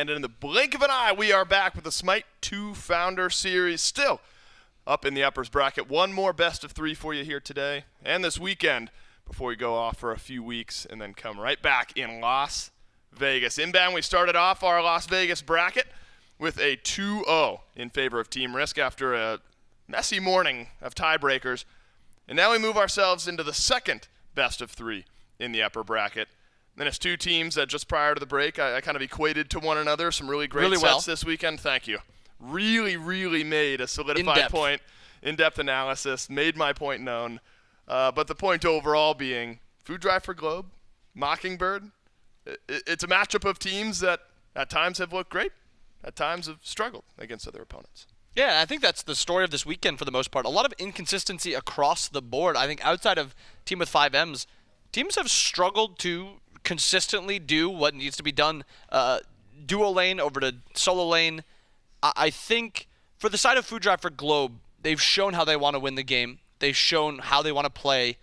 and in the blink of an eye, we are back with the SMITE 2 Founder Series. Still up in the uppers bracket. One more best of 3 for you here today and this weekend before we go off for a few weeks and then come right back in Las Vegas. Inbound, we started off our Las Vegas bracket with a 2-0 in favor of Team Risk after a messy morning of tiebreakers. And now we move ourselves into the second best of 3 in the upper bracket. Then it's two teams that just prior to the break, I kind of equated to one another. Some really great sets this weekend. Thank you. Really made a solidified point. In-depth analysis. Made my point known. But the point overall being Food Drive for Globe, Mockingbird. It's a matchup of teams that at times have looked great, at times have struggled against other opponents. Yeah, I think that's the story of this weekend for the most part. A lot of inconsistency across the board. I think outside of Team with 5 M's, teams have struggled to consistently do what needs to be done. Duo lane over to solo lane. I think for the side of Food Drive for Globe, they've shown how they want to win the game. They've shown how they want to play.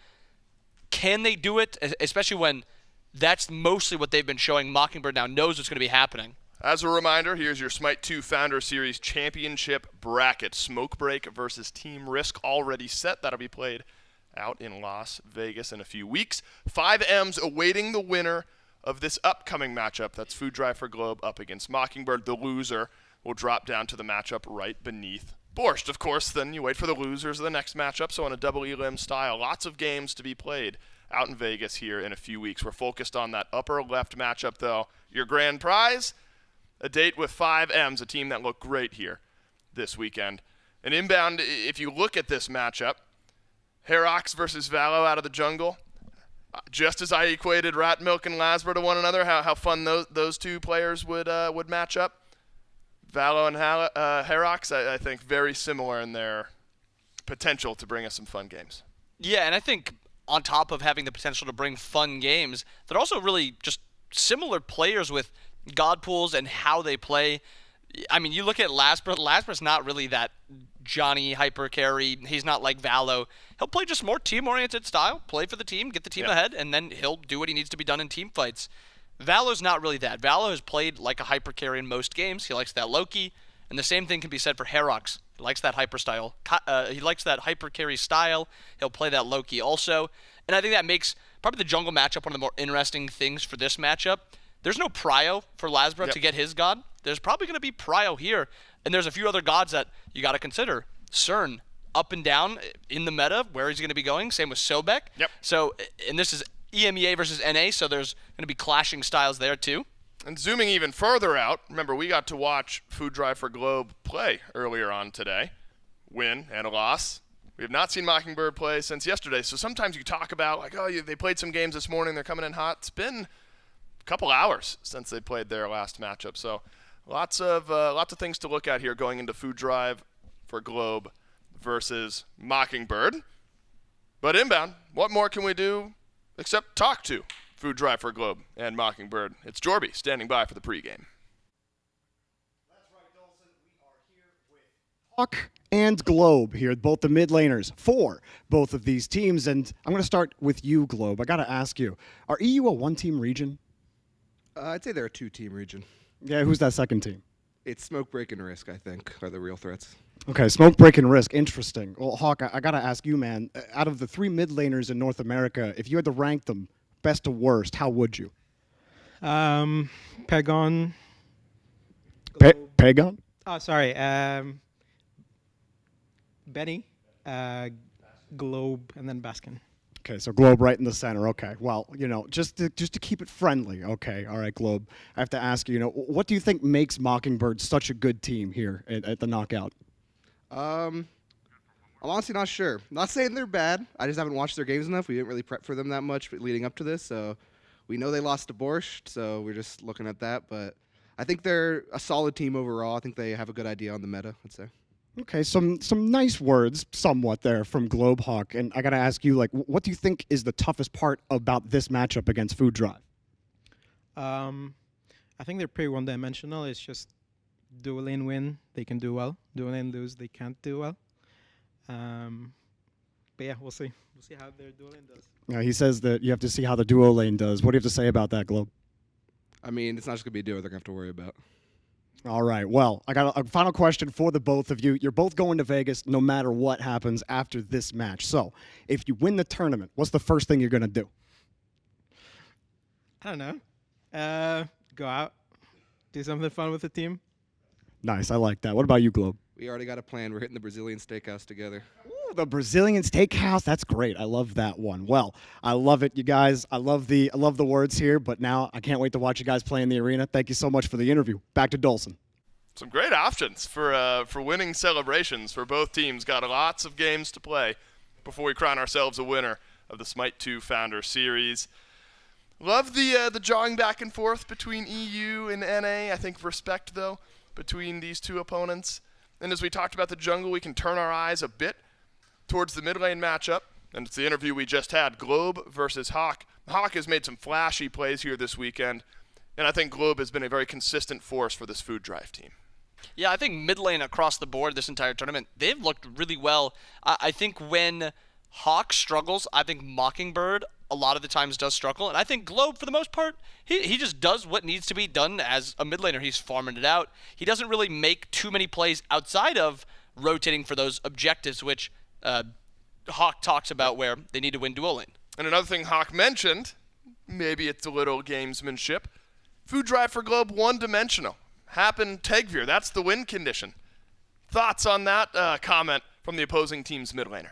Can they do it? Especially when that's mostly what they've been showing. Mockingbird now knows what's going to be happening. As a reminder, here's your SMITE 2 Founder Series Championship bracket. Smoke Break versus Team Risk already set. That'll be played out in Las Vegas in a few weeks. 5 M's awaiting the winner of this upcoming matchup. That's Food Drive for Globe up against Mockingbird. The loser will drop down to the matchup right beneath Borscht. Of course, then you wait for the losers of the next matchup. So on a double elim style, lots of games to be played out in Vegas here in a few weeks. We're focused on that upper left matchup, though. Your grand prize, a date with 5 M's, a team that looked great here this weekend. And inbound, if you look at this matchup, hi-rez versus Valo out of the jungle. Just as I equated Rat Milk and Lasber to one another, how fun those two players would match up. Valo and hi-rez, I think, very similar in their potential to bring us some fun games. Yeah, and I think on top of having the potential to bring fun games, they're also really just similar players with god pools and how they play. I mean, you look at Lasper. Lasper's not really that Johnny hyper carry. He's not like Valo. He'll play just more team-oriented style, play for the team, get the team ahead, and then he'll do what he needs to be done in team fights. Valo's not really that. Valo has played like a hyper carry in most games. He likes that Loki, and the same thing can be said for hi-rez. He likes that hyper style. He likes that hyper carry style. He'll play that Loki also, and I think that makes probably the jungle matchup one of the more interesting things for this matchup. There's no prio for Lasbra to get his god. There's probably going to be prio here, and there's a few other gods that you got to consider. CERN, up and down in the meta, where he's going to be going. Same with Sobek. Yep. So, and this is EMEA versus NA, so there's going to be clashing styles there too. And zooming even further out, remember we got to watch Food Drive for Globe play earlier on today. Win and a loss. We have not seen Mockingbird play since yesterday, so sometimes you talk about, like, oh, they played some games this morning, they're coming in hot. It's been a couple hours since they played their last matchup, so lots of things to look at here going into Food Drive for Globe versus Mockingbird. But inbound, what more can we do except talk to Food Drive for Globe and Mockingbird? It's Jorby standing by for the pregame. That's right, Dolson. We are here with Hawk and Globe here, both the mid laners for both of these teams. And I'm going to start with you, Globe. I got to ask you, are EU a one-team region? I'd say they're a 2-team region. Yeah, who's that second team? It's Smoke Break and Risk, I think, are the real threats. Okay, Smoke Break and Risk. Interesting. Well, Hawk, I got to ask you, man, out of the 3 mid laners in North America, if you had to rank them best to worst, how would you? Pagon. Pagon? Oh, sorry. Benny, Globe, and then Baskin. Okay, so Globe right in the center. Okay, well, just to keep it friendly. Okay, all right, Globe. I have to ask you, what do you think makes Mockingbird such a good team here at the knockout? I'm honestly not sure. Not saying they're bad. I just haven't watched their games enough. We didn't really prep for them that much leading up to this, so we know they lost to Borscht, so we're just looking at that. But I think they're a solid team overall. I think they have a good idea on the meta, I'd say. Okay, some nice words, somewhat there from Globe, Hawk. And I got to ask you, what do you think is the toughest part about this matchup against Food Drive? I think they're pretty one-dimensional. It's just dual lane win, they can do well. Dual lane lose, they can't do well. But yeah, we'll see. We'll see how their dual lane does. Yeah, he says that you have to see how the duo lane does. What do you have to say about that, Globe? I mean, it's not just going to be a duo they're going to have to worry about. All right. Well, I got a final question for the both of you. You're both going to Vegas no matter what happens after this match. So, if you win the tournament, what's the first thing you're going to do? I don't know. Go out, do something fun with the team. Nice. I like that. What about you, Globe? We already got a plan. We're hitting the Brazilian steakhouse together. Ooh, the Brazilian steakhouse. That's great. I love that one. Well, I love it, you guys. I love the words here, but now I can't wait to watch you guys play in the arena. Thank you so much for the interview. Back to Dolson. Some great options for winning celebrations for both teams. Got lots of games to play before we crown ourselves a winner of the SMITE 2 Founder Series. Love the jawing back and forth between EU and NA. I think respect, though, between these two opponents. And as we talked about the jungle, we can turn our eyes a bit towards the mid lane matchup. And it's the interview we just had, Globe versus Hawk. Hawk has made some flashy plays here this weekend, and I think Globe has been a very consistent force for this Food Drive team. Yeah, I think mid lane across the board this entire tournament, they've looked really well. I think when Hawk struggles, I think Mockingbird a lot of the times does struggle. And I think Globe, for the most part, he just does what needs to be done as a mid laner. He's farming it out. He doesn't really make too many plays outside of rotating for those objectives, which Hawk talks about where they need to win duo lane. And another thing Hawk mentioned, maybe it's a little gamesmanship, Food Drive for Globe one-dimensional. Happen Tegvir, that's the win condition. Thoughts on that comment from the opposing team's mid laner?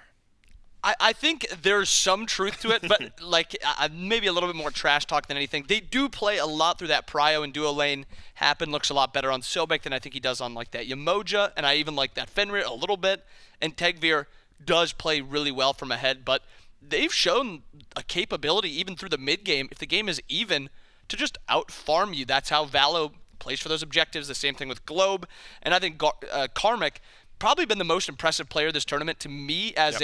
I think there's some truth to it, but like maybe a little bit more trash talk than anything. They do play a lot through that prio and duo lane. Happen looks a lot better on Sobek than I think he does on like that Yamoja, and I even like that Fenrir a little bit. And Tegvir does play really well from ahead, but they've shown a capability even through the mid game, if the game is even, to just out-farm you. That's how Valo plays for those objectives. The same thing with Globe. And I think Karmic probably been the most impressive player this tournament to me as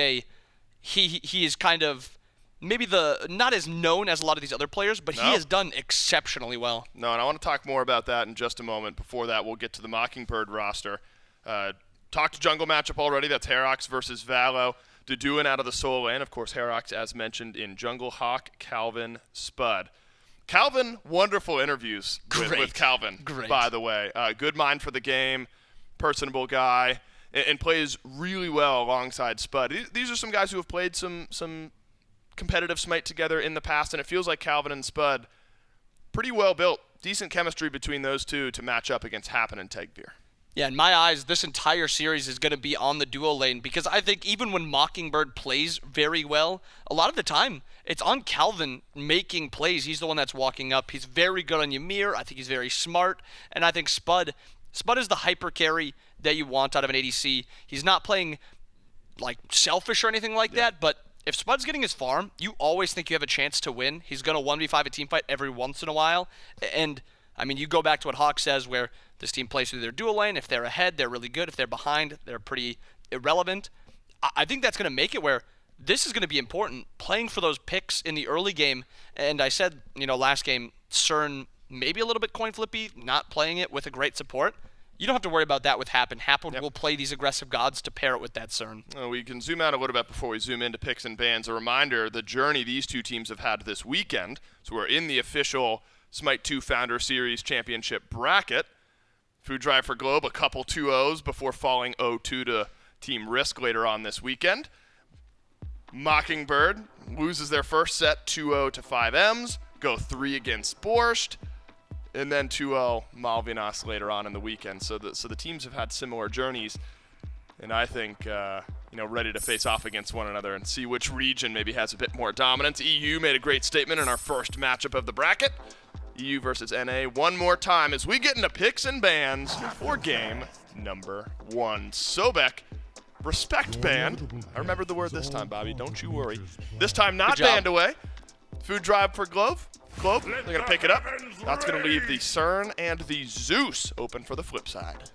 he is kind of maybe not as known as a lot of these other players, but he has done exceptionally well. No, and I want to talk more about that in just a moment. Before that, we'll get to the Mockingbird roster. Talked to jungle matchup already. That's Herox versus Valo. Deduin out of the solo lane. Of course, Herox, as mentioned, in jungle. Hawk, Calvin, Spud. Calvin, wonderful interviews with Calvin, by the way. Good mind for the game, personable guy, and plays really well alongside Spud. These are some guys who have played some competitive Smite together in the past, and it feels like Calvin and Spud, pretty well built. Decent chemistry between those two to match up against Happen and Tegvir. Yeah, in my eyes, this entire series is going to be on the duo lane because I think even when Mockingbird plays very well, a lot of the time it's on Calvin making plays. He's the one that's walking up. He's very good on Ymir. I think he's very smart. And I think Spud is the hyper carry that you want out of an ADC. He's not playing like selfish or anything like that, but if Spud's getting his farm, you always think you have a chance to win. He's going to 1v5 a team fight every once in a while. And I mean, you go back to what Hawk says where this team plays through their dual lane. If they're ahead, they're really good. If they're behind, they're pretty irrelevant. I think that's going to make it where this is going to be important, playing for those picks in the early game. And I said, last game, CERN maybe a little bit coin flippy, not playing it with a great support. You don't have to worry about that with Happen. Happen will play these aggressive gods to pair it with that CERN. We can zoom out a little bit before we zoom into picks and bans. A reminder, the journey these two teams have had this weekend. So we're in the official SMITE 2 Founder Series Championship bracket. Food Drive for Globe, a couple 2-0s before falling 0-2 to Team Risk later on this weekend. Mockingbird loses their first set 2-0 to 5Ms, go 3 against Borscht, and then 2-0 Malvinas later on in the weekend. So the teams have had similar journeys, and I think ready to face off against one another and see which region maybe has a bit more dominance. EU made a great statement in our first matchup of the bracket. EU versus NA one more time as we get into picks and bans for game number 1. Sobek, respect ban. I remembered the word this time, Bobby. Don't you worry. This time not banned away. Food Drive for Globe. They're going to pick it up. That's going to leave the CERN and the Zeus open for the flip side.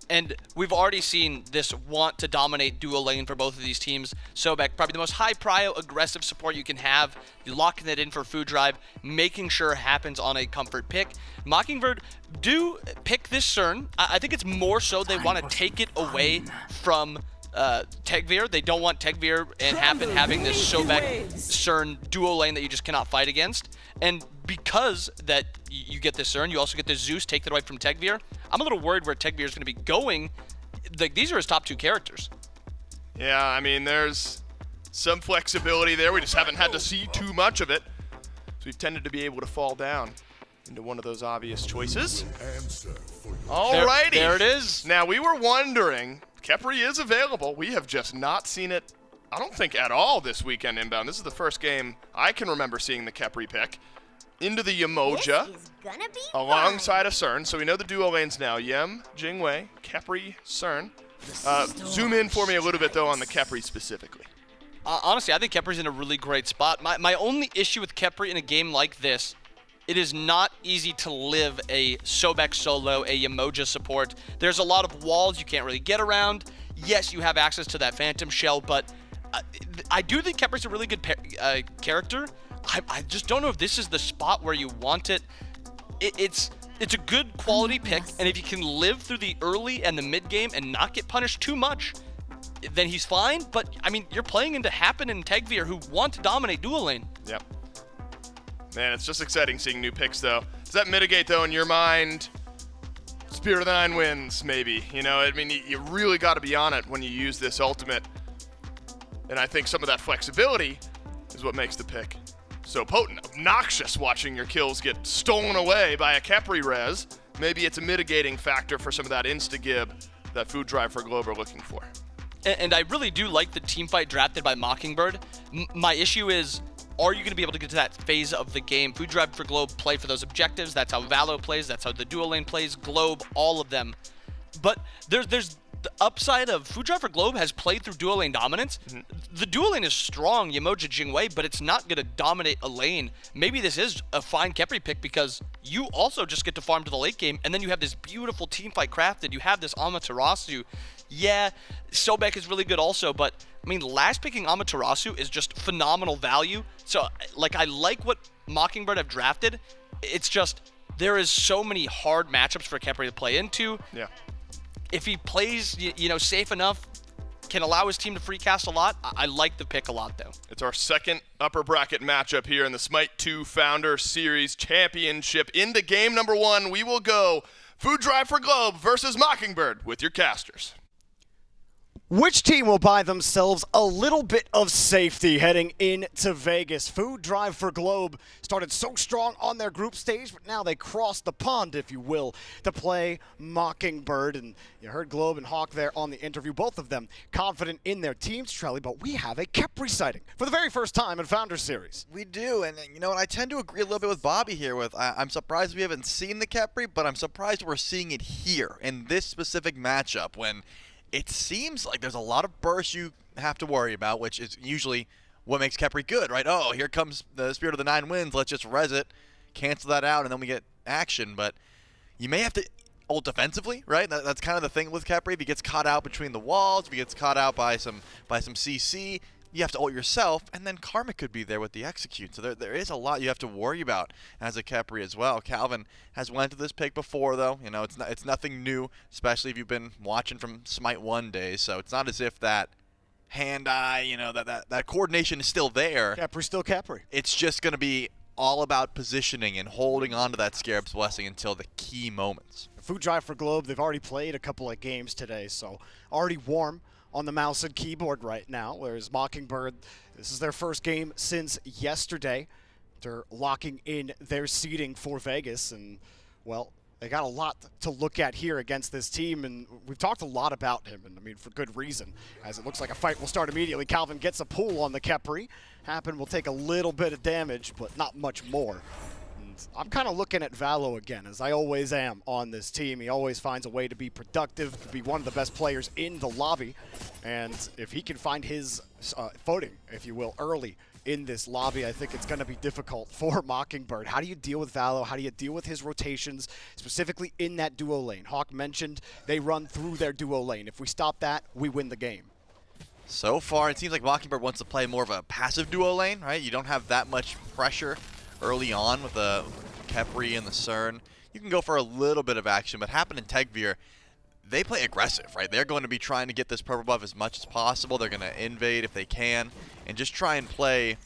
And we've already seen this want to dominate dual lane for both of these teams. Sobek, probably the most high prio aggressive support you can have. You're locking it in for Food Drive, making sure it happens on a comfort pick. Mockingbird do pick this CERN. I think it's more so they want to take it away from Tegvir. They don't want Tegvir and Happen having this Sobek CERN dual lane that you just cannot fight against. And because that you get this CERN, you also get the Zeus, take that away from Tegvir. I'm a little worried where Tegvir is going to be going. Like, these are his top 2 characters. Yeah, I mean, there's some flexibility there. We just haven't had to see too much of it. So we've tended to be able to fall down into one of those obvious choices. Alrighty. There it is. Now, we were wondering, Khepri is available. We have just not seen it, I don't think, at all this weekend inbound. This is the first game I can remember seeing the Khepri pick. Into the Yemoja alongside of CERN. So we know the duo lanes now. Yem, Jingwei, Khepri, CERN. Zoom in for me a little bit, though, on the Khepri specifically. Honestly, I think Khepri's in a really great spot. My only issue with Khepri in a game like this, it is not easy to live a Sobek solo, a Yemoja support. There's a lot of walls you can't really get around. Yes, you have access to that Phantom Shell, but I do think Khepri's a really good character. I just don't know if this is the spot where you want it. It's a good quality pick, and if you can live through the early and the mid game and not get punished too much, then he's fine. But I mean, you're playing into Happen and Tegvir, who want to dominate dual lane. Yep. Man, it's just exciting seeing new picks, though. Does that mitigate, though, in your mind, Spirit of the Nine wins, maybe? You know, I mean, you really got to be on it when you use this ultimate. And I think some of that flexibility is what makes the pick so potent. Obnoxious watching your kills get stolen away by a hi-rez. Maybe it's a mitigating factor for some of that insta-gib that Food Drive for Globe are looking for. And I really do like the team fight drafted by Mockingbird. My issue is, are you going to be able to get to that phase of the game? Food Drive for Globe play for those objectives. That's how Valo plays. That's how the dual lane plays. Globe, all of them. But there's the upside of Food Drive for Globe has played through dual lane dominance. The dual lane is strong, Yemoja Jingwei, but it's not going to dominate a lane. Maybe this is a fine Khepri pick because you also just get to farm to the late game, and then you have this beautiful team fight crafted. You have this Amaterasu. Yeah, Sobek is really good also, but I mean, last picking Amaterasu is just phenomenal value. So, like, I like what Mockingbird have drafted. It's just, there is so many hard matchups for Khepri to play into. Yeah. If he plays, safe enough, can allow his team to free cast a lot, I like the pick a lot, though. It's our second upper bracket matchup here in the SMITE 2 Founder Series Championship. Into game number 1, we will go Food Drive for Globe versus Mockingbird with your casters. Which team will buy themselves a little bit of safety heading into Vegas? Food Drive for Globe started so strong on their group stage, but now they crossed the pond, if you will, to play Mockingbird. And you heard Globe and Hawk there on the interview, both of them confident in their teams, Trelly, but we have a Khepri sighting for the very first time in Founder Series. We do, and you know what, I tend to agree a little bit with Bobby here. I'm surprised we haven't seen the Khepri, but I'm surprised we're seeing it here in this specific matchup when it seems like there's a lot of bursts you have to worry about, which is usually what makes Khepri good, right? Oh, here comes the Spirit of the Nine wins. Let's just res it, cancel that out, and then we get action. But you may have to ult defensively, right? That's kind of the thing with Khepri. If he gets caught out between the walls, if he gets caught out by some CC, you have to ult yourself, and then Karma could be there with the execute. So there is a lot you have to worry about as a Khepri as well. Calvin has went to this pick before, though. You know, it's nothing new, especially if you've been watching from SMITE 1 days. So it's not as if that hand-eye, that coordination is still there. Khepri's still Khepri. It's just going to be all about positioning and holding on to that Scarab's Blessing until the key moments. Food Drive for Globe, they've already played a couple of games today, so already warm on the mouse and keyboard right now, whereas Mockingbird, this is their first game since yesterday. They're locking in their seeding for Vegas, and, well, they got a lot to look at here against this team, and we've talked a lot about him, and I mean, for good reason, as it looks like a fight will start immediately. Calvin gets a pull on the Khepri. Happen will take a little bit of damage, but not much more. I'm kind of looking at Valo again, as I always am on this team. He always finds a way to be productive, to be one of the best players in the lobby. And if he can find his footing, if you will, early in this lobby, I think it's going to be difficult for Mockingbird. How do you deal with Valo? How do you deal with his rotations, specifically in that duo lane? Hawk mentioned they run through their duo lane. If we stop that, we win the game. So far, it seems like Mockingbird wants to play more of a passive duo lane, right? You don't have that much pressure early on with the Khepri and the CERN. You can go for a little bit of action, but Happen and Tegvir, they play aggressive, right? They're going to be trying to get this purple buff as much as possible. They're going to invade if they can and just try and play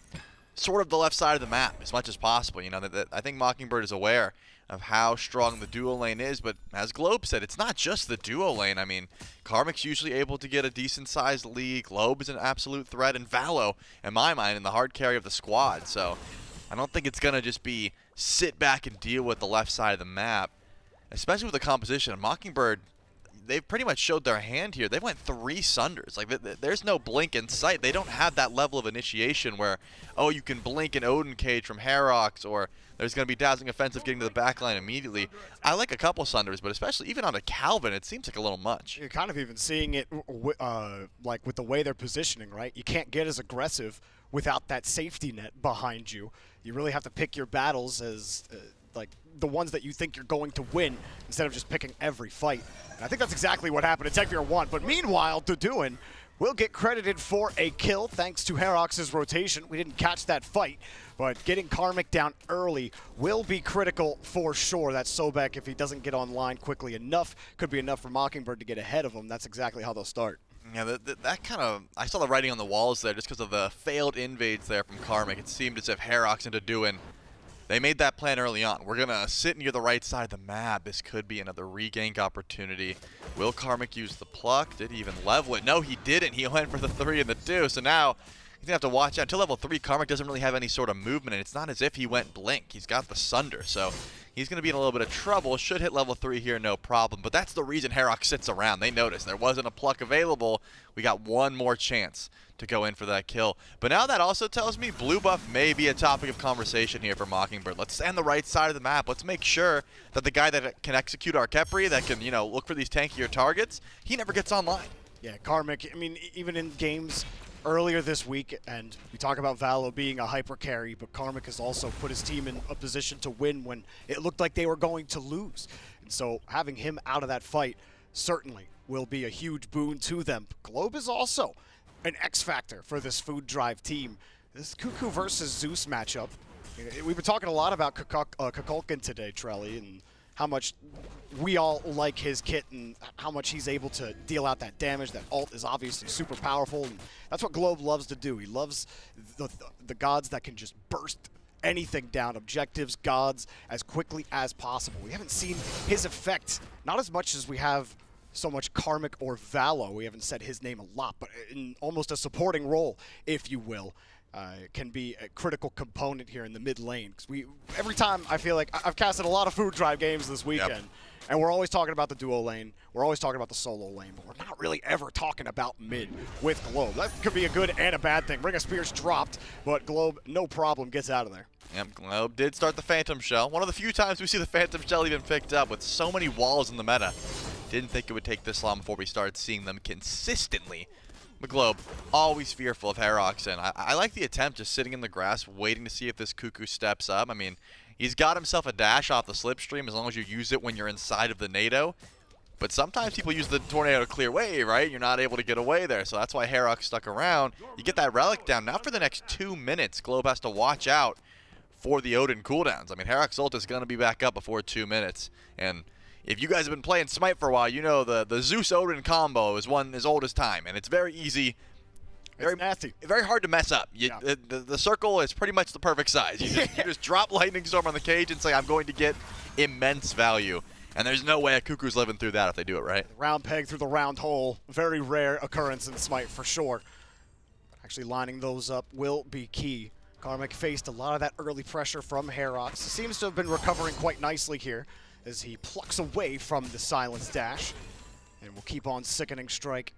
sort of the left side of the map as much as possible. You know, I think Mockingbird is aware of how strong the duo lane is. But as Globe said, it's not just the duo lane. I mean, Karmic's usually able to get a decent-sized lead. Globe is an absolute threat, and Valo, in my mind, in the hard carry of the squad. So I don't think it's going to just be sit back and deal with the left side of the map, especially with the composition. Mockingbird, they've pretty much showed their hand here. They went 3 Sunders. Like, there's no blink in sight. They don't have that level of initiation where, oh, you can blink an Odin cage from Herox, or there's going to be dazzling offensive getting to the backline immediately. I like a couple Sunders, but especially even on a Calvin, it seems like a little much. You're kind of even seeing it like with the way they're positioning, right? You can't get as aggressive without that safety net behind you. You really have to pick your battles as like the ones that you think you're going to win instead of just picking every fight. And I think that's exactly what happened in TechVR 1. But meanwhile, Doduin will get credited for a kill thanks to Herox's rotation. We didn't catch that fight, but getting Karmic down early will be critical for sure. That Sobek, if he doesn't get online quickly enough, could be enough for Mockingbird to get ahead of him. That's exactly how they'll start. Yeah, that kind of, I saw the writing on the walls there just because of the failed invades there from Karmic. It seemed as if Herox and Doduin, they made that plan early on. We're going to sit near the right side of the map. This could be another regank opportunity. Will Karmic use the pluck? Did he even level it? No, he didn't. He went for the 3 and the 2. So now he's going to have to watch out. Until level 3, Karmic doesn't really have any sort of movement, and it's not as if he went blink. He's got the Sunder. So he's going to be in a little bit of trouble. Should hit level 3 here, no problem. But that's the reason Herox sits around. They noticed there wasn't a pluck available. We got one more chance to go in for that kill. But now that also tells me blue buff may be a topic of conversation here for Mockingbird. Let's stay on the right side of the map. Let's make sure that the guy that can execute our Kepri, that can, you know, look for these tankier targets, he never gets online. Yeah, Karmic, I mean, even in games earlier this week, and we talk about Valo being a hyper carry, but Karmic has also put his team in a position to win when it looked like they were going to lose. And so having him out of that fight certainly will be a huge boon to them. Globe is also an X factor for this Food Drive team. This Cuckoo versus Zeus matchup. We've been talking a lot about Kukulkan today, Trelly, and how much we all like his kit and how much he's able to deal out that damage. That ult is obviously super powerful, and that's what Globe loves to do. He loves the gods that can just burst anything down, objectives, gods, as quickly as possible. We haven't seen his effect, not as much as we have so much Karmic or Valo. We haven't said his name a lot, but in almost a supporting role, if you will. Can be a critical component here in the mid lane. Because every time I feel like I've casted a lot of Food Drive games this weekend, and we're always talking about the duo lane, we're always talking about the solo lane, but we're not really ever talking about mid with Globe. That could be a good and a bad thing. Ring of Spears dropped, but Globe, no problem, gets out of there. Yep, Globe did start the Phantom Shell. One of the few times we see the Phantom Shell even picked up with so many walls in the meta. Didn't think it would take this long before we started seeing them consistently. But Globe, always fearful of Herox, and I like the attempt just sitting in the grass waiting to see if this Cuckoo steps up. I mean, he's got himself a dash off the slipstream as long as you use it when you're inside of the NATO. But sometimes people use the tornado to clear way, right? You're not able to get away there, so that's why Herox stuck around. You get that relic down. Now for the next 2 minutes, Globe has to watch out for the Odin cooldowns. I mean, Herox ult is going to be back up before 2 minutes, and if you guys have been playing Smite for a while, you know the Zeus Odin combo is one as old as time, and it's very easy, very nasty, very hard to mess up. The circle is pretty much the perfect size. You just drop Lightning Storm on the cage and say, I'm going to get immense value. And there's no way a Cuckoo's living through that if they do it right. Round peg through the round hole. Very rare occurrence in Smite for sure. Actually lining those up will be key. Karmic faced a lot of that early pressure from Herox. Seems to have been recovering quite nicely here as he plucks away from the silence dash. And will keep on sickening strike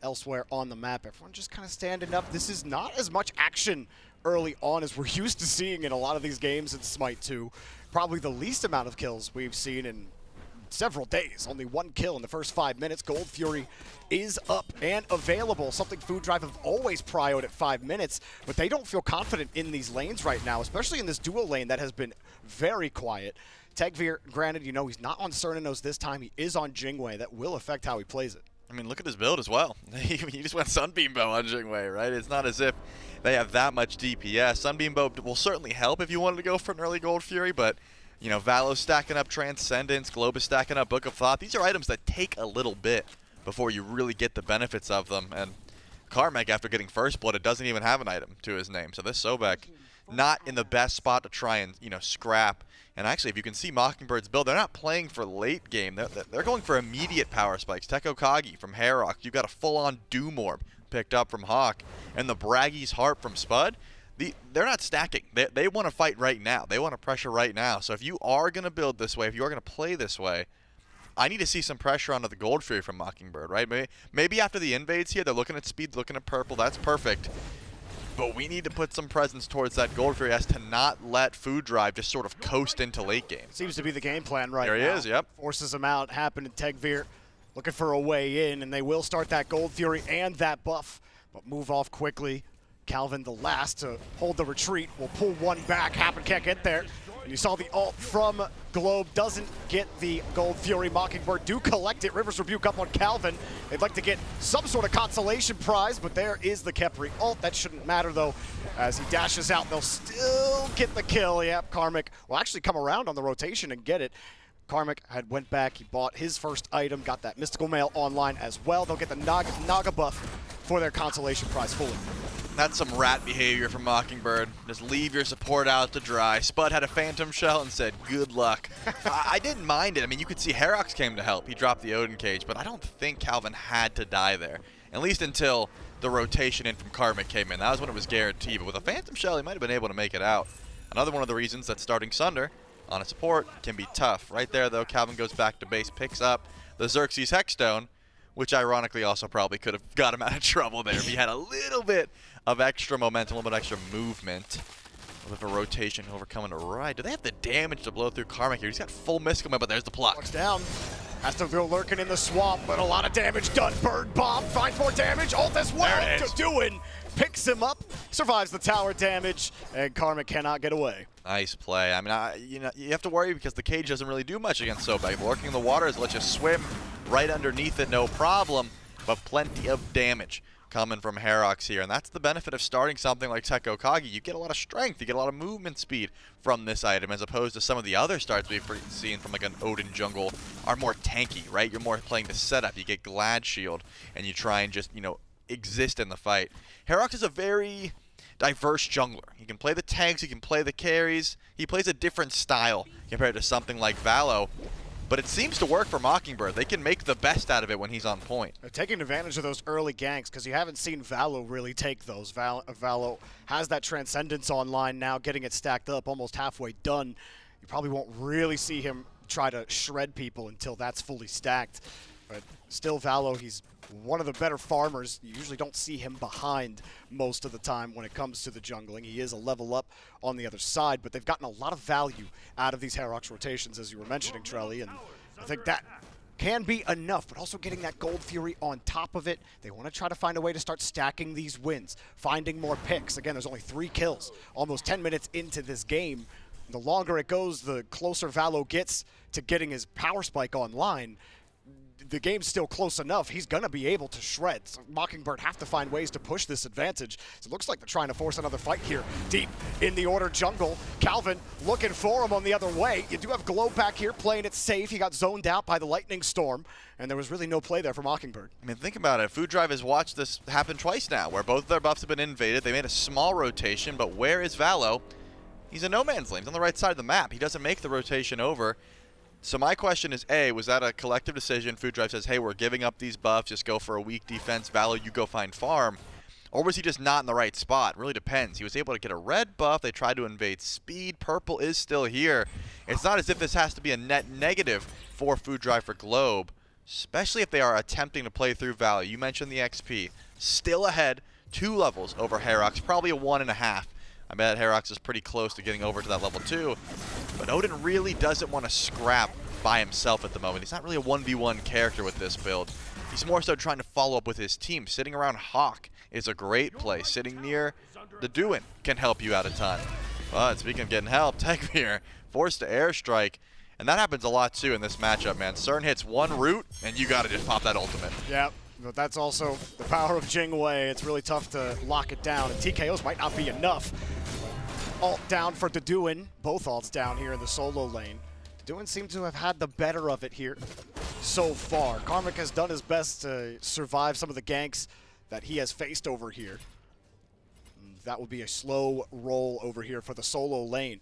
elsewhere on the map. Everyone just kind of standing up. This is not as much action early on as we're used to seeing in a lot of these games in Smite 2. Probably the least amount of kills we've seen in several days. Only 1 kill in the first 5 minutes. Gold Fury is up and available. Something Food Drive have always prioed at 5 minutes, but they don't feel confident in these lanes right now, especially in this duo lane that has been very quiet. TechVR, granted, you know, he's not on Cernanos this time. He is on Jingwei. That will affect how he plays it. I mean, look at his build as well. He just went Sunbeam Bow on Jingwei, right? It's not as if they have that much DPS. Sunbeam Bow will certainly help if you wanted to go for an early Gold Fury, but you know, Valo's stacking up Transcendence, Globe is stacking up Book of Thought. These are items that take a little bit before you really get the benefits of them. And Karmic, after getting First Blood, it doesn't even have an item to his name. So this Sobek not in the best spot to try and, scrap. And actually, if you can see Mockingbird's build, they're not playing for late game. They're going for immediate power spikes. Teko Kagi from Herok. You've got a full-on Doom Orb picked up from Hawk. And the Braggy's Harp from Spud. They're not stacking. They want to fight right now. They want to pressure right now. So if you are going to build this way, if you are going to play this way, I need to see some pressure onto the Gold Fury from Mockingbird, right? Maybe after the invades here, they're looking at speed, looking at purple. That's perfect. But we need to put some presence towards that Gold Fury as to not let Food Drive just sort of coast into late game. Seems to be the game plan right now. There he is, yep. Forces him out, Happen and Tegvir looking for a way in, and they will start that Gold Fury and that buff, but move off quickly. Calvin, the last to hold the retreat, will pull one back. Happen can't get there. And you saw the ult from Globe, doesn't get the Gold Fury. Mockingbird do collect it. Rivers Rebuke up on Calvin. They'd like to get some sort of consolation prize, but there is the Khepri ult. That shouldn't matter, though. As he dashes out, they'll still get the kill. Yep, Karmic will actually come around on the rotation and get it. Karmic had went back, he bought his first item, got that Mystical Mail online as well. They'll get the Naga buff for their consolation prize fully. That's some rat behavior from Mockingbird. Just leave your support out to dry. Spud had a Phantom Shell and said, good luck. I didn't mind it. I mean, you could see Herox came to help. He dropped the Odin Cage, but I don't think Calvin had to die there. At least until the rotation in from Karmic came in. That was when it was guaranteed. But with a Phantom Shell, he might have been able to make it out. Another one of the reasons that starting Sunder on a support can be tough. Right there, though, Calvin goes back to base, picks up the Xerxes Hexstone, which ironically also probably could have got him out of trouble there if he had a little bit of extra momentum, a little bit extra movement. A little bit of a rotation overcoming to right. Do they have the damage to blow through Karmic here? He's got full Mystical Mail, but there's the pluck. Walks down. Has to go lurking in the swamp, but a lot of damage done. Bird Bomb finds more damage. Ult as well. There it is. Doing picks him up, survives the tower damage, and Karmic cannot get away. Nice play. I mean, you have to worry because the cage doesn't really do much against Sobek. Lurking in the waters lets you swim right underneath it, no problem, but plenty of damage coming from Herox here, and that's the benefit of starting something like Teko Kagi. You get a lot of strength, you get a lot of movement speed from this item, as opposed to some of the other starts we've seen from like an Odin jungle are more tanky, right? You're more playing the setup. You get Glad Shield, and you try and just, exist in the fight. Herox is a very diverse jungler. He can play the tanks, he can play the carries. He plays a different style compared to something like Valo. But it seems to work for Mockingbird. They can make the best out of it when he's on point. They're taking advantage of those early ganks because you haven't seen Valo really take those. Valo has that Transcendence online now, getting it stacked up, almost halfway done. You probably won't really see him try to shred people until that's fully stacked. But still, Valo, he's one of the better farmers. You usually don't see him behind most of the time when it comes to the jungling. He is a level up on the other side, but they've gotten a lot of value out of these Herox rotations, as you were mentioning, Trelly, and I think that can be enough, but also getting that Gold Fury on top of it. They want to try to find a way to start stacking these wins, finding more picks. Again, there's only 3 kills, almost 10 minutes into this game. The longer it goes, the closer Valo gets to getting his power spike online. The game's still close enough. He's going to be able to shred. So Mockingbird have to find ways to push this advantage. So it looks like they're trying to force another fight here. Deep in the Order jungle. Calvin looking for him on the other way. You do have Globe back here playing it safe. He got zoned out by the Lightning Storm, and there was really no play there for Mockingbird. I mean, think about it. Food Drive has watched this happen twice now, where both of their buffs have been invaded. They made a small rotation, but where is Valo? He's in no man's land. He's on the right side of the map. He doesn't make the rotation over. So my question is, A, was that a collective decision? Food Drive says, hey, we're giving up these buffs, just go for a weak defense. Valo, you go find farm. Or was he just not in the right spot? Really depends. He was able to get a red buff. They tried to invade speed. Purple is still here. It's not as if this has to be a net negative for Food Drive for Globe, especially if they are attempting to play through Valo. You mentioned the XP. Still ahead, 2 levels over Herox, probably a 1.5. I bet Herox is pretty close to getting over to that level 2. But Odin really doesn't want to scrap by himself at the moment. He's not really a 1v1 character with this build. He's more so trying to follow up with his team. Sitting around Hawk is a great play. Sitting near the Duin can help you out a ton. But speaking of getting help, Tegvir forced to airstrike. And that happens a lot too in this matchup, man. CERN hits one root, and you got to just pop that ultimate. Yeah. But that's also the power of Jingwei. It's really tough to lock it down, and TKOs might not be enough. Ult down for Deduin. Both ults down here in the solo lane. Deduin seems to have had the better of it here so far. Karmic has done his best to survive some of the ganks that he has faced over here. that will be a slow roll over here for the solo lane.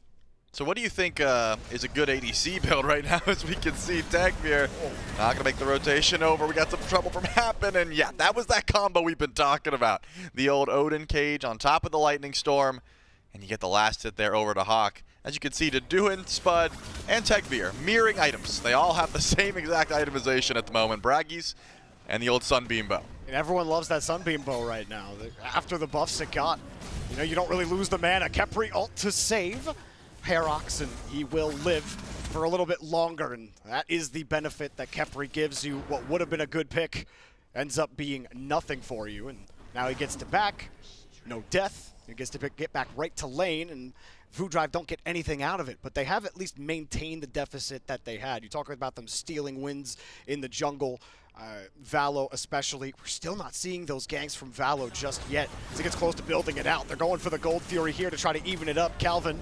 So what do you think is a good ADC build right now? As we can see, Techbeer not going to make the rotation over. We got some trouble from happening. Yeah, that was that combo we've been talking about. The old Odin cage on top of the Lightning Storm. And you get the last hit there over to Hawk. As you can see, Deduin, Spud, and Techbeer mirroring items. They all have the same exact itemization at the moment. Braggies and the old Sunbeam Bow. And everyone loves that Sunbeam Bow right now. After the buffs it got, you know, you don't really lose the mana. Khepri ult to save Herox, and he will live for a little bit longer, and that is the benefit that Khepri gives you. What would have been a good pick ends up being nothing for you, and now he gets to back, no death. He gets to get back right to lane, and Food Drive don't get anything out of it, but they have at least maintained the deficit that they had. You talk about them stealing wins in the jungle, Valo especially. We're still not seeing those ganks from Valo just yet. As he gets close to building it out, they're going for the Gold Fury here to try to even it up. Calvin,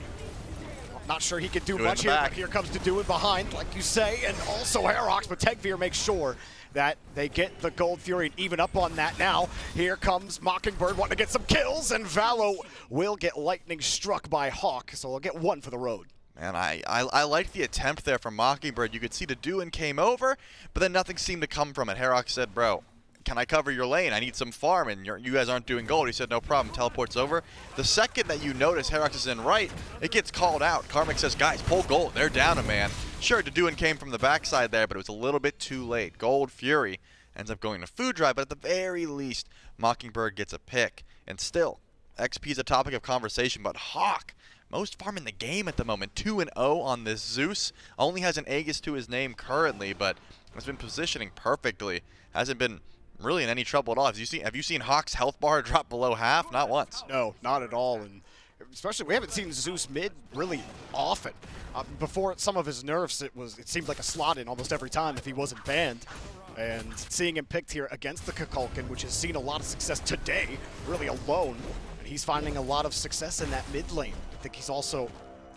not sure he can do much here, but here comes Deduin behind, like you say, and also Herox, but Techveer makes sure that they get the Gold Fury and even up on that now. Here comes Mockingbird wanting to get some kills, and Valo will get lightning struck by Hawk, so they'll get one for the road. Man, I liked the attempt there from Mockingbird. You could see Deduin came over, but then nothing seemed to come from it. Herox said, bro, can I cover your lane? I need some farm, and you guys aren't doing gold. He said, no problem, teleports over. The second that you notice Herox is in right, it gets called out. Karmic says, guys, pull gold. They're down a man. Sure, Deduin came from the backside there, but it was a little bit too late. Gold Fury ends up going to Food Drive, but at the very least, Mockingbird gets a pick. And still, XP is a topic of conversation, but Hawk, most farm in the game at the moment, 2-0 on this Zeus. Only has an Aegis to his name currently, but has been positioning perfectly. Hasn't been really in any trouble at all. Have you seen Hawk's health bar drop below half? Not once. No, not at all. And especially, we haven't seen Zeus mid really often. Before some of his nerfs, it seemed like a slot in almost every time if he wasn't banned. And seeing him picked here against the Kukulkan, which has seen a lot of success today, really alone, and he's finding a lot of success in that mid lane. I think he's also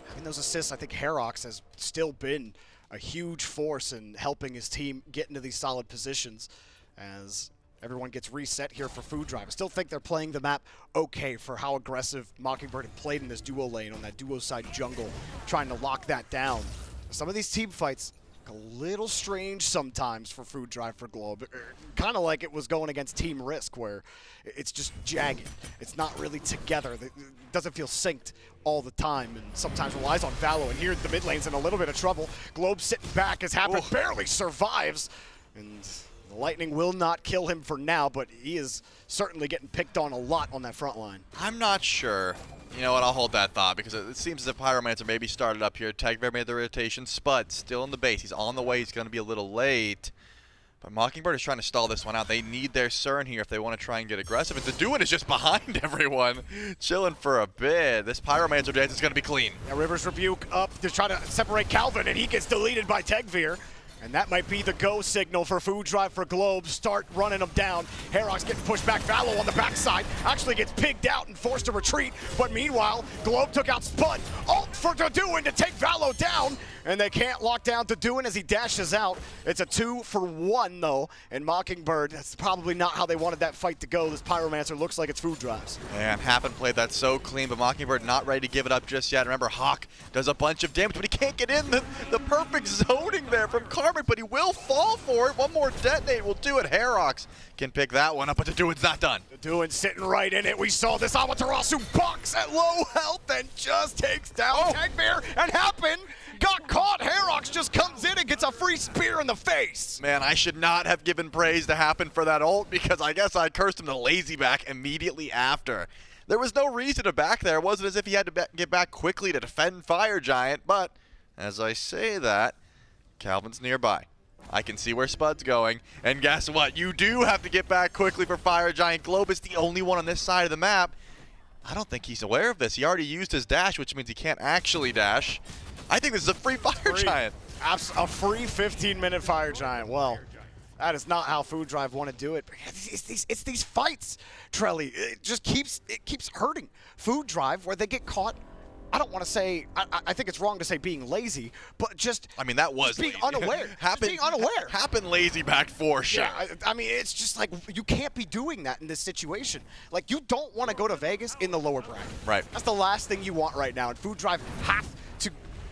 having those assists. I think Herox has still been a huge force in helping his team get into these solid positions as everyone gets reset here for Food Drive. I still think they're playing the map okay for how aggressive Mockingbird had played in this duo lane on that duo side jungle, trying to lock that down. Some of these team fights, a little strange sometimes for Food Drive for Globe. Kind of like it was going against Team Risk, where it's just jagged. It's not really together. It doesn't feel synced all the time, and sometimes relies on Valo. And here the mid lane's in a little bit of trouble. Globe sitting back as Happen barely survives, and the Lightning will not kill him for now, but he is certainly getting picked on a lot on that front line. I'm not sure. You know what, I'll hold that thought, because it seems as if Pyromancer maybe started up here. Techbear made the rotation. Spud still in the base. He's on the way. He's going to be a little late. But Mockingbird is trying to stall this one out. They need their Cern here if they want to try and get aggressive. And Deduin is just behind everyone, chilling for a bit. This Pyromancer dance is going to be clean. Now Rivers Rebuke up to try to separate Calvin, and he gets deleted by Techveer. And that might be the go signal for Food Drive for Globe. Start running them down. Herox getting pushed back. Valo on the backside actually gets pigged out and forced to retreat. But meanwhile, Globe took out Spud. Ult for Deduin to take Valo down. And they can't lock down Deduin as he dashes out. It's a 2-for-1 though. And Mockingbird, that's probably not how they wanted that fight to go. This Pyromancer looks like it's Food Drive's. Man, Happen played that so clean, but Mockingbird not ready to give it up just yet. Remember, Hawk does a bunch of damage, but he can't get in the perfect zoning there from Karmic, but he will fall for it. One more detonate will do it. Herox can pick that one up, but Deduin's not done. Deduin sitting right in it. We saw this Amaterasu box at low health and just takes down Techbeer, and Happen got caught. Herox just comes in and gets a free spear in the face. Man, I should not have given praise to Happen for that ult, because I guess I cursed him to lazy back immediately after. There was no reason to back there. It wasn't as if he had to get back quickly to defend Fire Giant, but as I say that, Calvin's nearby. I can see where Spud's going, and guess what? You do have to get back quickly for Fire Giant. Globe is the only one on this side of the map. I don't think he's aware of this. He already used his dash, which means he can't actually dash. I think this is a free Fire Giant. A free 15-minute Fire Giant. Well, that is not how Food Drive want to do it. It's these fights, Trelly. It keeps hurting Food Drive, where they get caught I don't want to say, I think it's wrong to say being lazy, but just I mean, that was being lazy. unaware. Just being unaware. Happened lazy back four, sure. Yeah, I mean, it's just like, you can't be doing that in this situation. Like, you don't want to go to Vegas in the lower bracket. Right. That's the last thing you want right now. And Food Drive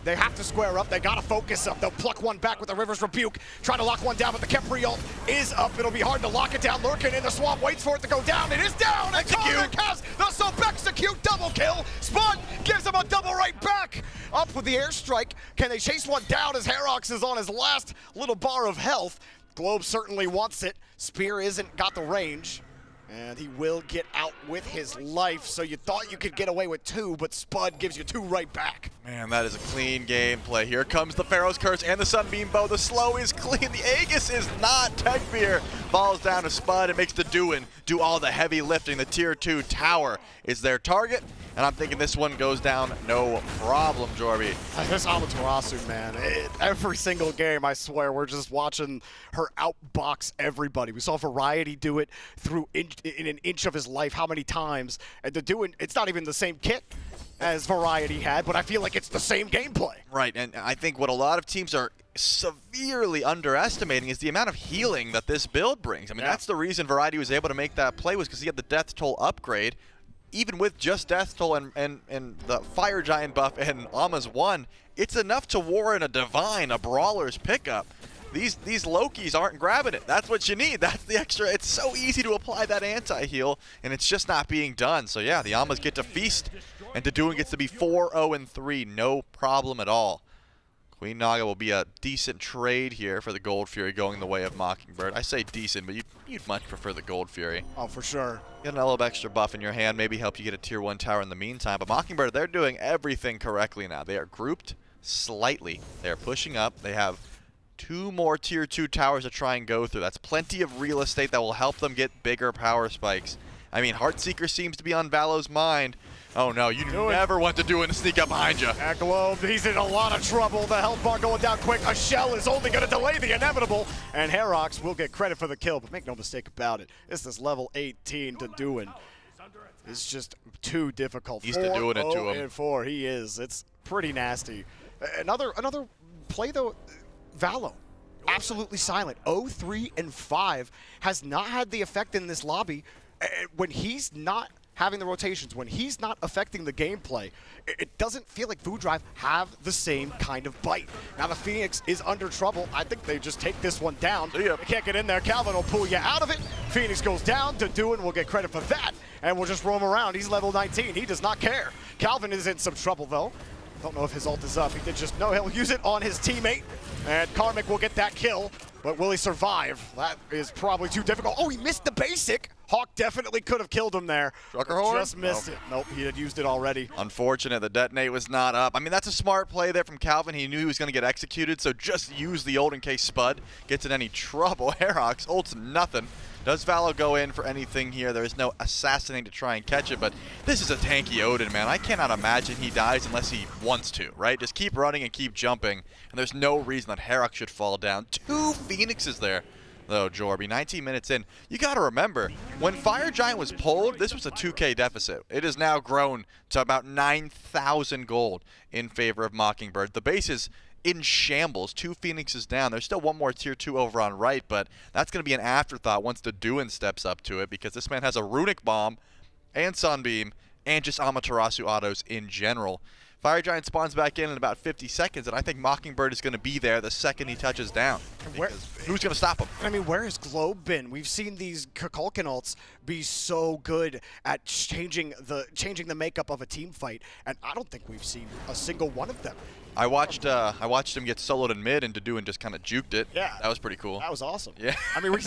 they have to square up. They got to focus up. They'll pluck one back with the Rivers Rebuke. Try to lock one down, but the Kepri ult is up. It'll be hard to lock it down. Lurkin in the swamp, waits for it to go down. It is down, and Karmic has the sub-execute double kill. Spud gives him a double right back. Up with the airstrike. Can they chase one down as hi-rez is on his last little bar of health? Globe certainly wants it. Spear isn't got the range. And he will get out with his life. So you thought you could get away with 2, but Spud gives you 2 right back. Man, that is a clean gameplay. Here comes the Pharaoh's Curse and the Sunbeam Bow. The slow is clean. The Aegis is not. Techbeer falls down to Spud and makes the Duin do all the heavy lifting. The tier 2 tower is their target. And I'm thinking this one goes down no problem, Jorby. This Amaterasu, man, every single game, I swear, we're just watching her outbox everybody. We saw Variety do it through in an inch of his life how many times. And to do it, it's not even the same kit as Variety had, but I feel like it's the same gameplay. Right, and I think what a lot of teams are severely underestimating is the amount of healing that this build brings. I mean, that's the reason Variety was able to make that play, was because he had the Death Toll upgrade. Even with just Death Toll and the Fire Giant buff and Ama's 1, it's enough to warrant a Divine, a Brawler's pickup. These Lokis aren't grabbing it. That's what you need. That's the extra. It's so easy to apply that anti-heal, and it's just not being done. So yeah, the Amas get to feast, and Daduin gets to be 4-0-3. No problem at all. Queen Naga will be a decent trade here for the Gold Fury going the way of Mockingbird. I say decent, but you'd much prefer the Gold Fury. Oh, for sure. Get an little extra buff in your hand, maybe help you get a tier 1 tower in the meantime. But Mockingbird, they're doing everything correctly now. They are grouped slightly. They are pushing up. They have 2 more tier 2 towers to try and go through. That's plenty of real estate that will help them get bigger power spikes. I mean, Heartseeker seems to be on Valo's mind. Oh no, you never want to do it and sneak up behind you. At Globe, he's in a lot of trouble. The health bar going down quick. A shell is only going to delay the inevitable. And hi-rez will get credit for the kill, but make no mistake about it. This is level 18 to Daduin. It's just too difficult. He's to doing it to him. 4-4, he is. It's pretty nasty. Another play though, Valo. Absolutely silent. 0-3-5 has not had the effect in this lobby. When he's not having the rotations, when he's not affecting the gameplay, it doesn't feel like Food Drive have the same kind of bite. Now the Phoenix is under trouble. I think they just take this one down. They can't get in there. Calvin will pull you out of it. Phoenix goes down. Daduin will get credit for that, and we'll just roam around. He's level 19. He does not care. Calvin is in some trouble, though. Don't know if his ult is up. He did just know he'll use it on his teammate, and Karmic will get that kill, but will he survive? That is probably too difficult. Oh, he missed the basic. Hawk definitely could have killed him there. Struckerhorn? Just missed it. Nope, he had used it already. Unfortunate, the detonate was not up. I mean, that's a smart play there from Calvin. He knew he was going to get executed, so just use the ult in case Spud gets in any trouble. hi-rez ults nothing. Does Valo go in for anything here? There is no assassinate to try and catch it, but this is a tanky Odin, man. I cannot imagine he dies unless he wants to, right? Just keep running and keep jumping, and there's no reason that hi-rez should fall down. 2 Phoenixes there, though, Jorby. 19 minutes in. You got to remember, when Fire Giant was pulled, this was a 2K deficit. It has now grown to about 9,000 gold in favor of Mockingbird. The base is in shambles. 2 Phoenixes down. There's still 1 more tier 2 over on right, but that's going to be an afterthought once the Daduin steps up to it, because this man has a Runic Bomb and Sunbeam and just Amaterasu autos in general. Fire Giant spawns back in about 50 seconds, and I think Mockingbird is going to be there the second he touches down. Who's going to stop him? I mean, where has Globe been? We've seen these Kukulkan ults be so good at changing the makeup of a team fight, and I don't think we've seen a single one of them. I watched him get soloed in mid, and Daduin just kind of juked it. Yeah. That was pretty cool. That was awesome. Yeah. I mean,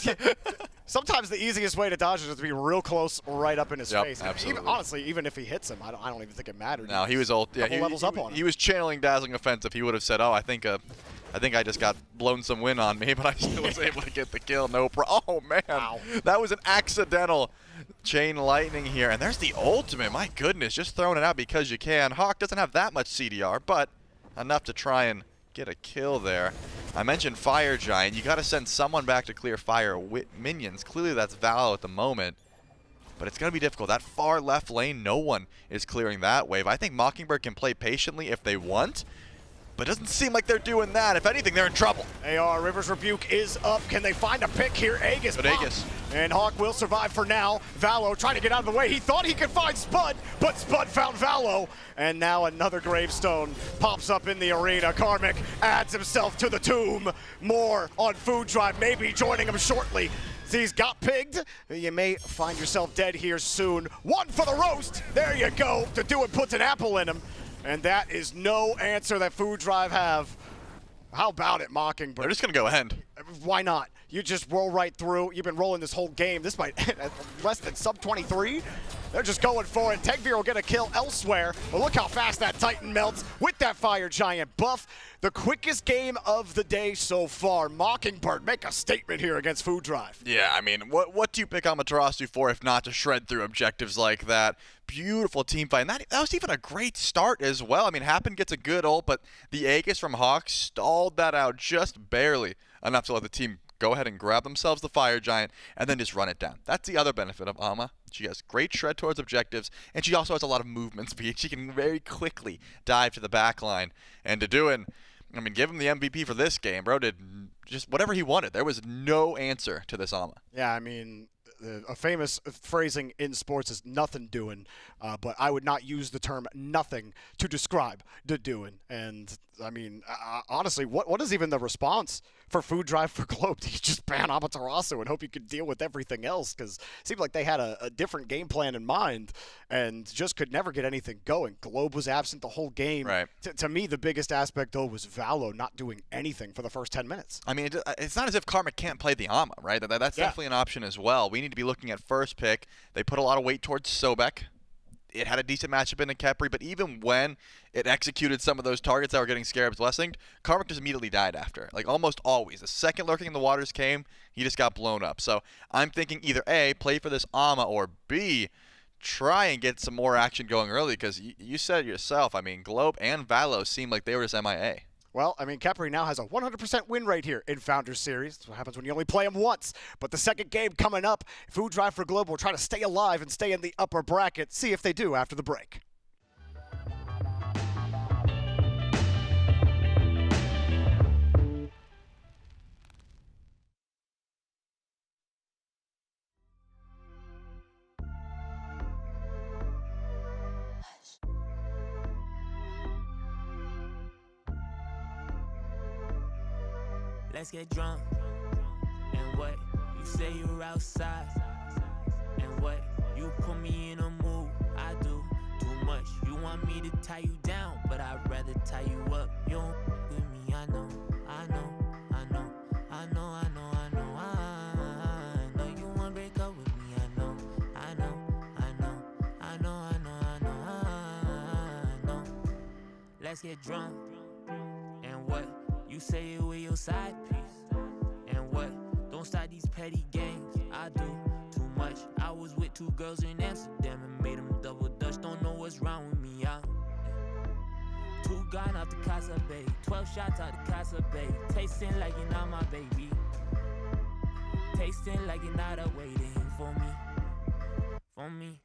sometimes the easiest way to dodge is to be real close, right up in his face. Absolutely. Honestly, even if he hits him, I don't even think it mattered. No, he was old. Yeah, levels up on him. He was channeling Dazzling Offensive. He would have said, "Oh, I think I just got blown some wind on me, but I still was able to get the kill. No problem." Oh man, wow. That was an accidental chain lightning here, and there's the ultimate. My goodness, just throwing it out because you can. Hawk doesn't have that much CDR, but enough to try and get a kill there. I mentioned Fire Giant. You got to send someone back to clear fire with minions. Clearly that's Valo at the moment. but it's going to be difficult. That far left lane, no one is clearing that wave. I think Mockingbird can play patiently if they want, but it doesn't seem like they're doing that. If anything, they're in trouble. They are. River's Rebuke is up. Can they find a pick here? Aegis. But Aegis. And Hawk will survive for now. Valo trying to get out of the way. He thought he could find Spud, but Spud found Valo. And now another gravestone pops up in the arena. Karmic adds himself to the tomb. More on Food Drive, maybe joining him shortly. He's got pigged. You may find yourself dead here soon. One for the roast. There you go. To do it puts an apple in him. And that is no answer that Food Drive have. How about it, Mockingbird? They're just going to go end. Why not? You just roll right through. You've been rolling this whole game. This might less than sub 23. They're just going for it. Tegvir will get a kill elsewhere. But look how fast that Titan melts with that Fire Giant buff. The quickest game of the day so far. Mockingbird make a statement here against Food Drive. Yeah, I mean, what do you pick Amaterasu for if not to shred through objectives like that? Beautiful team fight. And that was even a great start as well. I mean, Happen gets a good ult, but the Aegis from Hawk stalled that out just barely enough to let the team go ahead and grab themselves the Fire Giant and then just run it down. That's the other benefit of Ama. She has great shred towards objectives, and she also has a lot of movement speed. She can very quickly dive to the back line. And to do it, I mean, give him the MVP for this game. Bro did just whatever he wanted. There was no answer to this Ama. Yeah, I mean, a famous phrasing in sports is nothing doing, but I would not use the term nothing to describe the doing. And I mean, honestly, what is even the response for Food Drive for Globe? You just ban Amaterasu and hope you could deal with everything else, because it seemed like they had a different game plan in mind and just could never get anything going. Globe was absent the whole game. Right. To me, the biggest aspect, though, was Valo not doing anything for the first 10 minutes. I mean, it's not as if Karmic can't play the Ama, right? That's definitely an option as well. We need to be looking at first pick. They put a lot of weight towards Sobek. It had a decent matchup in Kepri, but even when it executed some of those targets that were getting Scarab's Blessing, Karmic just immediately died after. Like, almost always. The second Lurking in the Waters came, he just got blown up. So I'm thinking either A, play for this Ama, or B, try and get some more action going early, because you said it yourself. I mean, Globe and Valo seemed like they were just MIA. Well, I mean, Kepri now has a 100% win rate here in Founders Series. That's what happens when you only play them once. But the second game coming up, Food Drive for Globe will try to stay alive and stay in the upper bracket. See if they do after the break. Let's get drunk. And what? You say you're outside. And what? You put me in a mood. I do too much. You want me to tie you down, but I'd rather tie you up. You don't with me, I know, I know, I know, I know, I know, I know, I know you wanna break up with me, I know, I know, I know, I know, I know, I know, I know. Let's get drunk. And what? You say it with your side piece. And what? Don't start these petty games. I do too much. I was with two girls in Amsterdam and made them double dutch. Don't know what's wrong with me, Two gone out the Casa Bay. 12 shots out the Casa Bay. Tasting like you're not my baby. Tasting like you're not waiting for me. For me.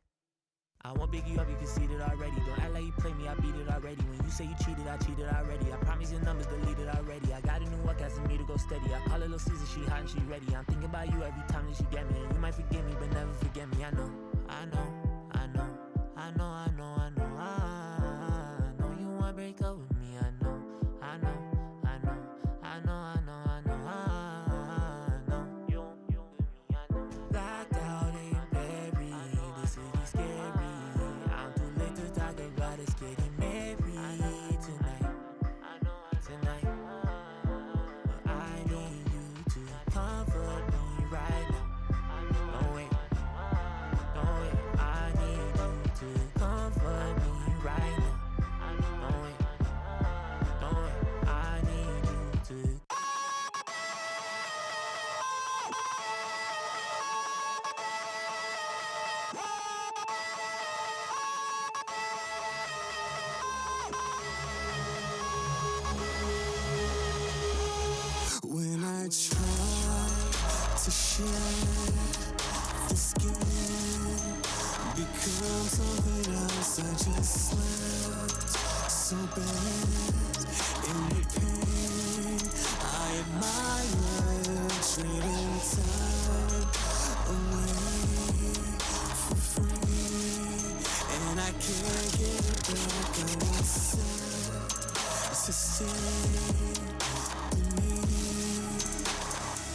I won't big you up, you can see it already. Don't act like you play me, I beat it already. When you say you cheated, I cheated already. I promise your numbers deleted already. I got a new work asking me to go steady. I call it Lil' Caesar, she hot and she ready. I'm thinking about you every time that she get me. And you might forget me, but never forget me. I know, I know, I know, I know, I know, I know, I know you wanna break up with me. I know, I know, I know, I know, I know, I know, I know you with me. I know. Blacked out in Paris, the city's scary. I'm too late to talk about us getting married tonight. Tonight. But I need you to comfort me right now. Don't wait. Don't wait. I need you to comfort me right now. Don't wait. Don't wait. I need you to. When I try to share the skin Become something else. I just slept so bad in the pain. I admire trading time away for free, and I can't get it back. I was sad to stay beneath.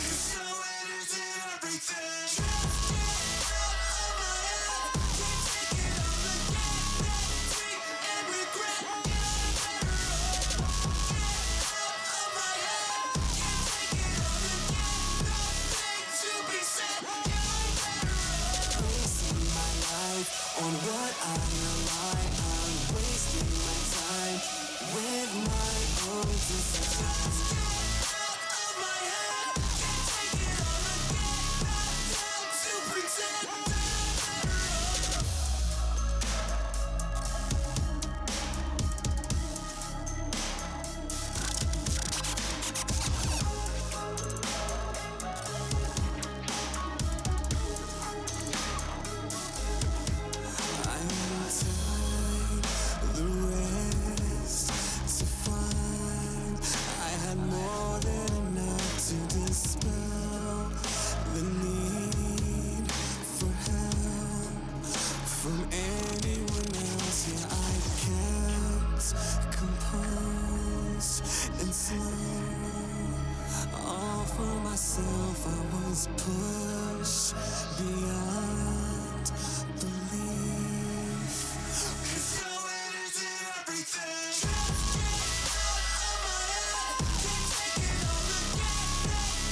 Cause now it is everything. Just get out of my head. Can't take it all again. Drink and regret. Get better off. Get out of my head. Can't take it all again. Nothing to be said. Get better off. Wasting my life on what I rely on. Wasting my time with my own desires. Get out of my head. Can't take it all again. Not down to pretend. Get better off. I'm tied the rest to find. I had more than enough to dispel the need for help from anyone else. Yeah, I kept composed and slow. All for myself, I was pushed beyond belief. 'Cause now it is everything. Just get out of my head. Can't take it all again.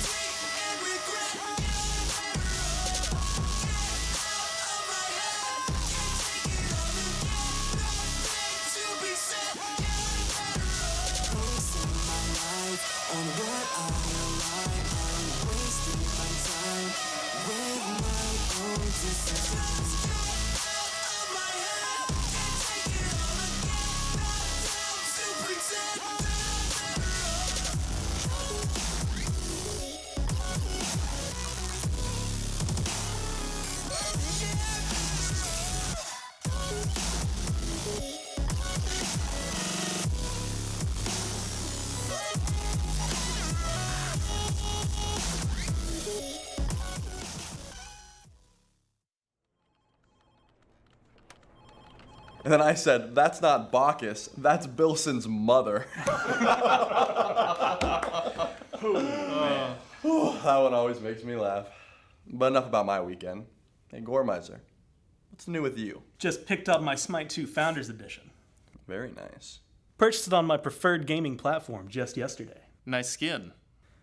Drink and regret. Get better off. Get out of my head. Can't take it all again. Nothing to be said. Get better off. Wasting my life on what I rely on. Wasting my time with my own desires. Get out of my head. Can't take it all again. Not down to pretend. Get better off. And then I said, that's not Bacchus, that's Bilson's mother. That one always makes me laugh. But enough about my weekend. Hey, Gormizer, what's new with you? Just picked up my SMITE 2 Founders Edition. Very nice. Purchased it on my preferred gaming platform just yesterday. Nice skin.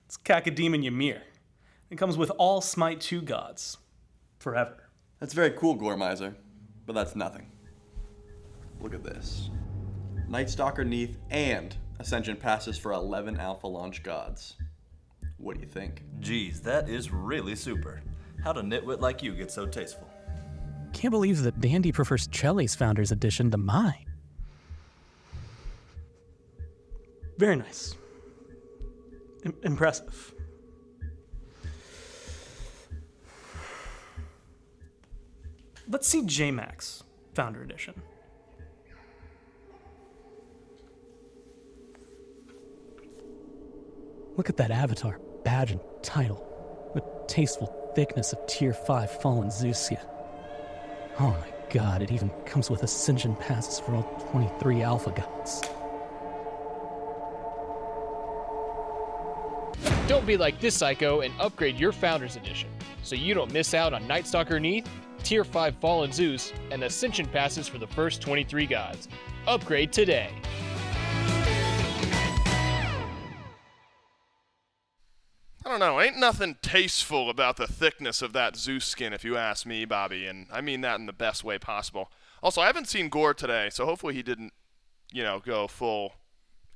It's Cacodemon Ymir. It comes with all SMITE 2 gods. Forever. That's very cool, Gormizer, but that's nothing. Look at this. Night Stalker Neath and Ascension passes for 11 Alpha Launch gods. What do you think? Geez, that is really super. How'd a nitwit like you get so tasteful? Can't believe that Dandy prefers Chelly's Founders Edition to mine. Very nice. Impressive. Let's see J-Max Founder Edition. Look at that avatar, badge, and title. The tasteful thickness of Tier 5 Fallen Zeuskia. Oh my god, it even comes with Ascension passes for all 23 Alpha gods. Don't be like this psycho and upgrade your Founders Edition, so you don't miss out on Night Stalker Neath, Tier 5 Fallen Zeus, and Ascension passes for the first 23 gods. Upgrade today. I don't know. Ain't nothing tasteful about the thickness of that Zeus skin, if you ask me, Bobby, and I mean that in the best way possible. Also, I haven't seen Gore today, so hopefully he didn't, go full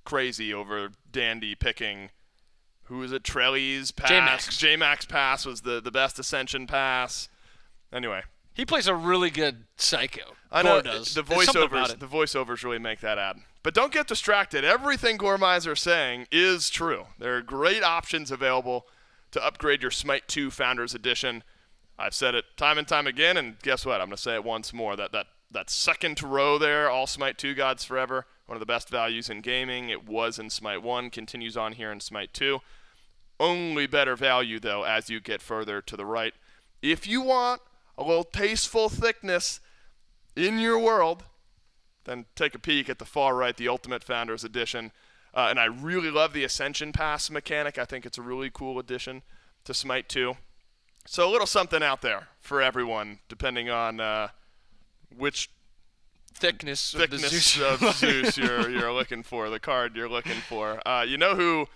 crazy over Dandy picking, who is it, Trelly's pass? J-Max. J-Max pass was the best Ascension pass. Anyway. He plays a really good psycho. I know. Gore does. The There's something about voiceovers, it. the voiceovers really make that add. But don't get distracted. Everything Gormizer is saying is true. There are great options available to upgrade your SMITE 2 Founders Edition. I've said it time and time again, and guess what? I'm going to say it once more. That second row there, all Smite 2 gods forever, one of the best values in gaming. It was in Smite 1, continues on here in Smite 2. Only better value, though, as you get further to the right. If you want a little tasteful thickness in your world, then take a peek at the far right, the Ultimate Founders Edition. And I really love the Ascension Pass mechanic. I think it's a really cool addition to Smite 2. So a little something out there for everyone, depending on which thickness of Zeus you're looking for, the card you're looking for. You know who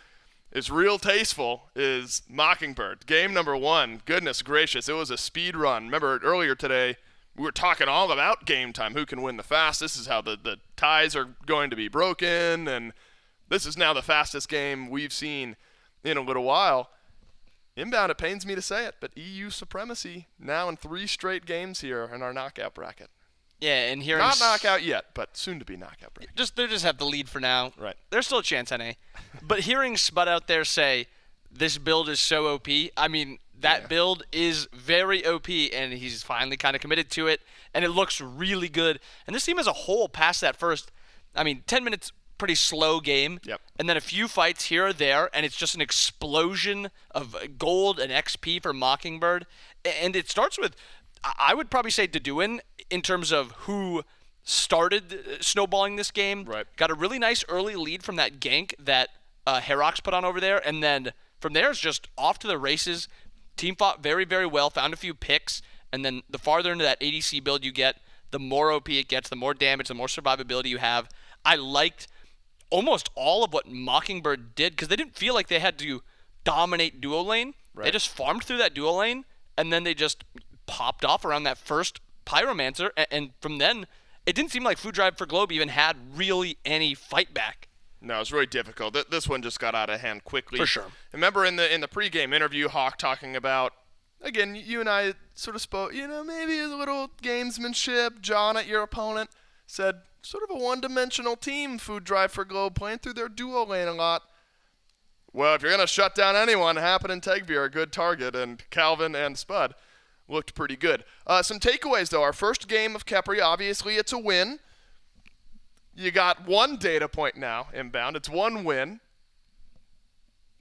is real tasteful is Mockingbird. Game number 1, goodness gracious, it was a speed run. Remember earlier today, we were talking all about game time, who can win the fastest. This is how the ties are going to be broken, and this is now the fastest game we've seen in a little while. Inbound, it pains me to say it, but EU supremacy now in 3 straight games here in our knockout bracket. Yeah, and hearing not knockout yet, but soon to be knockout bracket. They just have the lead for now. Right. There's still a chance, NA. But hearing Spud out there say this build is so OP, I mean that build is very OP, and he's finally kind of committed to it, and it looks really good. And this team as a whole, past that first, 10 minutes. Pretty slow game, and then a few fights here or there, and it's just an explosion of gold and XP for Mockingbird. And it starts with, I would probably say Deduin in terms of who started snowballing this game. Right. Got a really nice early lead from that gank that Herox put on over there, and then from there it's just off to the races. Team fought very, very well, found a few picks, and then the farther into that ADC build you get, the more OP it gets, the more damage, the more survivability you have. I liked almost all of what Mockingbird did because they didn't feel like they had to dominate duo lane. Right. They just farmed through that duo lane, and then they just popped off around that first Pyromancer, and from then, it didn't seem like Food Drive for Globe even had really any fight back. No, it was really difficult. This one just got out of hand quickly. For sure. Remember in the pregame interview, Hawk talking about, again, you and I sort of spoke, maybe a little gamesmanship. John at your opponent said, sort of a one-dimensional team, Food Drive for Globe, playing through their duo lane a lot. Well, if you're going to shut down anyone, Happen and Tegby are a good target, and Calvin and Spud looked pretty good. Some takeaways, though. Our first game of Khepri, obviously it's a win. You got one data point now inbound. It's one win.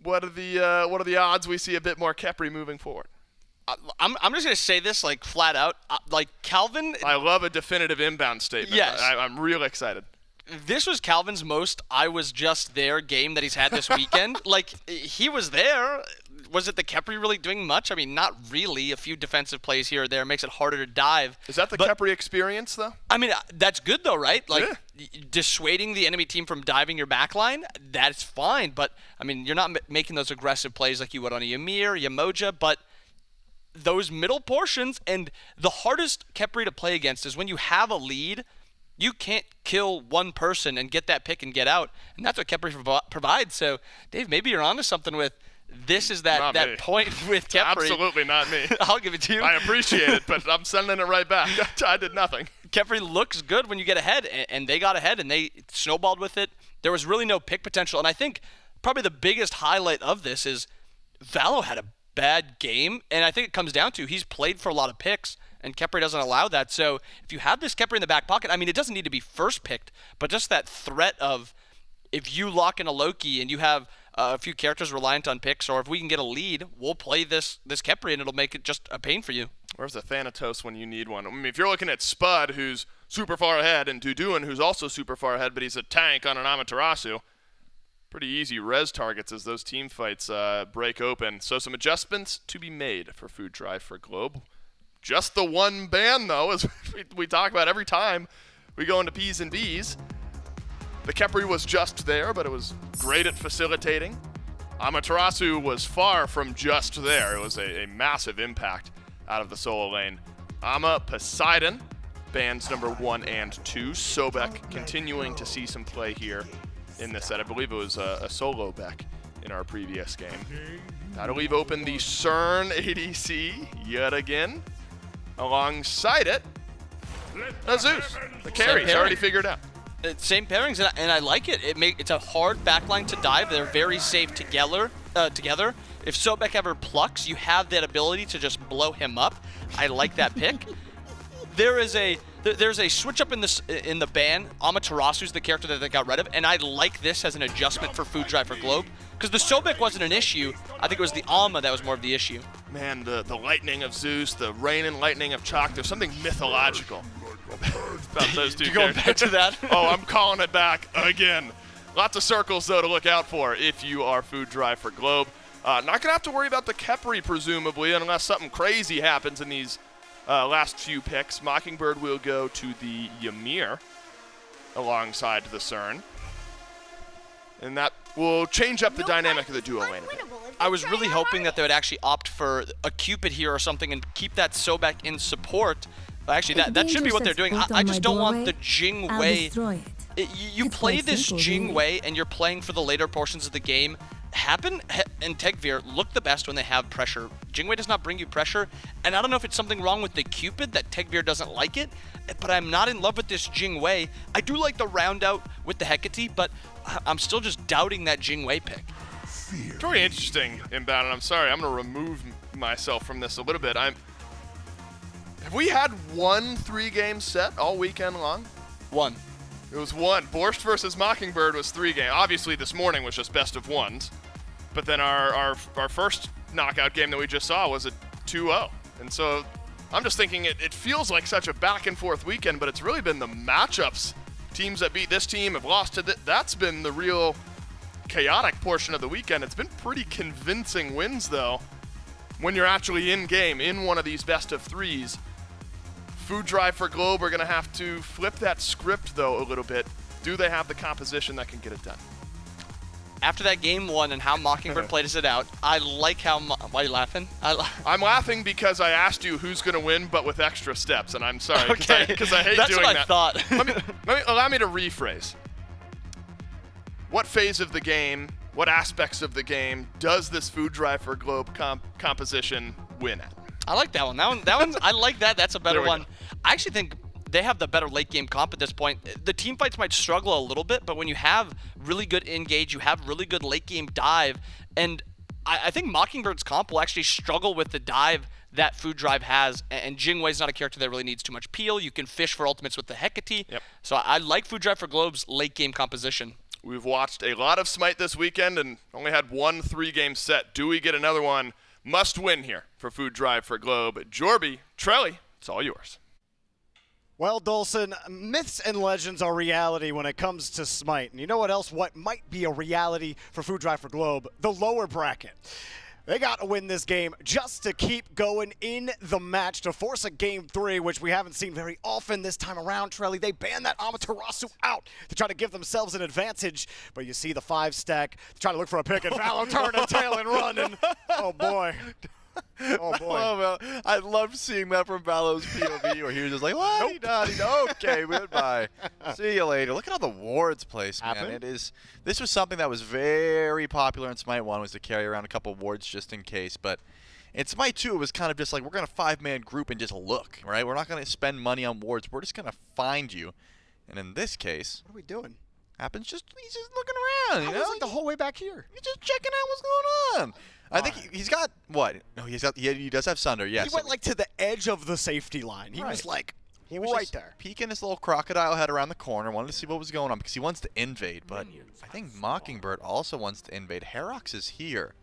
What are the odds we see a bit more Khepri moving forward? I'm just going to say this flat out. Calvin. I love a definitive inbound statement. Yes. I'm real excited. This was Calvin's most I was just there game that he's had this weekend. He was there. Was it the Khepri really doing much? Not really. A few defensive plays here or there makes it harder to dive. Is that the Khepri experience, though? That's good, though, right? Dissuading the enemy team from diving your backline, that's fine. But, you're not making those aggressive plays like you would on a Ymir, Yamoja, but those middle portions, and the hardest Khepri to play against is when you have a lead, you can't kill one person and get that pick and get out, and that's what Khepri provides. So, Dave, maybe you're onto something with this is that point with Khepri. Absolutely not me. I'll give it to you. I appreciate it, but I'm sending it right back. I did nothing. Khepri looks good when you get ahead, and they got ahead, and they snowballed with it. There was really no pick potential, and I think probably the biggest highlight of this is Valo had a bad game, and I think it comes down to he's played for a lot of picks, and Khepri doesn't allow that. So if you have this Khepri in the back pocket, it doesn't need to be first picked, but just that threat of if you lock in a Loki and you have a few characters reliant on picks, or if we can get a lead, we'll play this Khepri, and it'll make it just a pain for you. Where's the Thanatos when you need one? If you're looking at Spud, who's super far ahead, and Duduin, who's also super far ahead, but he's a tank on an Amaterasu, pretty easy res targets as those team fights break open. So some adjustments to be made for Food Drive for Globe. Just the one ban, though, as we talk about every time we go into P's and B's. The Khepri was just there, but it was great at facilitating. Amaterasu was far from just there. It was a massive impact out of the solo lane. Poseidon, bans number 1 and 2. Sobek continuing to see some play here in this set. I believe it was a solo Beck in our previous game. That'll leave open the CERN ADC yet again. Alongside it, Zeus. The carry's already figured out. Same pairings, and I like it. It's a hard backline to dive. They're very safe together. If Sobek ever plucks, you have that ability to just blow him up. I like that pick. There's a switch up in the ban. Amaterasu's the character that they got rid of, and I like this as an adjustment for Food Drive for Globe. Because the Sobek wasn't an issue. I think it was the Alma that was more of the issue. Man, the lightning of Zeus, the rain and lightning of Chalk, there's something mythological about those two Going back to that? Oh, I'm calling it back again. Lots of circles, though, to look out for if you are Food Drive for Globe. Not going to have to worry about the Kepri, presumably, unless something crazy happens in these last few picks. Mockingbird will go to the Ymir alongside the CERN. And that will change up the dynamic of the duo lane a bit. I was really hoping that they would actually opt for a Cupid here or something and keep that Sobek in support. Actually, that should be what they're doing. I just don't want the Jing Wei. You play this Jing Wei and you're playing for the later portions of the game. Happen and Tegveer look the best when they have pressure. Jing Wei does not bring you pressure, and I don't know if it's something wrong with the Cupid that Tegveer doesn't like it, but I'm not in love with this Jing Wei. I do like the round out with the Hecate, but I'm still just doubting that Jing Wei pick. It's really interesting inbound, and I'm sorry, I'm going to remove myself from this a little bit. Have we had one 3-game set all weekend long? One. It was one. Borscht versus Mockingbird was 3-game. Obviously, this morning was just best of ones. But then our first knockout game that we just saw was a 2-0. And so I'm just thinking it feels like such a back-and-forth weekend, but it's really been the matchups. Teams that beat this team have lost to that's been the real chaotic portion of the weekend. It's been pretty convincing wins, though, when you're actually in-game, in one of these best-of-3s. Food Drive for Globe are going to have to flip that script, though, a little bit. Do they have the composition that can get it done? After that game one and how Mockingbird played it out, I like how... Why are you laughing? I'm laughing because I asked you who's going to win, but with extra steps, and I'm sorry because I hate That's doing what that. I thought. Allow me to rephrase. What phase of the game, what aspects of the game does this Food Drive for Globe composition win at? I like that one. That one's I like that. That's a better one. Go. I actually think they have the better late game comp at this point. The team fights might struggle a little bit, but when you have really good engage, you have really good late game dive, and I think Mockingbird's comp will actually struggle with the dive that Food Drive has, and Jing Wei's not a character that really needs too much peel. You can fish for ultimates with the Hecate. Yep. So I like Food Drive for Globe's late game composition. We've watched a lot of Smite this weekend and only had one 3-game set. Do we get another one? Must win here for Food Drive for Globe. Jorby, Trelly, it's all yours. Well, Dolson, myths and legends are reality when it comes to Smite. And you know what else? What might be a reality for Food Drive for Globe? The lower bracket. They got to win this game just to keep going in the match to force a game 3, which we haven't seen very often this time around, Trelly. They banned that Amaterasu out to try to give themselves an advantage. But you see the 5-stack, try to look for a pick, and Valor turn and tail and run. And oh, boy. Oh, boy. Oh, well, I love seeing that from Valo's POV, where he was just like, okay, goodbye. See you later. Look at all the wards placed, man. This was something that was very popular in Smite 1, was to carry around a couple wards just in case. But in Smite 2, it was kind of just like, we're going to 5-man group and just look, right? We're not going to spend money on wards. We're just going to find you. And in this case, what are we doing? He's just looking around, you know? Like the whole way back here. He's just checking out what's going on. I think he's got what? No, he does have Sunder. Yes. He went like to the edge of the safety line. He was like right there, peeking his little crocodile head around the corner. Wanted to see what was going on because he wants to invade. But I think Mockingbird also wants to invade. Herox is here.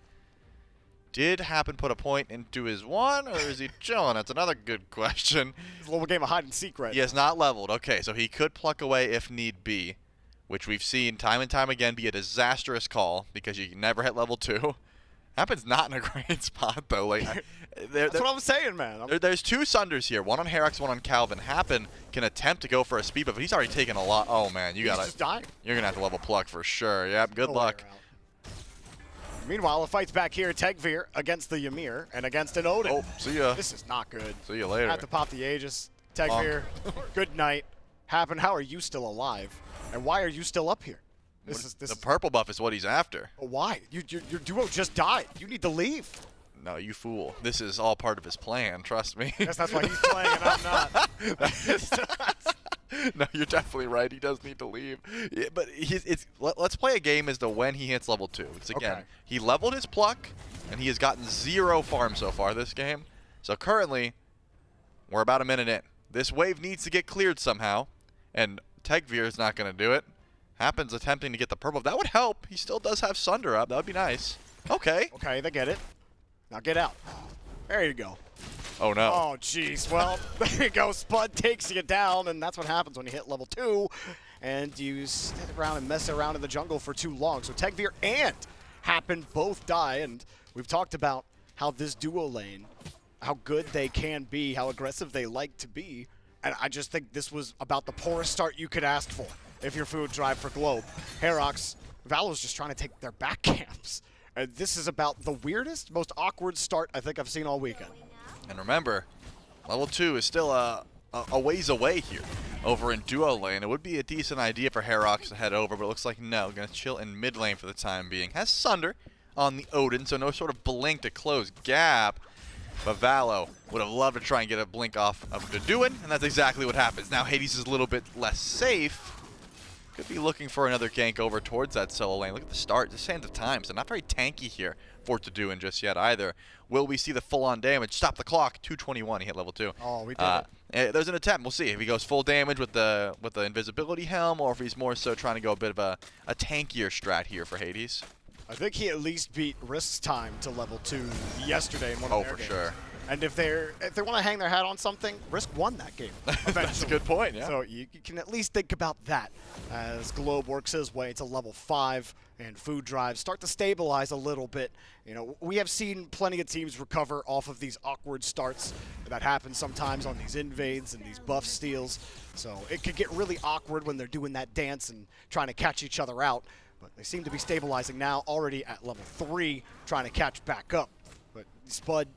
Did Happen put a point into his one, or is he chilling? That's another good question. It's a little game of hide and seek, right? He has not leveled. Okay, so he could pluck away if need be, which we've seen time and time again be a disastrous call because you can never hit level 2. Happen's not in a great spot, though. Like, that's what I'm saying, man. There's 2 Sunders here, one on Herox, one on Calvin. Happen can attempt to go for a speed, but he's already taken a lot. Oh, man, He's just dying. You're going to have to level Pluck for sure. Yep, good luck. Meanwhile, the fight's back here. Tegveer against the Ymir and against an Odin. Oh, see ya. This is not good. See you later. Have to pop the Aegis. Tegveer, good night. Happen, how are you still alive? And why are you still up here? The purple buff is what he's after. Why? Your duo just died. You need to leave. No, you fool. This is all part of his plan. Trust me. Guess that's why he's playing and I'm not. No, you're definitely right. He does need to leave. Yeah, but let's play a game as to when he hits level 2. Because again, he leveled his pluck, and he has gotten 0 farm so far this game. So currently, We're about a minute in. This wave needs to get cleared somehow, and Tegvir is not going to do it. Happens attempting to get the purple. That would help. He still does have Sunder up. That would be nice. Okay. Okay, they get it. Now get out. There you go. Oh, no. Oh, jeez. Well, there you go. Spud takes you down, and that's what happens when you hit level 2, and you stand around and mess around in the jungle for too long. So Tegvir and Happen both die, and we've talked about how this duo lane, how good they can be, how aggressive they like to be, and I just think this was about the poorest start you could ask for if you're food drive for Globe. Herox, Valo's just trying to take their back camps. And this is about the weirdest, most awkward start I think I've seen all weekend. And remember, level 2 is still a ways away here over in duo lane. It would be a decent idea for Herox to head over, but it looks like no. Going to chill in mid lane for the time being. Has Sunder on the Odin, so no sort of blink to close gap. But Valo would have loved to try and get a blink off of Doduin, and that's exactly what happens. Now Hades is a little bit less safe. Could be looking for another gank over towards that solo lane. Look at the start, the Sands of Time, so not very tanky here for Doduin just yet either. Will we see the full-on damage? Stop the clock, 221, he hit level 2. Oh, we did it. There's an attempt, we'll see if he goes full damage with the invisibility helm, or if he's more so trying to go a bit of a tankier strat here for Hades. I think he at least beat Risk's time to level 2 yesterday in one of their games. Oh, for sure. And if they want to hang their hat on something, Risk won that game. That's a good point, yeah. So you can at least think about that as Globe works his way to level 5 and food drives start to stabilize a little bit. You know, we have seen plenty of teams recover off of these awkward starts that happen sometimes on these invades and these buff steals. So it could get really awkward when they're doing that dance and trying to catch each other out. But they seem to be stabilizing now, already at level 3, trying to catch back up. But Spud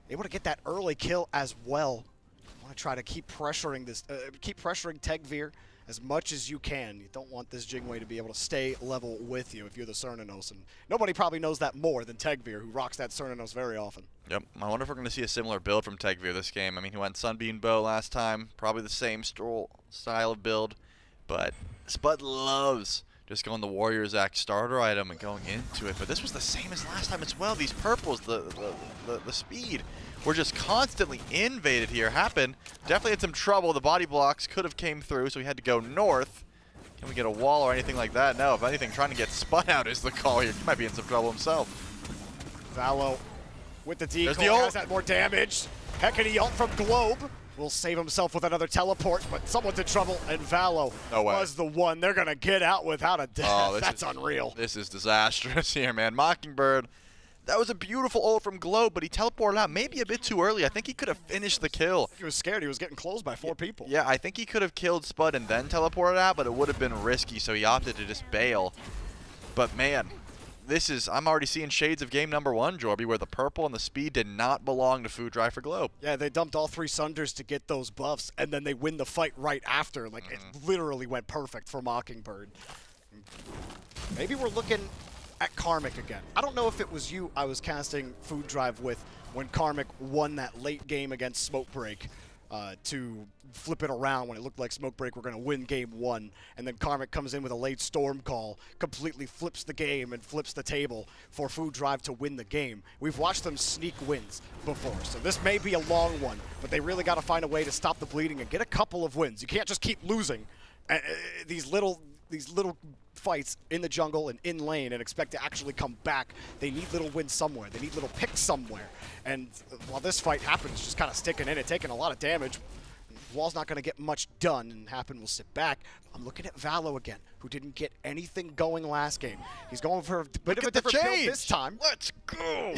able to get that early kill as well. I want to try to keep pressuring Tegvir as much as you can. You don't want this Jingwei to be able to stay level with you if you're the Cernunnos, and nobody probably knows that more than Tegvir, who rocks that Cernunnos very often. Yep, I wonder if we're going to see a similar build from Tegvir this game. I mean, he went Sunbeam Bow last time, probably the same style of build, but Spud loves just going the Warrior's Axe starter item and going into it. But this was the same as last time as well. These purples, the speed, were just constantly invaded here. Happen definitely had some trouble. The body blocks could have came through, so he had to go north. Can we get a wall or anything like that? No, if anything, trying to get spun out is the call here. He might be in some trouble himself. Valo with the decoy the ult. has that more damage. Hekany ult from Globe. Will save himself with another teleport, but someone's in trouble, and Valo was the one. They're going to get out without a death. Oh, That's unreal. This is disastrous here, man. Mockingbird, that was a beautiful ult from Globe, but he teleported out maybe a bit too early. I think he could have finished the kill. He was scared. He was getting closed by 4 people. Yeah, I think he could have killed Spud and then teleported out, but it would have been risky, so he opted to just bail. But, man, I'm already seeing shades of game number 1, Jorby, where the purple and the speed did not belong to Food Drive for Globe. Yeah, they dumped all 3 Sunders to get those buffs, and then they win the fight right after. Like, it literally went perfect for Mockingbird. Maybe we're looking at Karmic again. I don't know if it was you I was casting Food Drive with when Karmic won that late game against Smoke Break. To flip it around when it looked like Smoke Break were going to win game 1, and then Karmic comes in with a late storm call, completely flips the game and flips the table for Food Drive to win the game. We've watched them sneak wins before, so this may be a long one, but they really got to find a way to stop the bleeding and get a couple of wins. You can't just keep losing these little fights in the jungle and in lane and expect to actually come back. They need little wins somewhere. They need little picks somewhere. And while this fight happens, just kind of sticking in it, taking a lot of damage, Wall's not going to get much done, and Happen will sit back. I'm looking at Valo again, who didn't get anything going last game. He's going for a bit of a different build this time. Let's go!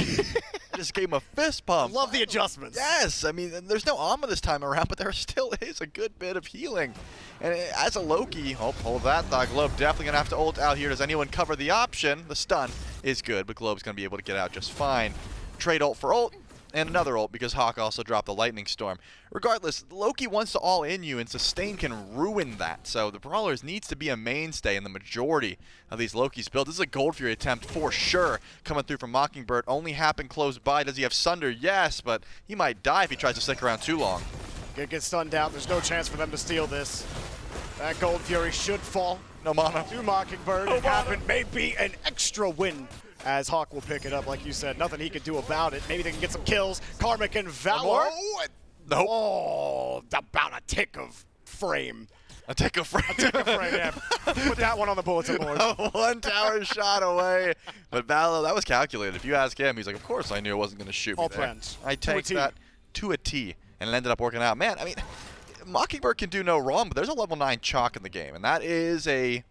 This game a fist pump. Love the adjustments. Yes, I mean, there's no Amma this time around, but there still is a good bit of healing. And as a Loki, hold that thought. Globe definitely going to have to ult out here. Does anyone cover the option? The stun is good, but Globe's going to be able to get out just fine. Trade ult for ult. And another ult because Hawk also dropped the Lightning Storm. Regardless, Loki wants to all-in you, and Sustain can ruin that. So the Brawlers needs to be a mainstay in the majority of these Loki's builds. This is a Gold Fury attempt for sure coming through from Mockingbird. Only Happen close by. Does he have Sunder? Yes, but he might die if he tries to stick around too long. Get stunned out. There's no chance for them to steal this. That Gold Fury should fall. No mana. To Mockingbird. No and Happen may be an extra win, as Hawk will pick it up, like you said. Nothing he can do about it. Maybe they can get some kills. Karmic and Valor. Nope. Oh, about a tick of frame. A tick of frame. A tick of frame, yeah. Put that one on the bulletin board. One tower shot away. But Valo, that was calculated. If you ask him, he's like, of course I knew it wasn't going to shoot me All there. plans. I take that to a T, and it ended up working out. Man, I mean, Mockingbird can do no wrong, but there's a level 9 chalk in the game, and that is a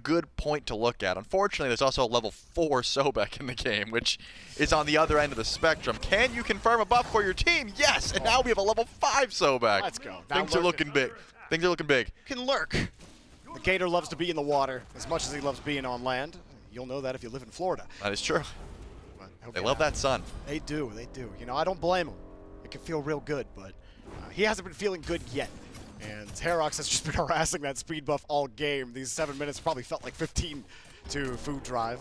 good point to look at. Unfortunately, there's also a level 4 Sobek in the game, which is on the other end of the spectrum. Can you confirm a buff for your team? Yes, and now we have a level 5 Sobek. Let's go. Things are looking big. Things are looking big. Can lurk. The gator loves to be in the water as much as he loves being on land. You'll know that if you live in Florida. That is true. They love that sun. They do. You know, I don't blame him. It can feel real good, but he hasn't been feeling good yet. And Herox has just been harassing that speed buff all game. These 7 minutes probably felt like 15 to Food Drive.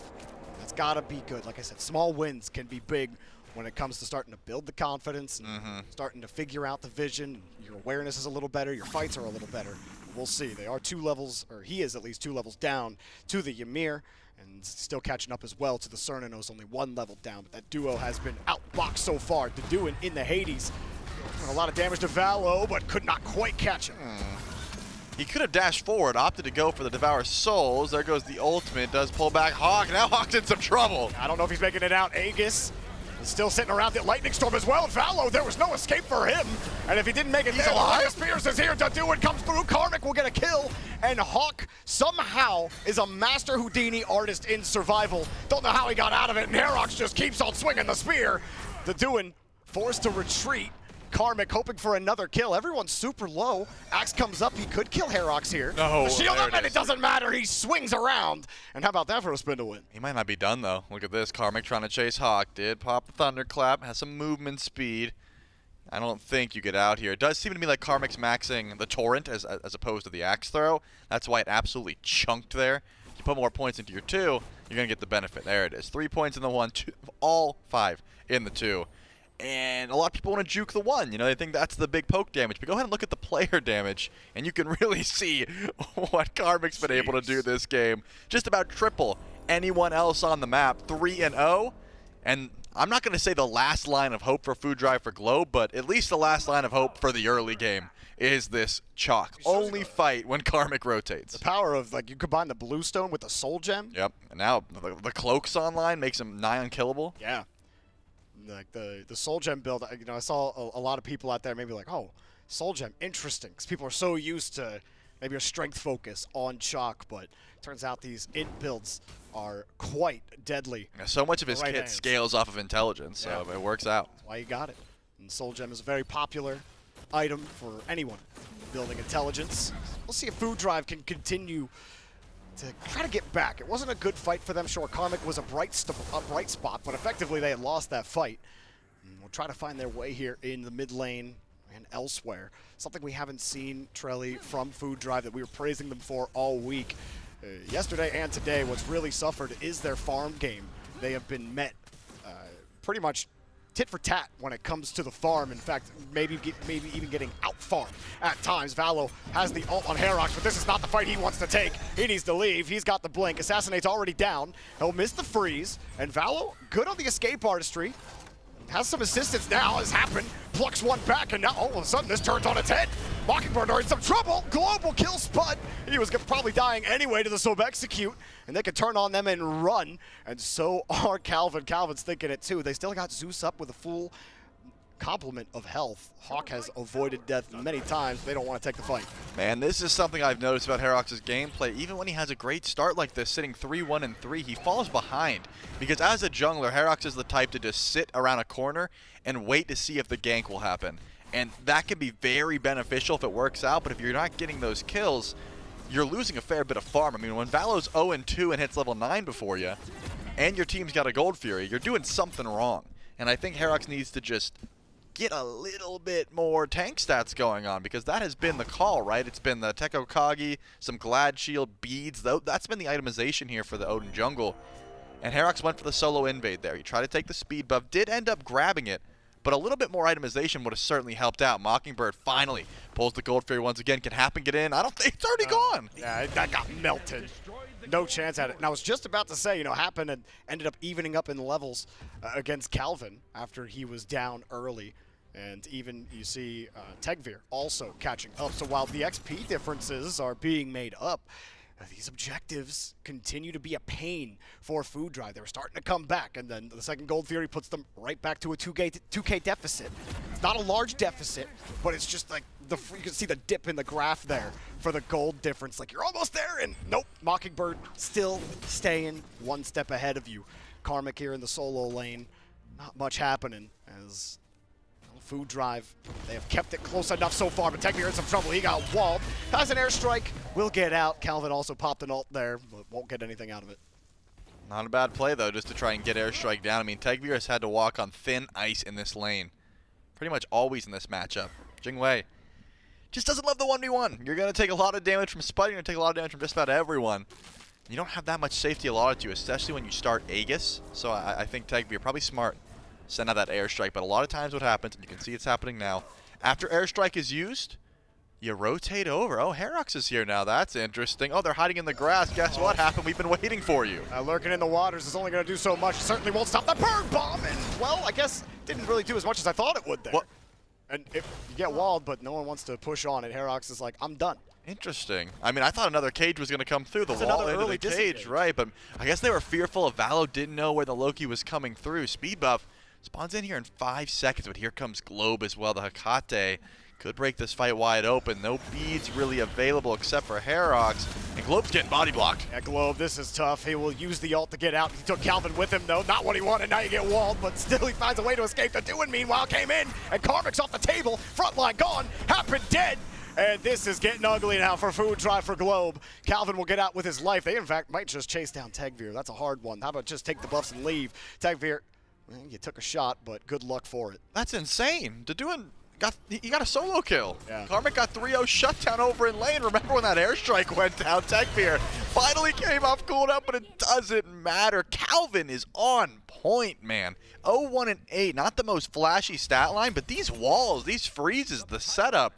That's got to be good. Like I said, small wins can be big when it comes to starting to build the confidence and starting to figure out the vision. Your awareness is a little better. Your fights are a little better. We'll see. They are 2 levels, or he is at least 2 levels down to the Ymir, and still catching up as well to the Cernino's only 1 level down. But that duo has been outboxed so far. Deduin in the Hades. Doing a lot of damage to Valo, but could not quite catch him. He could have dashed forward, opted to go for the Devour Souls. There goes the ultimate, does pull back Hawk. Now Hawk's in some trouble. I don't know if he's making it out. Aegis is still sitting around the Lightning Storm as well. Valo, there was no escape for him. And if he didn't make it there, alive. Spears is here. Deduin comes through. Karmic will get a kill. And Hawk somehow is a master Houdini artist in survival. Don't know how he got out of it. And Herox just keeps on swinging the spear. Deduin forced to retreat. Karmic hoping for another kill. Everyone's super low. Axe comes up. He could kill Herox here. No, the shield up, and it doesn't matter. He swings around. And how about that for a spin to win? He might not be done, though. Look at this. Karmic trying to chase Hawk. Did pop the Thunderclap. Has some movement speed. I don't think you get out here. It does seem to me like Karmic's maxing the Torrent as opposed to the Axe Throw. That's why it absolutely chunked there. If you put more points into your 2, you're going to get the benefit. There it is. 3 points in the 1, all 5 in the 2. And a lot of people want to juke the 1. You know, they think that's the big poke damage. But go ahead and look at the player damage, and you can really see what Karmic's been able to do this game. Just about triple anyone else on the map. 3-0. And I'm not going to say the last line of hope for Food Drive for Globe, but at least the last line of hope for the early game is this chalk. Only fight when Karmic rotates. The power of, like, you combine the Bluestone with the Soul Gem. Yep. And now the Cloak's online, makes him nigh unkillable. Yeah. Like the Soul Gem build, you know, I saw a lot of people out there maybe like, oh, Soul Gem, interesting. Because people are so used to maybe a strength focus on chalk, but turns out these int builds are quite deadly. Yeah, so much of his kit scales off of intelligence, so it works out. That's why you got it. And Soul Gem is a very popular item for anyone building intelligence. We'll see if Food Drive can continue to try to get back. It wasn't a good fight for them. Sure, Karmic was a bright spot, but effectively they had lost that fight. And we'll try to find their way here in the mid lane and elsewhere. Something we haven't seen, Trelly, from Food Drive that we were praising them for all week. Yesterday and today, what's really suffered is their farm game. They have been met pretty much tit for tat when it comes to the farm. In fact, maybe even getting out-farmed at times. Valo has the ult on Herox, but this is not the fight he wants to take. He needs to leave. He's got the blink. Assassinate's already down. He'll miss the freeze. And Valo, good on the escape artistry. Has some assistance now, has happened. Plucks one back, and now all of a sudden this turns on its head. Mockingbird are in some trouble. Global kill Spud. He was probably dying anyway to the Sob Execute, and they could turn on them and run. And so are Calvin. Calvin's thinking it too. They still got Zeus up with a full complement of health. Hawk has avoided death many times. They don't want to take the fight. Man, this is something I've noticed about Herox's gameplay. Even when he has a great start like this, sitting 3-1-3, he falls behind. Because as a jungler, Herox is the type to just sit around a corner and wait to see if the gank will happen. And that can be very beneficial if it works out, but if you're not getting those kills, you're losing a fair bit of farm. I mean, when Valo's 0-2 and hits level 9 before you, and your team's got a Gold Fury, you're doing something wrong. And I think Herox needs to just get a little bit more tank stats going on, because that has been the call, right? It's been the Teko Kagi, some Glad Shield, beads. That's been the itemization here for the Odin jungle. And Herox went for the solo invade there. He tried to take the speed buff, did end up grabbing it, but a little bit more itemization would have certainly helped out. Mockingbird finally pulls the Gold Fury once again. Can happen, get in? I don't think it's already gone. Yeah, that got melted. No chance at it. And I was just about to say, you know, Happen and ended up evening up in levels against Calvin after he was down early. And even you see Tegvir also catching up. So while the XP differences are being made up, these objectives continue to be a pain for Food Drive. They were starting to come back, and then the second Gold Fury puts them right back to a 2K deficit. It's not a large deficit, but it's just like you can see the dip in the graph there for the gold difference. Like, you're almost there, and nope, Mockingbird still staying one step ahead of you. Karmic here in the solo lane, not much happening as Food Drive, they have kept it close enough so far, but Tegvir in some trouble. He got walled. Has an airstrike, will get out. Calvin also popped an ult there, but won't get anything out of it. Not a bad play, though, just to try and get airstrike down. I mean, Tegvir has had to walk on thin ice in this lane. Pretty much always in this matchup. Jingwei just doesn't love the 1v1. You're going to take a lot of damage from Spud. You're going to take a lot of damage from just about everyone. You don't have that much safety allotted to you, especially when you start Aegis. So I think Tegvir probably smart. Send out that airstrike, but a lot of times what happens, and you can see it's happening now, after airstrike is used, you rotate over. Oh, hi-rez is here now. That's interesting. Oh, they're hiding in the grass. Guess what happened? We've been waiting for you. Lurking in the waters is only going to do so much. Certainly won't stop the bird bomb, and, well, I guess didn't really do as much as I thought it would there. What? And if you get walled, but no one wants to push on it. hi-rez is like, I'm done. Interesting. I mean, I thought another cage was going to come through. The That's wall another into early the cage, right? But I guess they were fearful of Valo, didn't know where the Loki was coming through. Speed buff spawns in here in 5 seconds, but here comes Globe as well. The Hecate could break this fight wide open. No beads really available except for hi-rez, and Globe's getting body blocked. Yeah, Globe, this is tough. He will use the ult to get out. He took Calvin with him, though. Not what he wanted. Now you get walled, but still he finds a way to escape. The Doin, meanwhile, came in, and Karmic's off the table. Frontline gone. Happen dead. And this is getting ugly now for Food Drive for Globe. Calvin will get out with his life. They, in fact, might just chase down Tegvir. That's a hard one. How about just take the buffs and leave? Tegvir, well, you took a shot, but good luck for it. That's insane. Doin he got a solo kill. Yeah. Karmic got 3-0 shutdown over in lane. Remember when that airstrike went down? Tegvir finally came off cooldown, but it doesn't matter. Calvin is on point, man. 0-1-8, not the most flashy stat line, but these walls, these freezes, the setup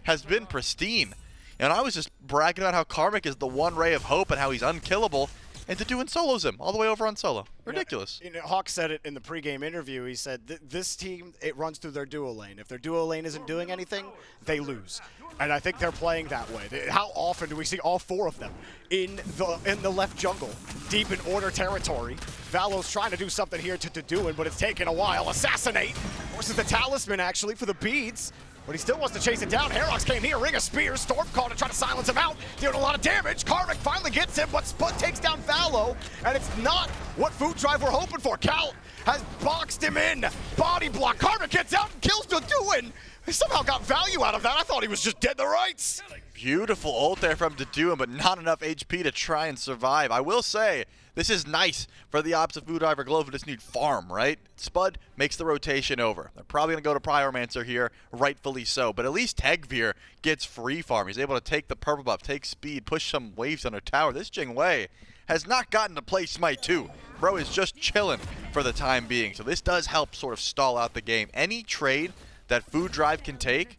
has been pristine. And I was just bragging about how Karmic is the one ray of hope and how he's unkillable, and Doin solos him all the way over on solo. Ridiculous. You know, Hawk said it in the pregame interview. He said, this team, it runs through their duo lane. If their duo lane isn't doing anything, they lose. And I think they're playing that way. How often do we see all 4 of them in the left jungle, deep in order territory? Valo's trying to do something here to Doin, but it's taken a while. Assassinate versus the talisman, actually, for the beads. But he still wants to chase it down. hi-rez came here, ring a spear, Storm Call to try to silence him out, dealing a lot of damage. Karmic finally gets him, but Spud takes down Valo, and it's not what Food Drive were hoping for. Cal has boxed him in, body block. Karmic gets out and kills the Doin. He somehow got value out of that. I thought he was just dead to rights. Beautiful ult there from Doin, but not enough HP to try and survive. I will say, this is nice for the ops of Food Drive or Globe who just need farm, right? Spud makes the rotation over. They're probably going to go to Pyromancer here, rightfully so. But at least Tegvir gets free farm. He's able to take the purple buff, take speed, push some waves on her tower. This Jingwei has not gotten to play SMITE 2. Bro is just chilling for the time being. So this does help sort of stall out the game. Any trade that Food Drive can take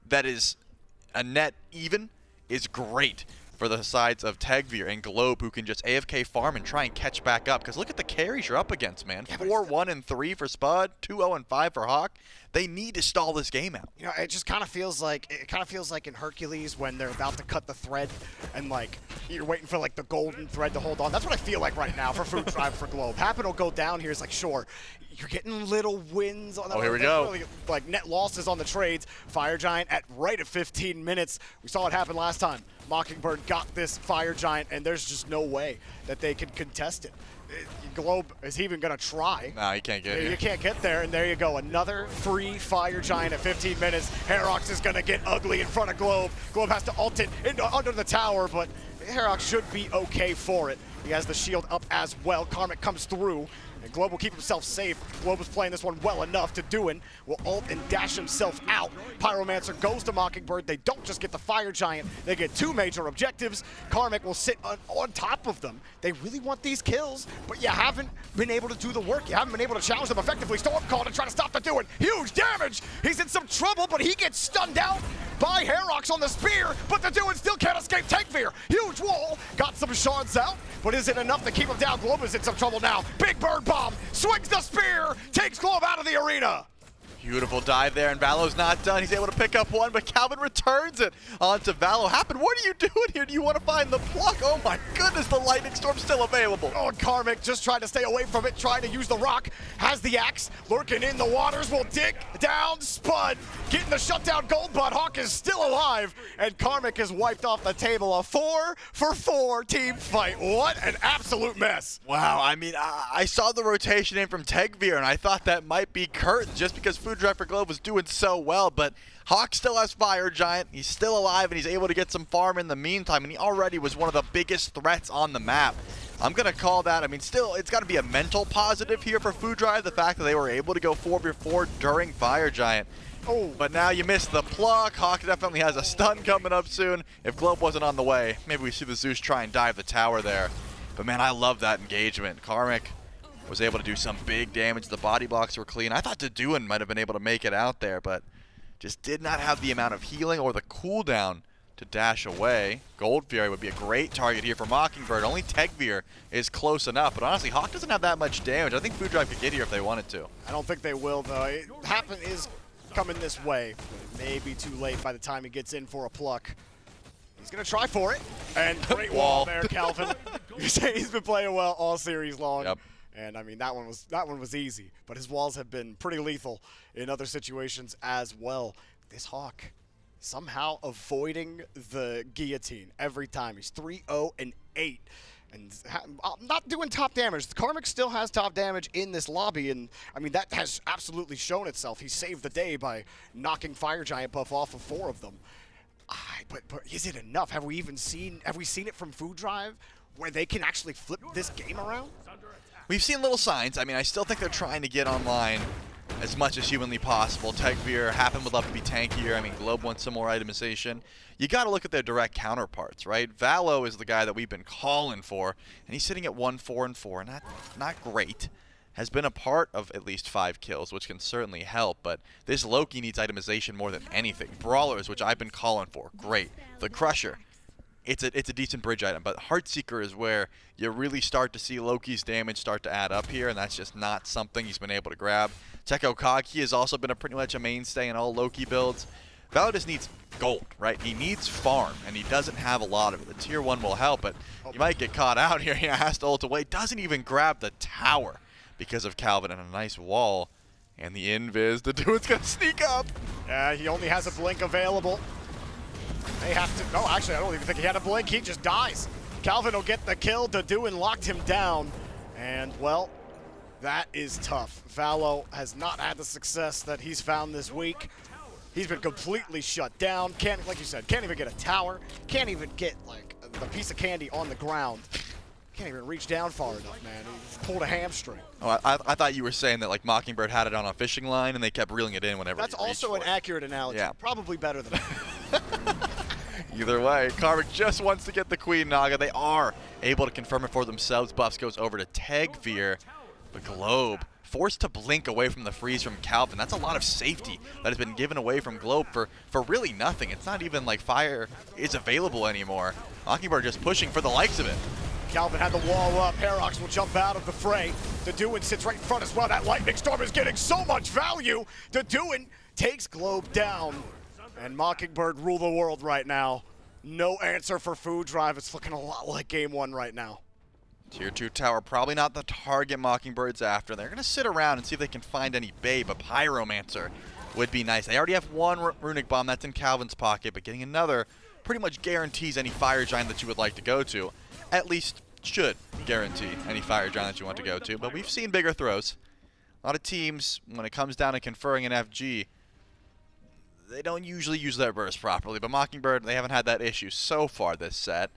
that is a net even is great for the sides of Tegvir and Globe, who can just AFK farm and try and catch back up. Because look at the carries you're up against, man. 4-1-3 for Spud, 2-0-5 for Hawk. They need to stall this game out. You know, it just kind of feels like in Hercules when they're about to cut the thread and like you're waiting for like the golden thread to hold on. That's what I feel like right now for Food Drive for Globe. Happen will go down here. It's like, sure, you're getting little wins on the here we go. really, like net losses on the trades. Fire Giant at right at 15 minutes. We saw it happen last time. Mockingbird got this Fire Giant, and there's just no way that they can contest it. Globe is even going to try. Nah, you can't get it. You can't get there, and there you go. Another free Fire Giant at 15 minutes. hi-rez is going to get ugly in front of Globe. Globe has to ult it under the tower, but hi-rez should be okay for it. He has the shield up as well. Karmic comes through, and Globe will keep himself safe. Globe is playing this one well enough. Doin will ult and dash himself out. Pyromancer goes to Mockingbird. They don't just get the Fire Giant, they get 2 major objectives. Karmic will sit on top of them. They really want these kills, but you haven't been able to do the work. You haven't been able to challenge them effectively. Storm Call to try to stop the Doin. Huge damage. He's in some trouble, but he gets stunned out by hi-rez on the spear, but the Doin still can't escape Tegvir. Huge wall. Got some shards out, but is it enough to keep him down? Globe is in some trouble now. Big bird bomb. Swings the spear. Takes Globe out of the arena. Beautiful dive there, and Valo's not done. He's able to pick up one, but Calvin returns it onto Valo. Happen, what are you doing here? Do you want to find the pluck? Oh my goodness, the lightning storm's still available. Oh, Karmic just trying to stay away from it, trying to use the rock. Has the axe, lurking in the waters, will dig down, Spud, getting the shutdown gold, but Hawk is still alive, and Karmic has wiped off the table. A 4-for-4 team fight. What an absolute mess. Wow, I mean, I saw the rotation in from Tegvir, and I thought that might be curtains just because Food Drive for Globe was doing so well, but Hawk still has Fire Giant. He's still alive, and he's able to get some farm in the meantime, and he already was one of the biggest threats on the map. I'm going to call that, I mean, still, it's got to be a mental positive here for Food Drive, the fact that they were able to go 4v4 during Fire Giant. Oh, but now you missed the pluck. Hawk definitely has a stun coming up soon. If Globe wasn't on the way, maybe we see the Zeus try and dive the tower there. But man, I love that engagement. Karmic was able to do some big damage. The body blocks were clean. I thought Deduin might have been able to make it out there, but just did not have the amount of healing or the cooldown to dash away. Gold Fury would be a great target here for Mockingbird. Only Tegvir is close enough, but honestly, Hawk doesn't have that much damage. I think Food Drive could get here if they wanted to. I don't think they will, though. It is coming this way. Maybe too late by the time he gets in for a pluck. He's going to try for it. And great wall there, Calvin. He's been playing well all series long. Yep. And I mean, that one was easy, but his walls have been pretty lethal in other situations as well. This Hawk somehow avoiding the guillotine every time. He's 3-0-8 and not doing top damage. Karmic still has top damage in this lobby, and I mean, that has absolutely shown itself. He saved the day by knocking Fire Giant buff off of 4 of them. But is it enough? Have we seen it from Food Drive where they can actually flip this game around? We've seen little signs. I mean, I still think they're trying to get online as much as humanly possible. Tegvir, Happen would love to be tankier. I mean, Globe wants some more itemization. You got to look at their direct counterparts, right? Valo is the guy that we've been calling for, and he's sitting at 1-4-4. Not great. Has been a part of at least 5 kills, which can certainly help, but this Loki needs itemization more than anything. Brawlers, which I've been calling for, great. The Crusher, it's a decent bridge item, but Heartseeker is where you really start to see Loki's damage start to add up here, and that's just not something he's been able to grab. Tekko Kagi has also been pretty much a mainstay in all Loki builds. Valo just needs gold, right? He needs farm, and he doesn't have a lot of it. The tier 1 will help, but you might get caught out here. He has to ult away. Doesn't even grab the tower because of Calvin and a nice wall. And the invis, the dude's gonna sneak up. Yeah, he only has a blink available. They have to, no, actually, I don't even think he had a blink. He just dies. Calvin will get the kill. Deduin locked him down. And, well, that is tough. Valo has not had the success that he's found this week. He's been completely shut down. Can't, like you said, can't even get a tower. Can't even get, like, the piece of candy on the ground. Can't even reach down far enough, man. He pulled a hamstring. Oh, I thought you were saying that, like, Mockingbird had it on a fishing line and they kept reeling it in whenever That's also an accurate analogy. Yeah. Probably better than that. Either way, Karmic just wants to get the Queen Naga. They are able to confirm it for themselves. Buffs goes over to Tegvir. But Globe forced to blink away from the freeze from Calvin. That's a lot of safety that has been given away from Globe for really nothing. It's not even like fire is available anymore. Mockingbird just pushing for the likes of it. Calvin had the wall up. Herox will jump out of the fray. Deduin sits right in front as well. That lightning storm is getting so much value. Deduin takes Globe down. And Mockingbird rule the world right now. No answer for Food Drive. It's looking a lot like Game 1 right now. Tier 2 tower, probably not the target Mockingbird's after. They're going to sit around and see if they can find any bait, but Pyromancer would be nice. They already have one Runic Bomb that's in Calvin's pocket, but getting another pretty much guarantees any Fire Giant that you would like to go to. At least should guarantee any Fire Giant that you want to go to, but we've seen bigger throws. A lot of teams, when it comes down to conferring an FG, they don't usually use their burst properly, but Mockingbird, they haven't had that issue so far this set.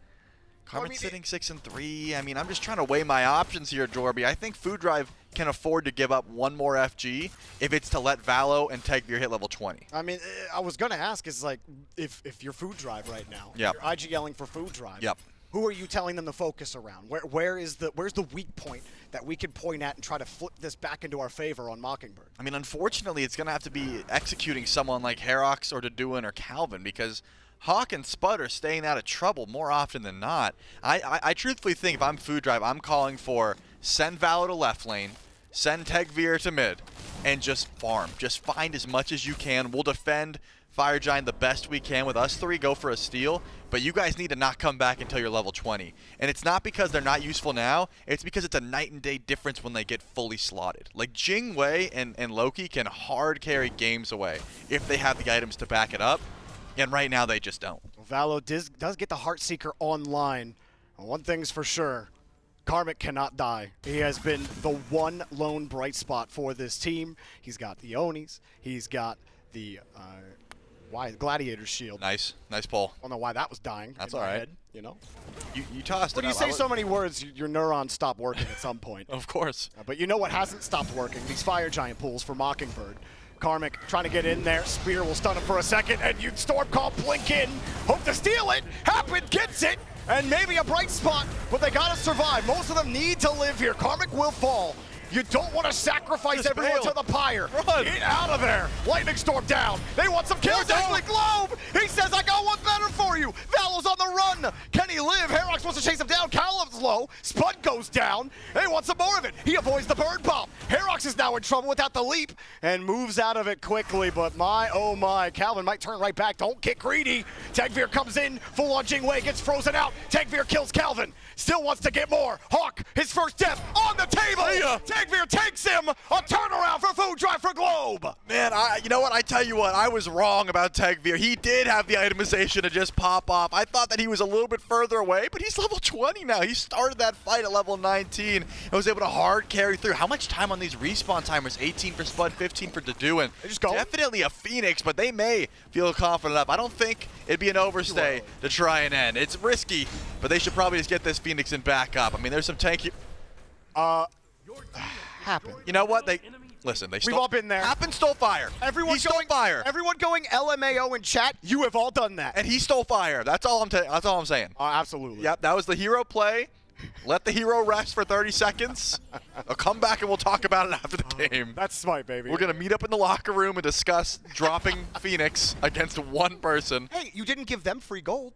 Carmen's sitting 6-3. I mean, I'm just trying to weigh my options here, Jorby. I think Food Drive can afford to give up one more FG if it's to let Valo and Tegvir hit level 20. I mean, I was going to ask is like, if you're Food Drive right now, yep. You're IGLing for Food Drive. Yep. Who are you telling them to focus around? Where's the weak point that we can point at and try to flip this back into our favor on Mockingbird? I mean, unfortunately, it's going to have to be executing someone like Herox or Deduin or Calvin because Hawk and Spud are staying out of trouble more often than not. I truthfully think if I'm Food Drive, I'm calling for send Valo to left lane, send Tegveer to mid, and just farm. Just find as much as you can. We'll defend Fire Giant the best we can with us 3, go for a steal, but you guys need to not come back until you're level 20. And it's not because they're not useful now, it's because it's a night and day difference when they get fully slotted. Like Jing Wei and Loki can hard carry games away if they have the items to back it up, and right now they just don't. Valo does get the Heartseeker online. One thing's for sure, Karmic cannot die. He has been the one lone bright spot for this team. He's got the Onis, he's got the Gladiator's shield. Nice pull. I don't know why that was dying. That's in all my right. Head, you know. You tossed it. When you say so many words, your neurons stop working at some point. Of course. But you know what hasn't stopped working? These Fire Giant pools for Mockingbird. Karmic trying to get in there. Spear will stun him for a second, and you Storm Call blink in. Hope to steal it. Happen gets it, and maybe a bright spot, but they gotta survive. Most of them need to live here. Karmic will fall. You don't want to sacrifice Just everyone fail. to the pyre. Run. Get out of there. Lightning Storm down. They want some kills. Actually, Globe. He says, I got one better for you. Valo's on the run. Can he live? Herox wants to chase him down. Caleb's low. Spud goes down. They want some more of it. He avoids the bird bomb. Herox is now in trouble without the leap and moves out of it quickly. But my, oh my, Calvin might turn right back. Don't get greedy. Tegveer comes in. Full on Jing Wei gets frozen out. Tegveer kills Calvin. Still wants to get more. Hawk, his first death on the table. Tegveer takes him. A turnaround for Food Drive for Globe. Man, you know what? I tell you what, I was wrong about Tegveer. He did have the itemization to just pop off. I thought that he was a little bit further away, but he's level 20 now. He started that fight at level 19 and was able to hard carry through. How much time on these respawn timers? 18 for Spud, 15 for Deduin. Definitely a Phoenix, but they may feel confident enough. I don't think it'd be an overstay to try and end. It's risky, but they should probably just get this Phoenix and back up. I mean, there's some tanky. Happen. You know what? Listen. We've all been there. Happen stole fire. Everyone stole fire. Everyone going LMAO in chat. You have all done that. And he stole fire. That's all I'm saying. Absolutely. Yep, that was the hero play. Let the hero rest for 30 seconds. I'll come back and we'll talk about it after the game. That's SMITE, baby. We're going to meet up in the locker room and discuss dropping Phoenix against one person. Hey, you didn't give them free gold.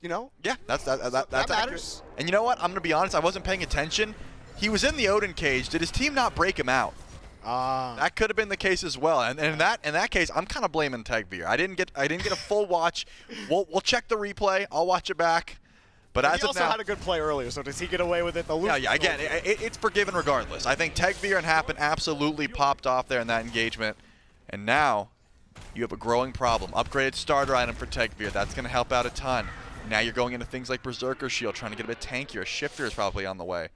You know? Yeah, that's that accurate. matters. And you know what? I'm going to be honest. I wasn't paying attention. He was in the Odin cage. Did his team not break him out? That could have been the case as well. And in that case, I'm kind of blaming Tegveer. I didn't get a full watch. We'll check the replay. I'll watch it back. But as he of also now, had a good play earlier, so does he get away with it? The loop. Yeah. Again, it's forgiven regardless. I think Tegveer and Happen absolutely popped off there in that engagement, and now you have a growing problem. Upgraded starter item for Tegveer. That's going to help out a ton. Now you're going into things like Berserker Shield, trying to get a bit tankier. Shifter is probably on the way.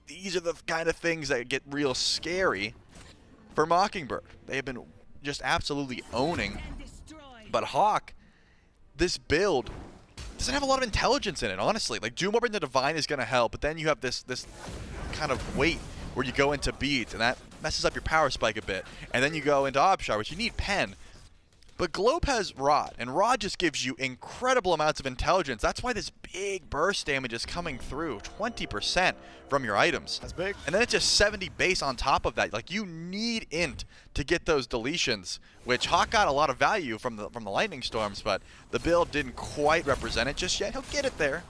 These are the kind of things that get real scary for Mockingbird. They have been just absolutely owning. But Hawk, this build doesn't have a lot of intelligence in it, honestly. Like, Doom Orb the Divine is going to help, but then you have this kind of weight where you go into beads, and that messes up your power spike a bit. And then you go into Obshar, which you need pen. But Globe has Rod, and Rod just gives you incredible amounts of intelligence. That's why this big burst damage is coming through, 20% from your items. That's big. And then it's just 70 base on top of that. Like, you need int to get those deletions, which Hawk got a lot of value from the Lightning Storms, but the build didn't quite represent it just yet. He'll get it there,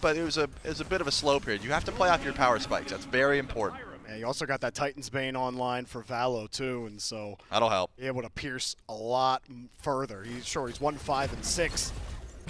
but it was a bit of a slow period. You have to play off your power spikes. That's very important. Yeah, you also got that Titan's Bane online for Valo too, and so that'll help. Able to pierce a lot further. He's 1, 5, and 6,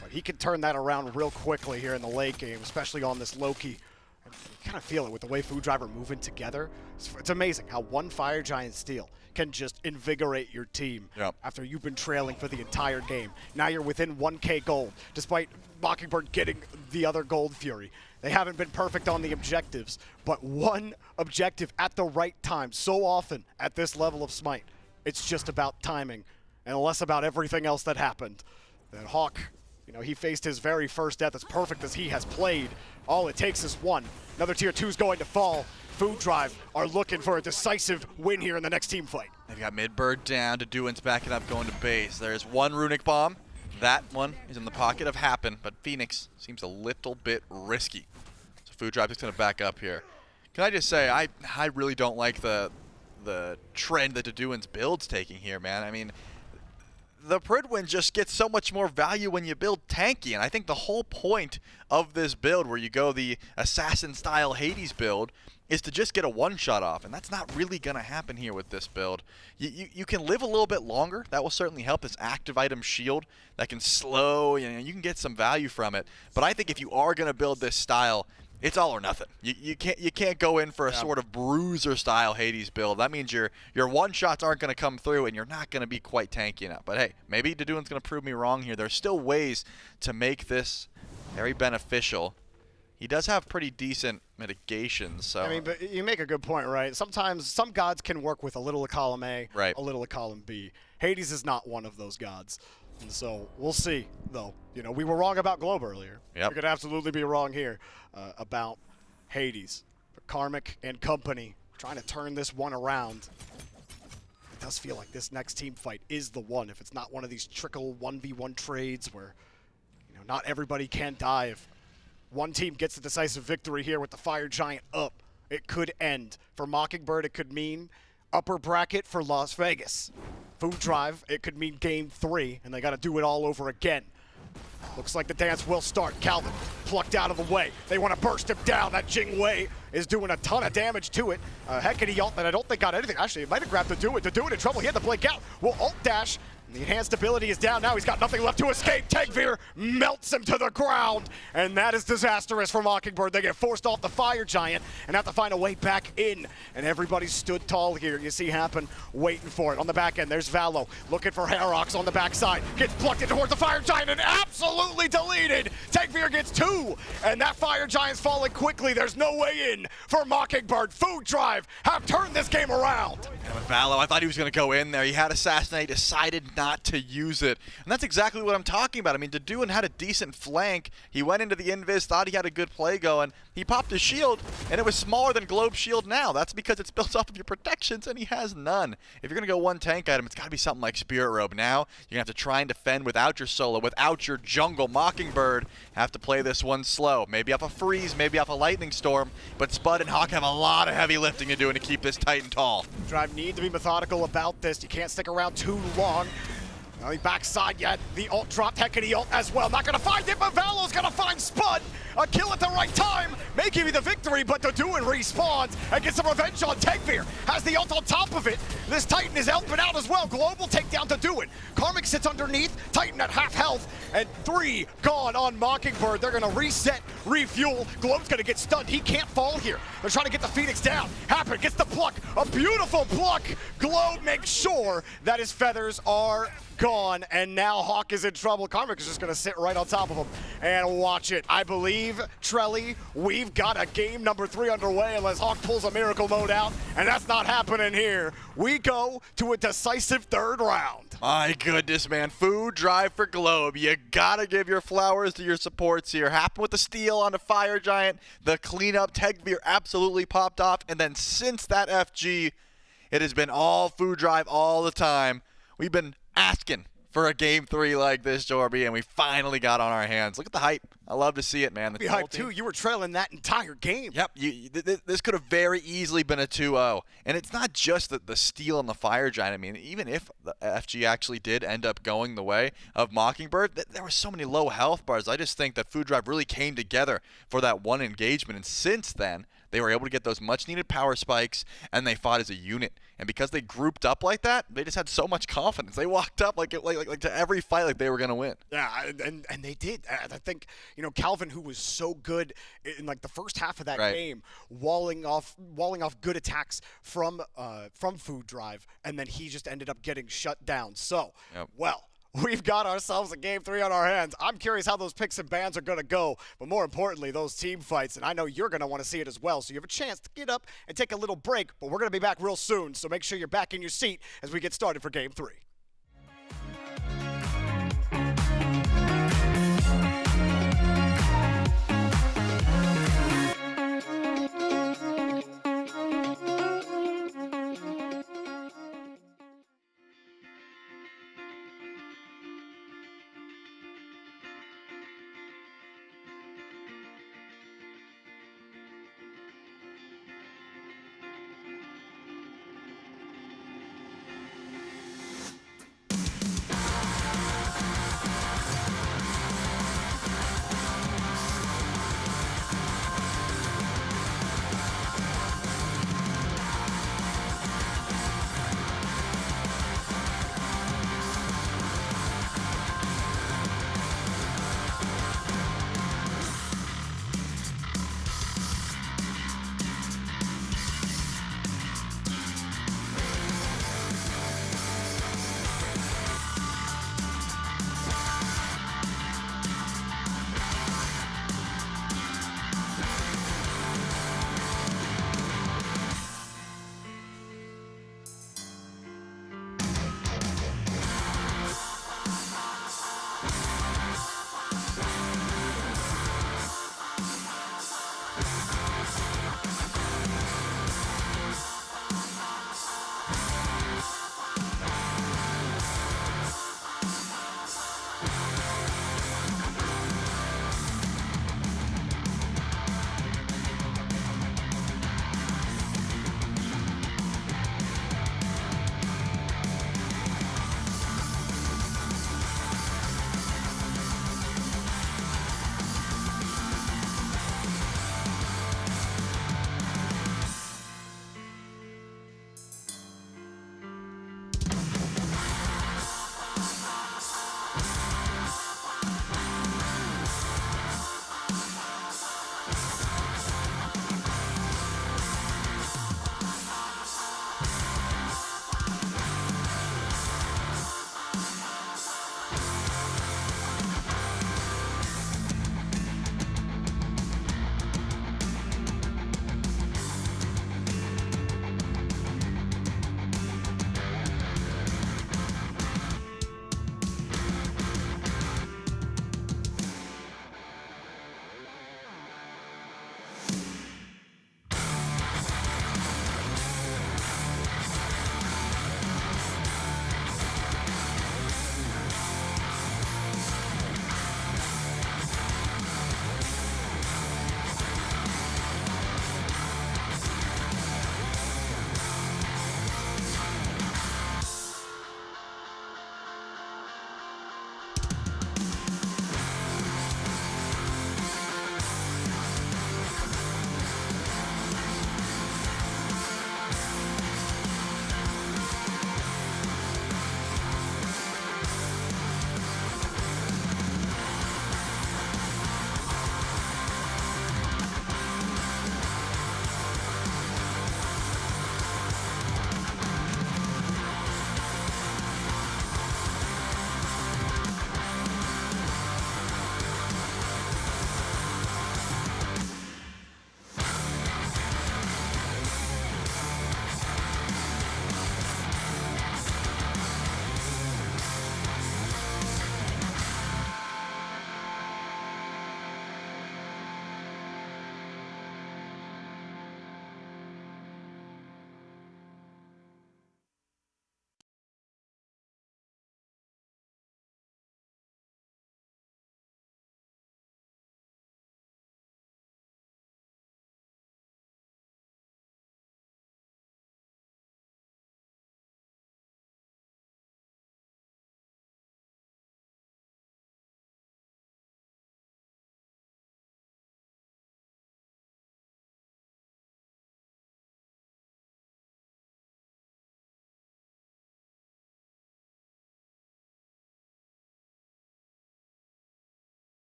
but he can turn that around real quickly here in the late game, especially on this Loki. And you kind of feel it with the way Food Drive are moving together. It's amazing how one Fire Giant steal can just invigorate your team after you've been trailing for the entire game. Now you're within 1K gold, despite Mockingbird getting the other Gold Fury. They haven't been perfect on the objectives, but one objective at the right time so often at this level of SMITE. It's just about timing and less about everything else that happened. That Hawk, you know, he faced his very first death as perfect as he has played. All it takes is one. Another tier 2 is going to fall. Food Drive are looking for a decisive win here in the next team fight. They've got Midbird down, Deduin's backing up, going to base. There's one Runic Bomb. That one is in the pocket of Happen, but Phoenix seems a little bit risky. So Food Drive is going to back up here. Can I just say, I really don't like the trend that Deduin's build's taking here, man. I mean, the Pridwin just gets so much more value when you build tanky, and I think the whole point of this build, where you go the assassin-style Hades build, is to just get a one-shot off, and that's not really going to happen here with this build. You can live a little bit longer. That will certainly help. This active item shield that can slow, you can get some value from it. But I think if you are going to build this style, it's all or nothing. You can't go in for a sort of bruiser-style Hades build. That means your one-shots aren't going to come through, and you're not going to be quite tanky enough. But hey, maybe Daduin's going to prove me wrong here. There's still ways to make this very beneficial. He does have pretty decent mitigations. So I mean, but you make a good point, right? Sometimes some gods can work with a little of column A, right, a little of column B. Hades is not one of those gods. And so we'll see, though. We were wrong about Globe earlier. Yep. We could absolutely be wrong here about Hades. But Karmic and company trying to turn this one around. It does feel like this next team fight is the one. If it's not one of these trickle 1v1 trades where not everybody can die. If one team gets the decisive victory here with the Fire Giant up, it could end. For Mockingbird, it could mean upper bracket for Las Vegas. Food Drive, it could mean game 3, and they got to do it all over again. Looks like the dance will start. Calvin plucked out of the way. They want to burst him down. That Jing Wei is doing a ton of damage to it. Hecate ult that I don't think got anything. Actually, it might have grabbed Daduin. Daduin in trouble. He had to blink out. Will ult dash. The enhanced ability is down now. He's got nothing left to escape. Tegvir melts him to the ground, and that is disastrous for Mockingbird. They get forced off the Fire Giant and have to find a way back in, and everybody stood tall here. You see Happen waiting for it. On the back end, there's Valo looking for Herox on the backside. Gets plucked in towards the Fire Giant and absolutely deleted. Tegvir gets 2, and that Fire Giant's falling quickly. There's no way in for Mockingbird. Food Drive have turned this game around. And with Valo, I thought he was going to go in there. He had Assassinate, decided not to use it. And that's exactly what I'm talking about. I mean, Daduin had a decent flank. He went into the invis, thought he had a good play going. He popped his shield, and it was smaller than Globe's shield now. That's because it's built off of your protections, and he has none. If you're going to go one tank item, it's got to be something like Spirit Robe. Now, you're going to have to try and defend without your solo, without your jungle. Mockingbird have to play this one slow. Maybe off a freeze, maybe off a lightning storm, but Spud and Hawk have a lot of heavy lifting to do to keep this tight and tall. Drive need to be methodical about this. You can't stick around too long. On the backside yet, the ult dropped, Hecate ult as well. Not gonna find it, but Valo's gonna find Spud. A kill at the right time, may give you the victory, but Daduin respawns and gets some revenge on Tegvir. Has the ult on top of it. This Titan is helping out as well. Global takedown Daduin. Karmic sits underneath, Titan at half health, and 3 gone on Mockingbird. They're gonna reset, refuel. Globe's gonna get stunned. He can't fall here. They're trying to get the Phoenix down. Happen gets the pluck, a beautiful pluck. Globe makes sure that his feathers are gone, and now Hawk is in trouble. Karmic is just gonna sit right on top of him and watch it. I believe, Trelly, we've got a game number 3 underway unless Hawk pulls a miracle mode out, and that's not happening here. We go to a decisive 3rd round. My goodness, man. Food Drive for Globe. You gotta give your flowers to your supports here. Happen with the steal on the Fire Giant. The cleanup, Tegvir absolutely popped off, and then since that FG, it has been all Food Drive all the time. We've been asking for a game 3 like this, Jorby, and we finally got on our hands. Look at the hype. I love to see it, man. Be hyped too. You were trailing that entire game. Yep. This could have very easily been a 2-0. And it's not just the steal on the Fire Giant. I mean, even if the FG actually did end up going the way of Mockingbird, there were so many low health bars. I just think that Food Drive really came together for that one engagement. And since then, they were able to get those much-needed power spikes, and they fought as a unit. And because they grouped up like that, they just had so much confidence. They walked up like to every fight like they were going to win. Yeah, and they did. I think, Calvin, who was so good in like the first half of that game, walling off good attacks from Food Drive, and then he just ended up getting shut down. So, well, we've got ourselves a game 3 on our hands. I'm curious how those picks and bans are going to go, but more importantly, those team fights, and I know you're going to want to see it as well, so you have a chance to get up and take a little break, but we're going to be back real soon, so make sure you're back in your seat as we get started for game 3.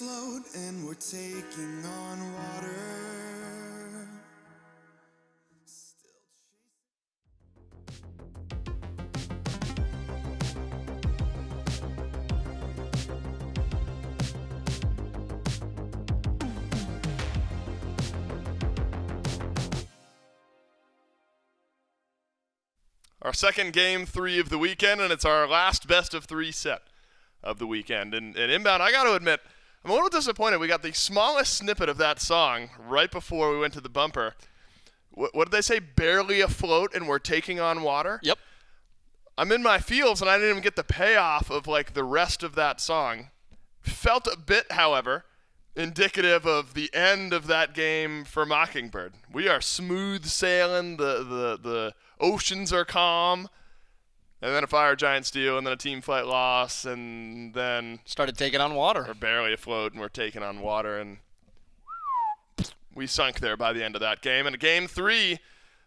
afloat and we're taking on water. Our second game 3 of the weekend, and it's our last best of 3 set of the weekend. And Inbound, I got to admit, I'm a little disappointed. We got the smallest snippet of that song right before we went to the bumper. What did they say? Barely afloat and we're taking on water? Yep. I'm in my feels, and I didn't even get the payoff of, like, the rest of that song. Felt a bit, however, indicative of the end of that game for Mockingbird. We are smooth sailing. The oceans are calm. And then a fire giant steal, and then a team fight loss, and then started taking on water. We're barely afloat, and we're taking on water, and we sunk there by the end of that game. And game 3,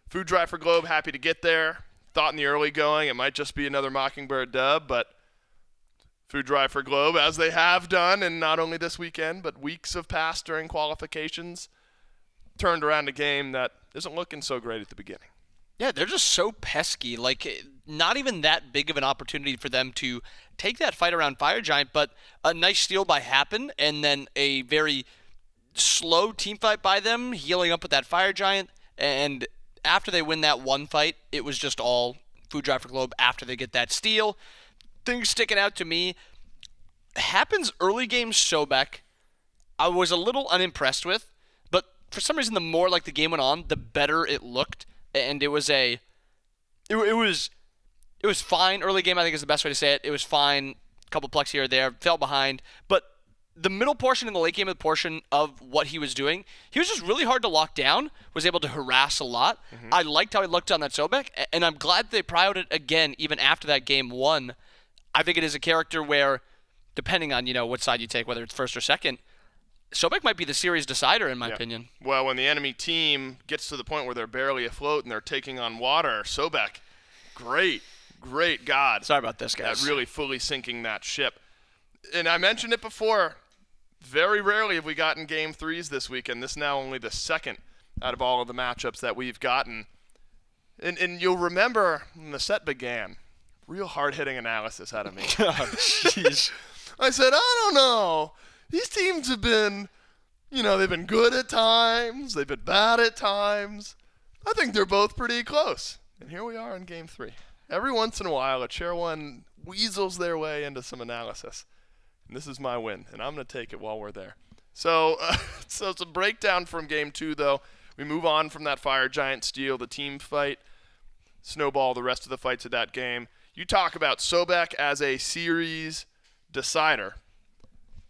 Food Drive for Globe, happy to get there. Thought in the early going it might just be another Mockingbird dub, but Food Drive for Globe, as they have done, and not only this weekend, but weeks have passed during qualifications, turned around a game that isn't looking so great at the beginning. Yeah, they're just so pesky. Like, not even that big of an opportunity for them to take that fight around Fire Giant, but a nice steal by Happen, and then a very slow team fight by them, healing up with that Fire Giant. And after they win that one fight, it was just all Food Drive for Globe after they get that steal. Things sticking out to me, Happen's early game Sobek, I was a little unimpressed with, but for some reason, the more like the game went on, the better it looked. And it was fine early game, I think is the best way to say it. It was fine, a couple plucks here or there, fell behind. But the middle portion and the late game of the portion of what he was doing, he was just really hard to lock down, was able to harass a lot. I liked how he looked on that Sobek, and I'm glad they prioritized it again even after that game 1. I think it is a character where, depending on, what side you take, whether it's first or second, Sobek might be the series decider, in my opinion. Well, when the enemy team gets to the point where they're barely afloat and they're taking on water, Sobek, great God. Sorry about this, guys. At really fully sinking that ship. And I mentioned it before, very rarely have we gotten game 3s this weekend. This is now only the second out of all of the matchups that we've gotten. And you'll remember when the set began, real hard-hitting analysis out of me. Oh, jeez. I said, I don't know. These teams have been, they've been good at times. They've been bad at times. I think they're both pretty close. And here we are in game 3. Every once in a while, a Chair 1 weasels their way into some analysis. And this is my win, and I'm going to take it while we're there. So it's a breakdown from game 2, though. We move on from that Fire Giant steal, the team fight, snowball the rest of the fights of that game. You talk about Sobek as a series decider.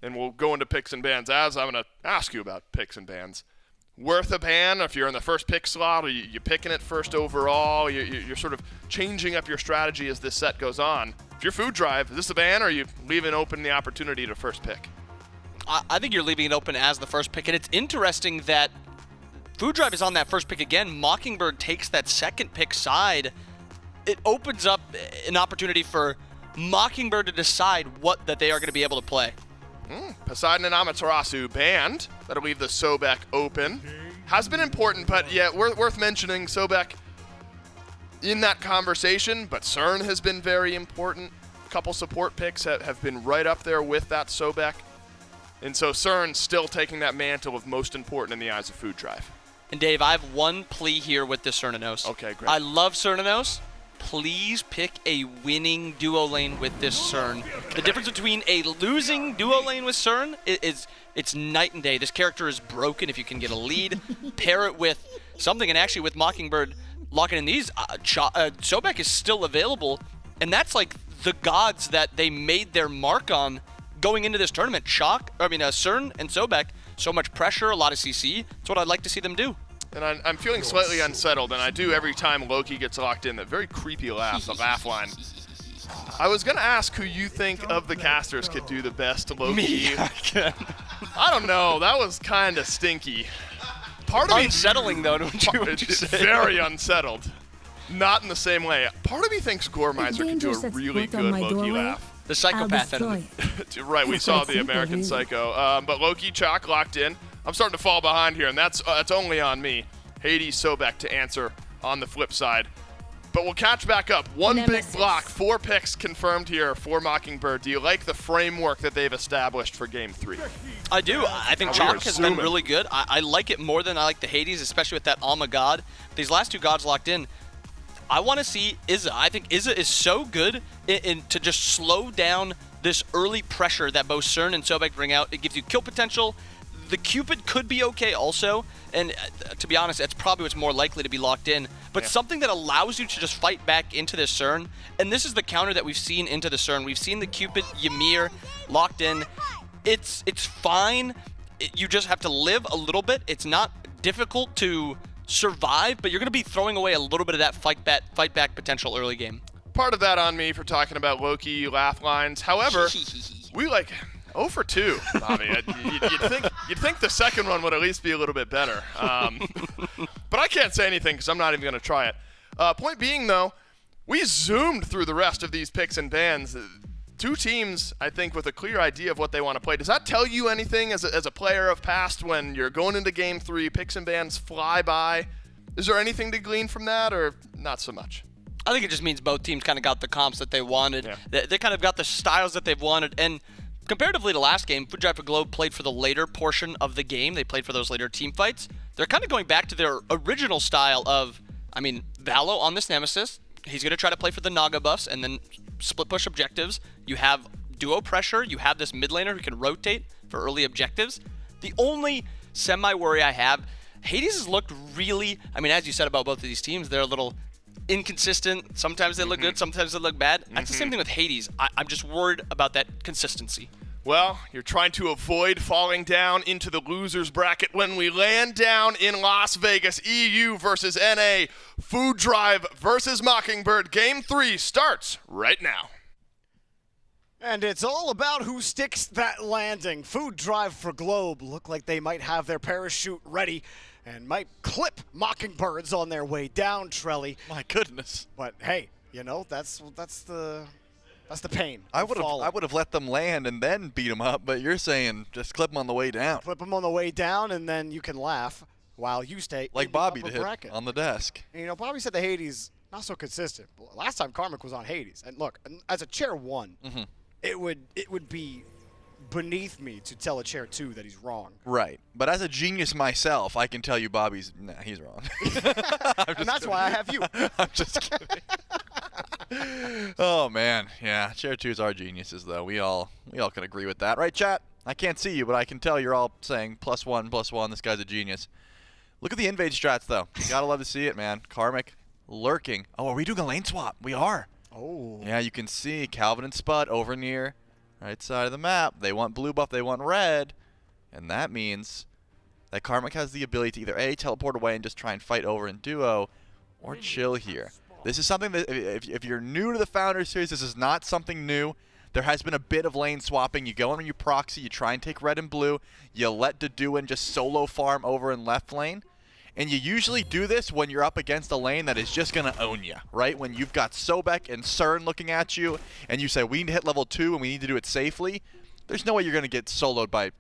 And we'll go into picks and bans as I'm going to ask you about picks and bans. Worth a ban if you're in the first pick slot, or you're picking it first overall. You're sort of changing up your strategy as this set goes on. If you're Food Drive, is this a ban, or are you leaving open the opportunity to first pick? I think you're leaving it open as the first pick, and it's interesting that Food Drive is on that first pick again. Mockingbird takes that second pick side. It opens up an opportunity for Mockingbird to decide what that they are going to be able to play. Poseidon and Amaterasu banned. That'll leave the Sobek open. Has been important, but yeah, worth mentioning. Sobek in that conversation, but CERN has been very important. A couple support picks have been right up there with that Sobek. And so CERN still taking that mantle of most important in the eyes of Food Drive. And Dave, I have one plea here with this Cernanos. Okay, great. I love Cernanos. Please pick a winning duo lane with this CERN. The difference between a losing duo lane with CERN is it's night and day. This character is broken if you can get a lead. Pair it with something, and actually with Mockingbird locking in these, Sobek is still available, and that's like the gods that they made their mark on going into this tournament. CERN and Sobek, so much pressure, a lot of CC. That's what I'd like to see them do. And I'm feeling slightly unsettled, and I do every time Loki gets locked in. That very creepy laugh, the laugh line. I was going to ask who you think of the casters could do the best Loki. Me. I don't know. That was kind of stinky. Part of unsettling, though, don't you say? Very unsettled. Not in the same way. Part of me thinks Goremizer could do a really good Loki laugh. The psychopath enemy. Right, we saw the American Psycho. But Loki, Chalk locked in. I'm starting to fall behind here, and that's only on me. Hades, Sobek to answer on the flip side. But we'll catch back up. One big block, 4 picks confirmed here for Mockingbird. Do you like the framework that they've established for Game 3? I do. I think Chalk has been really good. I like it more than I like the Hades, especially with that Alma God. These last 2 gods locked in. I want to see Izza. I think Izza is so good to just slow down this early pressure that both CERN and Sobek bring out. It gives you kill potential. The Cupid could be okay also, and to be honest, that's probably what's more likely to be locked in. But something that allows you to just fight back into this CERN, and this is the counter that we've seen into the CERN. We've seen the Cupid, Ymir, locked in. It's fine. You just have to live a little bit. It's not difficult to survive, but you're going to be throwing away a little bit of that fight back potential early game. Part of that on me for talking about Loki laugh lines. However, we 0 for 2, Bobby. You'd think the second one would at least be a little bit better. But I can't say anything because I'm not even going to try it. Point being, though, we zoomed through the rest of these picks and bans. 2 teams, I think, with a clear idea of what they want to play. Does that tell you anything as a player of past when you're going into Game 3, picks and bans fly by? Is there anything to glean from that or not so much? I think it just means both teams kind of got the comps that they wanted. Yeah. They kind of got the styles that they've wanted. And comparatively to last game, Food Drive for Globe played for the later portion of the game. They played for those later team fights. They're kind of going back to their original style of, Valo on this Nemesis. He's going to try to play for the Naga buffs and then split push objectives. You have duo pressure. You have this mid laner who can rotate for early objectives. The only semi-worry I have, Hades has looked really, as you said about both of these teams, they're a little inconsistent. Sometimes they look good, sometimes they look bad. That's the same thing with Hades. I'm just worried about that consistency. Well, you're trying to avoid falling down into the losers bracket when we land down in Las Vegas. EU versus NA. Food Drive versus Mockingbird. Game 3 starts right now. And it's all about who sticks that landing. Food Drive for Globe look like they might have their parachute ready and might clip Mockingbirds on their way down, Trelly. My goodness. But hey, that's the pain. I would have let them land and then beat them up, but you're saying just clip them on the way down. Clip them on the way down, and then you can laugh while you stay like in Bobby the upper did bracket. on the desk. And, Bobby said the Hades not so consistent. Last time Karmic was on Hades, and look, as a chair 1, it would be beneath me to tell a chair 2 that he's wrong. Right, but as a genius myself, I can tell you he's wrong. And that's why I have you. I'm just kidding. Oh man, yeah, chair 2s are geniuses though. We all can agree with that, right, chat? I can't see you, but I can tell you're all saying +1, this guy's a genius. Look at the invade strats though. You gotta love to see it, man. Karmic lurking. Oh, are we doing a lane swap? We are. Oh. Yeah, you can see Calvin and Spud over near right side of the map. They want blue buff, they want red, and that means that Karmic has the ability to either A, teleport away and just try and fight over in duo, or chill here. This is something that, if you're new to the Founders Series, this is not something new. There has been a bit of lane swapping. You go in and you proxy, you try and take red and blue, you let Deduin just solo farm over in left lane, and you usually do this when you're up against a lane that is just going to own you, right? When you've got Sobek and CERN looking at you, and you say, we need to hit level 2 and we need to do it safely, there's no way you're going to get soloed by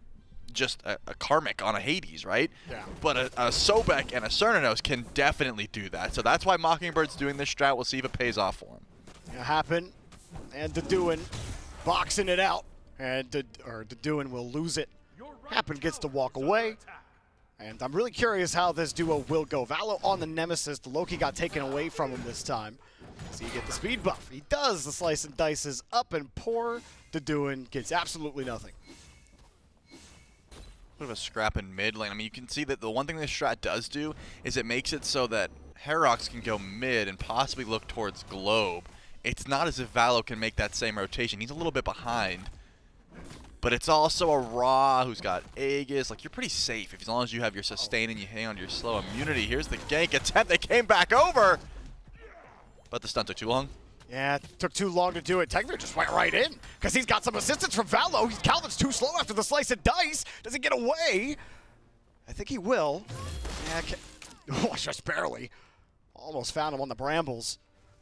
just a Karmic on a Hades, right? Yeah. But a Sobek and a Cernanos can definitely do that. So that's why Mockingbird's doing this strat. We'll see if it pays off for him. It happened, and Deduin boxing it out, and Deduin will lose it. Happen gets to walk away, and I'm really curious how this duo will go. Valo on the Nemesis. The Loki got taken away from him this time. So you get the speed buff. He does. The slice and dice is up, and poor Deduin gets absolutely nothing. Bit of a scrap in mid lane. You can see that the one thing this strat does do is it makes it so that Herox can go mid and possibly look towards Globe. It's not as if Valo can make that same rotation. He's a little bit behind. But it's also a Ra who's got Aegis. You're pretty safe as long as you have your sustain and you hang on to your slow immunity. Here's the gank attempt. They came back over. But the stun took too long. Yeah, it took too long to do it. Technic just went right in because he's got some assistance from Valo. Calvin's too slow after the slice and dice. Does he get away? I think he will. Yeah, just barely. Almost found him on the brambles.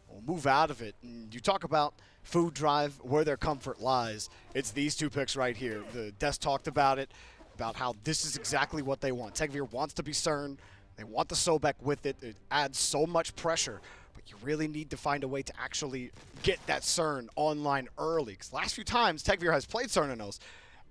We'll move out of it. And you talk about Food Drive, where their comfort lies, it's these two picks right here. The Des talked about it, about how this is exactly what they want. Tegvir wants to be CERN. They want the Sobek with it. It adds so much pressure, but you really need to find a way to actually get that CERN online early. Because last few times Tegvir has played Cernanos,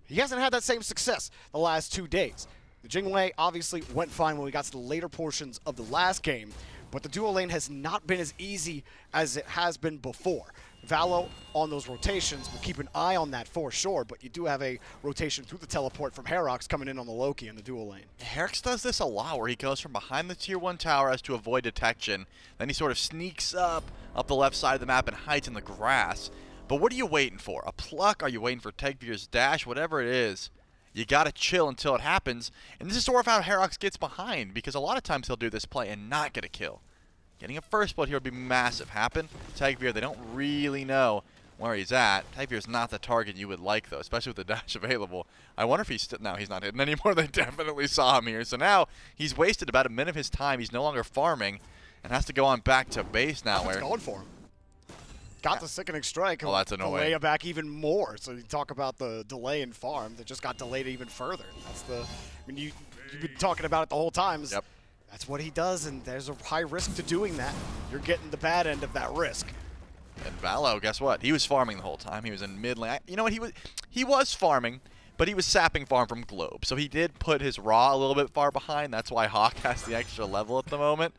he hasn't had that same success the last 2 days. The Jingwei obviously went fine when we got to the later portions of the last game, but the dual lane has not been as easy as it has been before. Valo on those rotations, we'll keep an eye on that for sure, but you do have a rotation through the teleport from hi-rez coming in on the Loki in the dual lane. hi-rez does this a lot, where he goes from behind the tier 1 tower as to avoid detection. Then he sort of sneaks up the left side of the map and hides in the grass. But what are you waiting for? A pluck? Are you waiting for Tegvir's dash? Whatever it is, you gotta chill until it happens. And this is sort of how hi-rez gets behind, because a lot of times he'll do this play and not get a kill. Getting a first blood here would be massive. Happen. Tegvir, they don't really know where he's at. Tegvir's not the target you would like, though, especially with the dash available. I wonder if he's still... No, he's not hidden anymore. They definitely saw him here. So now he's wasted about a minute of his time. He's no longer farming and has to go on back to base now. Where going for him. Got the sickening strike. Oh, that's annoying. Delay it back even more. So you talk about the delay in farm that just got delayed even further. That's the... I mean, you've been talking about it the whole time. Yep. That's what he does, and there's a high risk to doing that. You're getting the bad end of that risk. And Valo, guess what? He was farming the whole time. He was in mid lane. You know what? He was farming, but he was sapping farm from Globe. So he did put his Raw a little bit far behind. That's why Hawk has the extra level at the moment.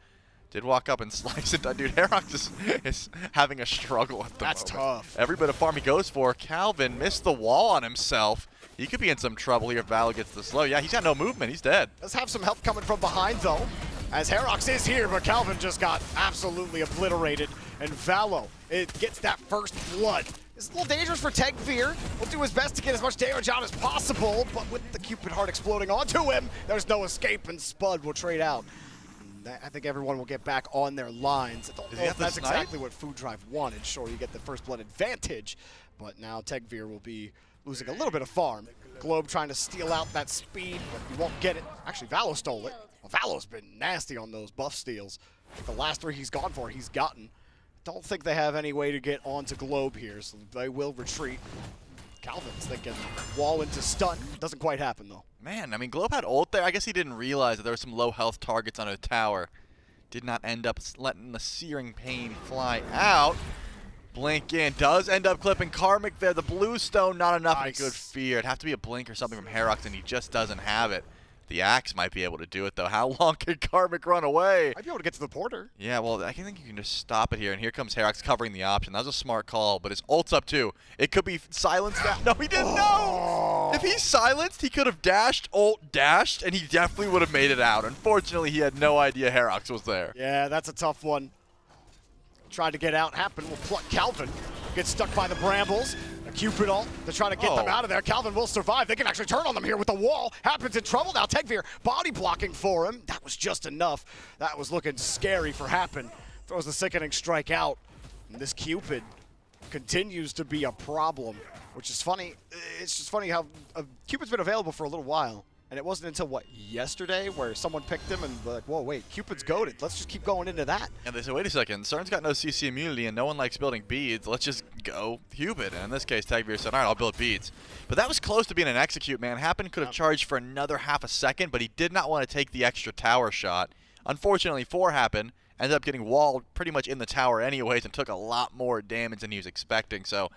Did walk up and slice it. Dude, hi-rez is having a struggle at the moment. That's tough. Every bit of farm he goes for. Calvin missed the wall on himself. He could be in some trouble here if Valo gets the slow. Yeah, he's got no movement. He's dead. Does have some help coming from behind, though, as hi-rez is here, but Calvin just got absolutely obliterated. And Valo, it gets that first blood. It's a little dangerous for Tegvir. Will do his best to get as much damage out as possible, but with the Cupid Heart exploding onto him, there's no escape, and Spud will trade out. I think everyone will get back on their lines. I don't know if that's exactly what Food Drive wanted. Sure, you get the first blood advantage, but now Tegvir will be losing a little bit of farm. Globe trying to steal out that speed, but you won't get it. Actually, Valo stole it. Well, Valo's been nasty on those buff steals. The last 3 he's gone for, he's gotten. Don't think they have any way to get onto Globe here, so they will retreat. Calvin's thinking wall into stun. Doesn't quite happen, though. Man, I mean, Globe had ult there. I guess he didn't realize that there were some low health targets on a tower. Did not end up letting the searing pain fly out. Blink in. Does end up clipping Karmic there. The blue stone, not enough. Nice. And a good fear. It'd have to be a blink or something from hi-rez, and he just doesn't have it. The axe might be able to do it, though. How long can Karmic run away? Might be able to get to the porter. Yeah, well, I think you can just stop it here. And here comes hi-rez covering the option. That was a smart call, but his ult's up, too. It could be silenced now. No, he didn't know! If he's silenced, he could have dashed, ult, dashed, and he definitely would have made it out. Unfortunately, he had no idea hi-rez was there. Yeah, that's a tough one. Tried to get out, happen. Will pluck Calvin. Gets stuck by the brambles. A Cupid ult to try to get them out of there. Calvin will survive. They can actually turn on them here with the wall. Happens in trouble now. Tegvir body blocking for him. That was just enough. That was looking scary for Happen. Throws the sickening strike out. And this Cupid continues to be a problem, which is funny. It's just funny how Cupid's been available for a little while. And it wasn't until, what, yesterday where someone picked him and like, whoa, wait, Cupid's goated. Let's just keep going into that. And they said, wait a second, CERN's got no CC immunity and no one likes building beads. Let's just go Cupid. And in this case, Tegvir said, all right, I'll build beads. But that was close to being an execute, man. Happen could have charged for another half a second, but he did not want to take the extra tower shot. Unfortunately for Happen, ended up getting walled pretty much in the tower anyways and took a lot more damage than he was expecting. So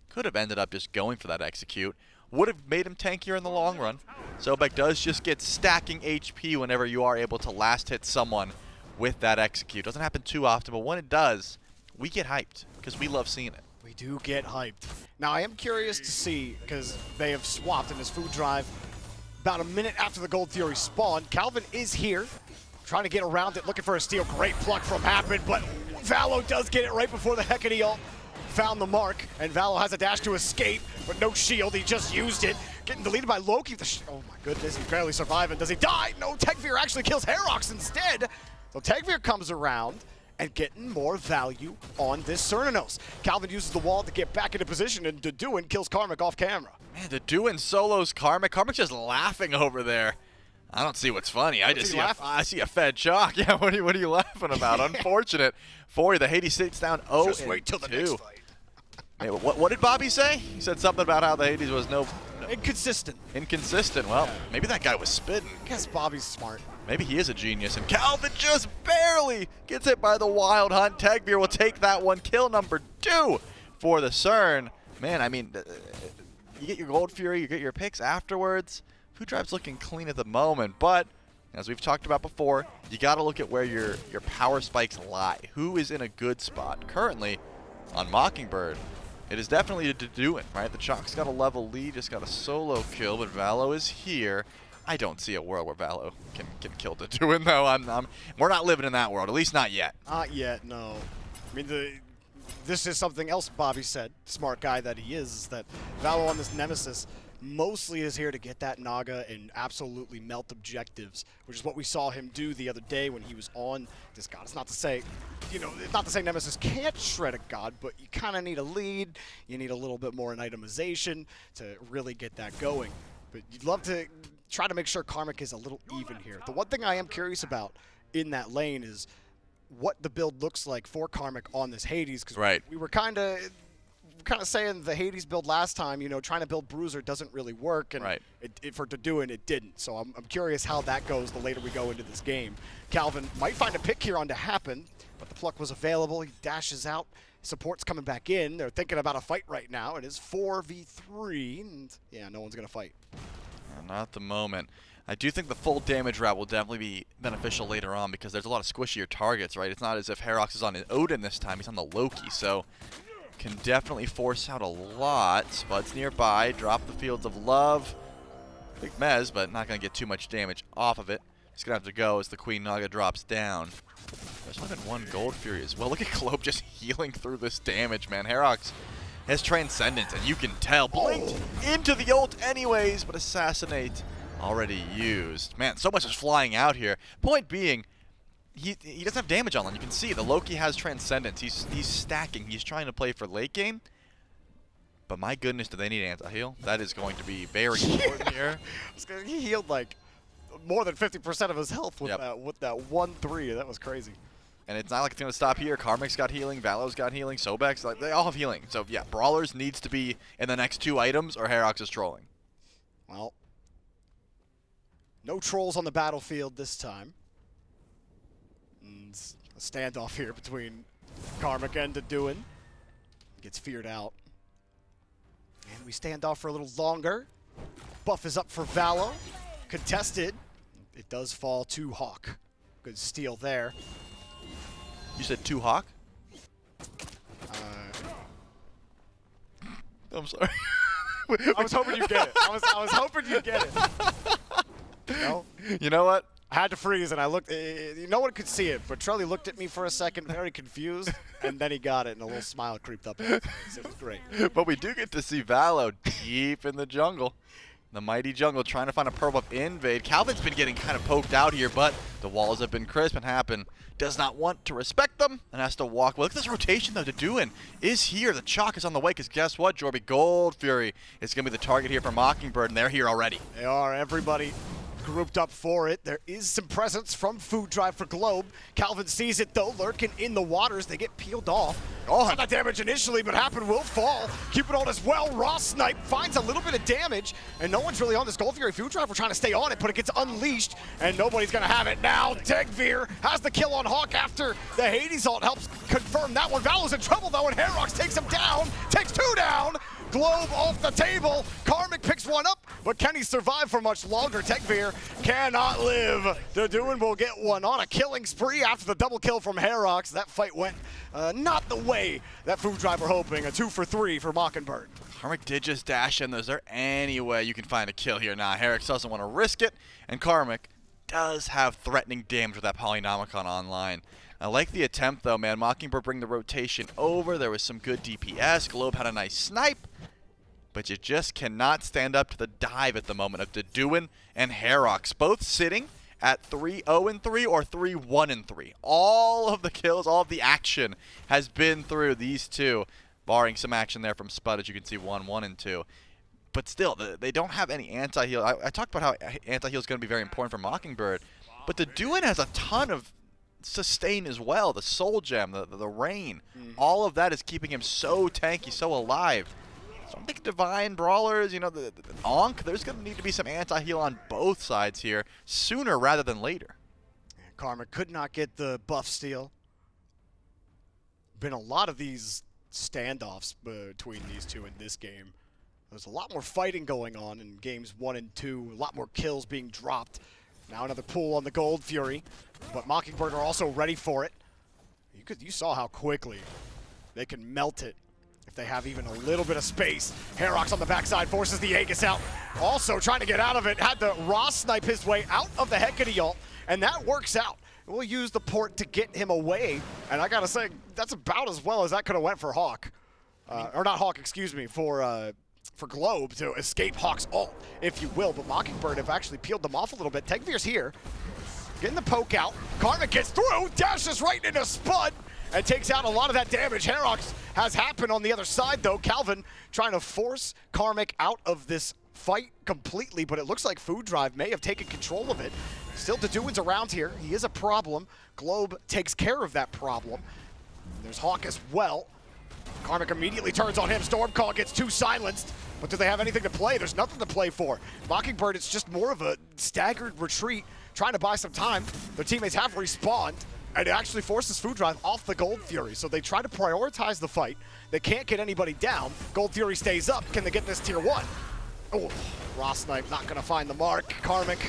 could have ended up just going for that execute. Would have made him tankier in the long run. Sobek does just get stacking HP whenever you are able to last hit someone with that execute. Doesn't happen too often, but when it does, we get hyped because we love seeing it. We do get hyped. Now, I am curious to see, because they have swapped in this Food Drive about a minute after the Gold Fury spawned. Calvin is here, trying to get around it, looking for a steal. Great pluck from Happen, but Valo does get it right before the Hecate ult found the mark, and Valo has a dash to escape, but no shield. He just used it. Getting deleted by Loki. Oh my goodness, he's barely surviving. Does he die? No, Tegvir actually kills hi-rez instead. So Tegvir comes around and getting more value on this Cernanos. Calvin uses the wall to get back into position, and Deduin kills Karmic off camera. Man, Deduin solos Karmic. Karmic's just laughing over there. I don't see what's funny. I see a fed shock. Yeah, what are you laughing about? Unfortunate for you. The Hades sits down 0-2. Just wait till the next fight. Hey, what did Bobby say? He said something about how the Hades was Inconsistent. inconsistent. Well, maybe that guy was spitting. I guess Bobby's smart. Maybe he is a genius. And Calvin just barely gets hit by the Wild Hunt. Tegbeer will take that one. Kill number 2 for the CERN. Man, I mean, you get your Gold Fury, you get your picks afterwards. Food Drive's looking clean at the moment, but as we've talked about before, you got to look at where your power spikes lie. Who is in a good spot? Currently, on Mockingbird, it is definitely Deduin, right? The Chalk's got a level lead, just got a solo kill, but Valo is here. I don't see a world where Valo can kill Deduin, though. We're not living in that world, at least not yet. Not yet, no. I mean, this is something else Bobby said, smart guy that he is that Valo on this Nemesis mostly is here to get that Naga and absolutely melt objectives, which is what we saw him do the other day when he was on this god. It's not to say, not to say Nemesis can't shred a god, but you kind of need a lead. You need a little bit more in itemization to really get that going. But you'd love to try to make sure Karmic is a little even here. The one thing I am curious about in that lane is what the build looks like for Karmic on this Hades, because we were kind of saying the Hades build last time, trying to build Bruiser doesn't really work, and for Deduin it didn't. So I'm curious how that goes the later we go into this game. Calvin might find a pick here on to happen, but the pluck was available. He dashes out. Support's coming back in. They're thinking about a fight right now. It is 4v3, and yeah, no one's going to fight. Not at the moment. I do think the full damage route will definitely be beneficial later on because there's a lot of squishier targets, right? It's not as if Herox is on an Odin this time. He's on the Loki, so can definitely force out a lot. Spud's nearby. Drop the Fields of Love. Big mez, but not going to get too much damage off of it. He's going to have to go as the Queen Naga drops down. There's only been 1 Gold Fury as well. Look at Globe just healing through this damage, man. Herox has Transcendence, and you can tell. Blinked into the ult anyways, but Assassinate already used. Man, so much is flying out here. Point being, he doesn't have damage on him. You can see the Loki has Transcendence. He's stacking. He's trying to play for late game. But my goodness, do they need anti-heal? That is going to be very important here. He healed like more than 50% of his health with that 1-3. That was crazy. And it's not like it's going to stop here. Karmic's got healing. Valo's got healing. Sobek's, like, they all have healing. So, yeah, Brawlers needs to be in the next 2 items or Herox is trolling. Well, no trolls on the battlefield this time. And a standoff here between Karmic and Deduin. Gets feared out. And we stand off for a little longer. Buff is up for Valo. Contested. It does fall to Hawk. Good steal there. You said 2 Hawk? I'm sorry. I was hoping you'd get it. I was hoping you'd get it. No? You know what? I had to freeze, and I looked. No one could see it, but Trelly looked at me for a second, very confused, and then he got it, and a little smile creeped up his face. It was great. But we do get to see Valo deep in the jungle. The mighty jungle trying to find a purple up invade. Calvin's been getting kind of poked out here, but the walls have been crisp and Happen does not want to respect them and has to walk. Well, look at this rotation though. Deduin is here. The chalk is on the way because guess what? Jorby Gold Fury is going to be the target here for Mockingbird, and they're here already. They are. Everybody grouped up for it. There is some presence from Food Drive for Globe. Calvin sees it though, lurking in the waters. They get peeled off. Oh, not that damage initially, but Happen will fall. Keep it on as well. Ross Snipe finds a little bit of damage, and no one's really on this Gold Fury. Food Drive, we're trying to stay on it, but it gets unleashed, and nobody's gonna have it now. Tegveer has the kill on Hawk after the Hades ult helps confirm that one. Valo's in trouble though, and Herox takes him down, takes 2 down. Globe off the table. Karmic picks 1 up, but can he survive for much longer? Tegveer cannot live. Deduin will get 1 on a killing spree after the double kill from Herox. That fight went not the way that Food Drive were hoping. A 2 for 3 for Mockingbird. Karmic did just dash in. Is there any way you can find a kill here? Nah, Herox doesn't want to risk it, and Karmic does have threatening damage with that Polynomicon online. I like the attempt though, man. Mockingbird bring the rotation over. There was some good DPS. Globe had a nice snipe. But you just cannot stand up to the dive at the moment of Deduin and Herox, both sitting at 3-0-3 or 3-1-3. All of the kills, all of the action has been through these two, barring some action there from Spud, as you can see 1-1 and 2. But still, they don't have any anti-heal. I talked about how anti-heal is going to be very important for Mockingbird, but Deduin has a ton of sustain as well. The soul gem, the rain, all of that is keeping him so tanky, so alive. So I'm thinking divine brawlers, you know, the Ankh, there's going to need to be some anti-heal on both sides here sooner rather than later. Karma could not get the buff steal. Been a lot of these standoffs between these two in this game. There's a lot more fighting going on in games 1 and 2, a lot more kills being dropped. Now another pull on the Gold Fury, but Mockingbird are also ready for it. You saw how quickly they can melt it if they have even a little bit of space. Herox on the backside forces the Aegis out. Also trying to get out of it, had the Ross snipe his way out of the Hecate ult, and that works out. We'll use the port to get him away, and I gotta say, that's about as well as that could have went for Hawk. Or not Hawk, excuse me, for Globe to escape Hawk's ult, if you will. But Mockingbird have actually peeled them off a little bit. Tegvir's here, getting the poke out. Karmic gets through, dashes right into Spud, and takes out a lot of that damage. Herox has happened on the other side, though. Calvin trying to force Karmic out of this fight completely, but it looks like Food Drive may have taken control of it. Still, Deduin's around here. He is a problem. Globe takes care of that problem. There's Hawk as well. Karmic immediately turns on him. Stormcall gets 2 silenced, but do they have anything to play? There's nothing to play for. Mockingbird, it's just more of a staggered retreat, trying to buy some time. Their teammates have respawned, and it actually forces Food Drive off the Gold Fury. So they try to prioritize the fight. They can't get anybody down. Gold Fury stays up. Can they get this tier 1? Oh, Ross Snipe not gonna find the mark. Karmic.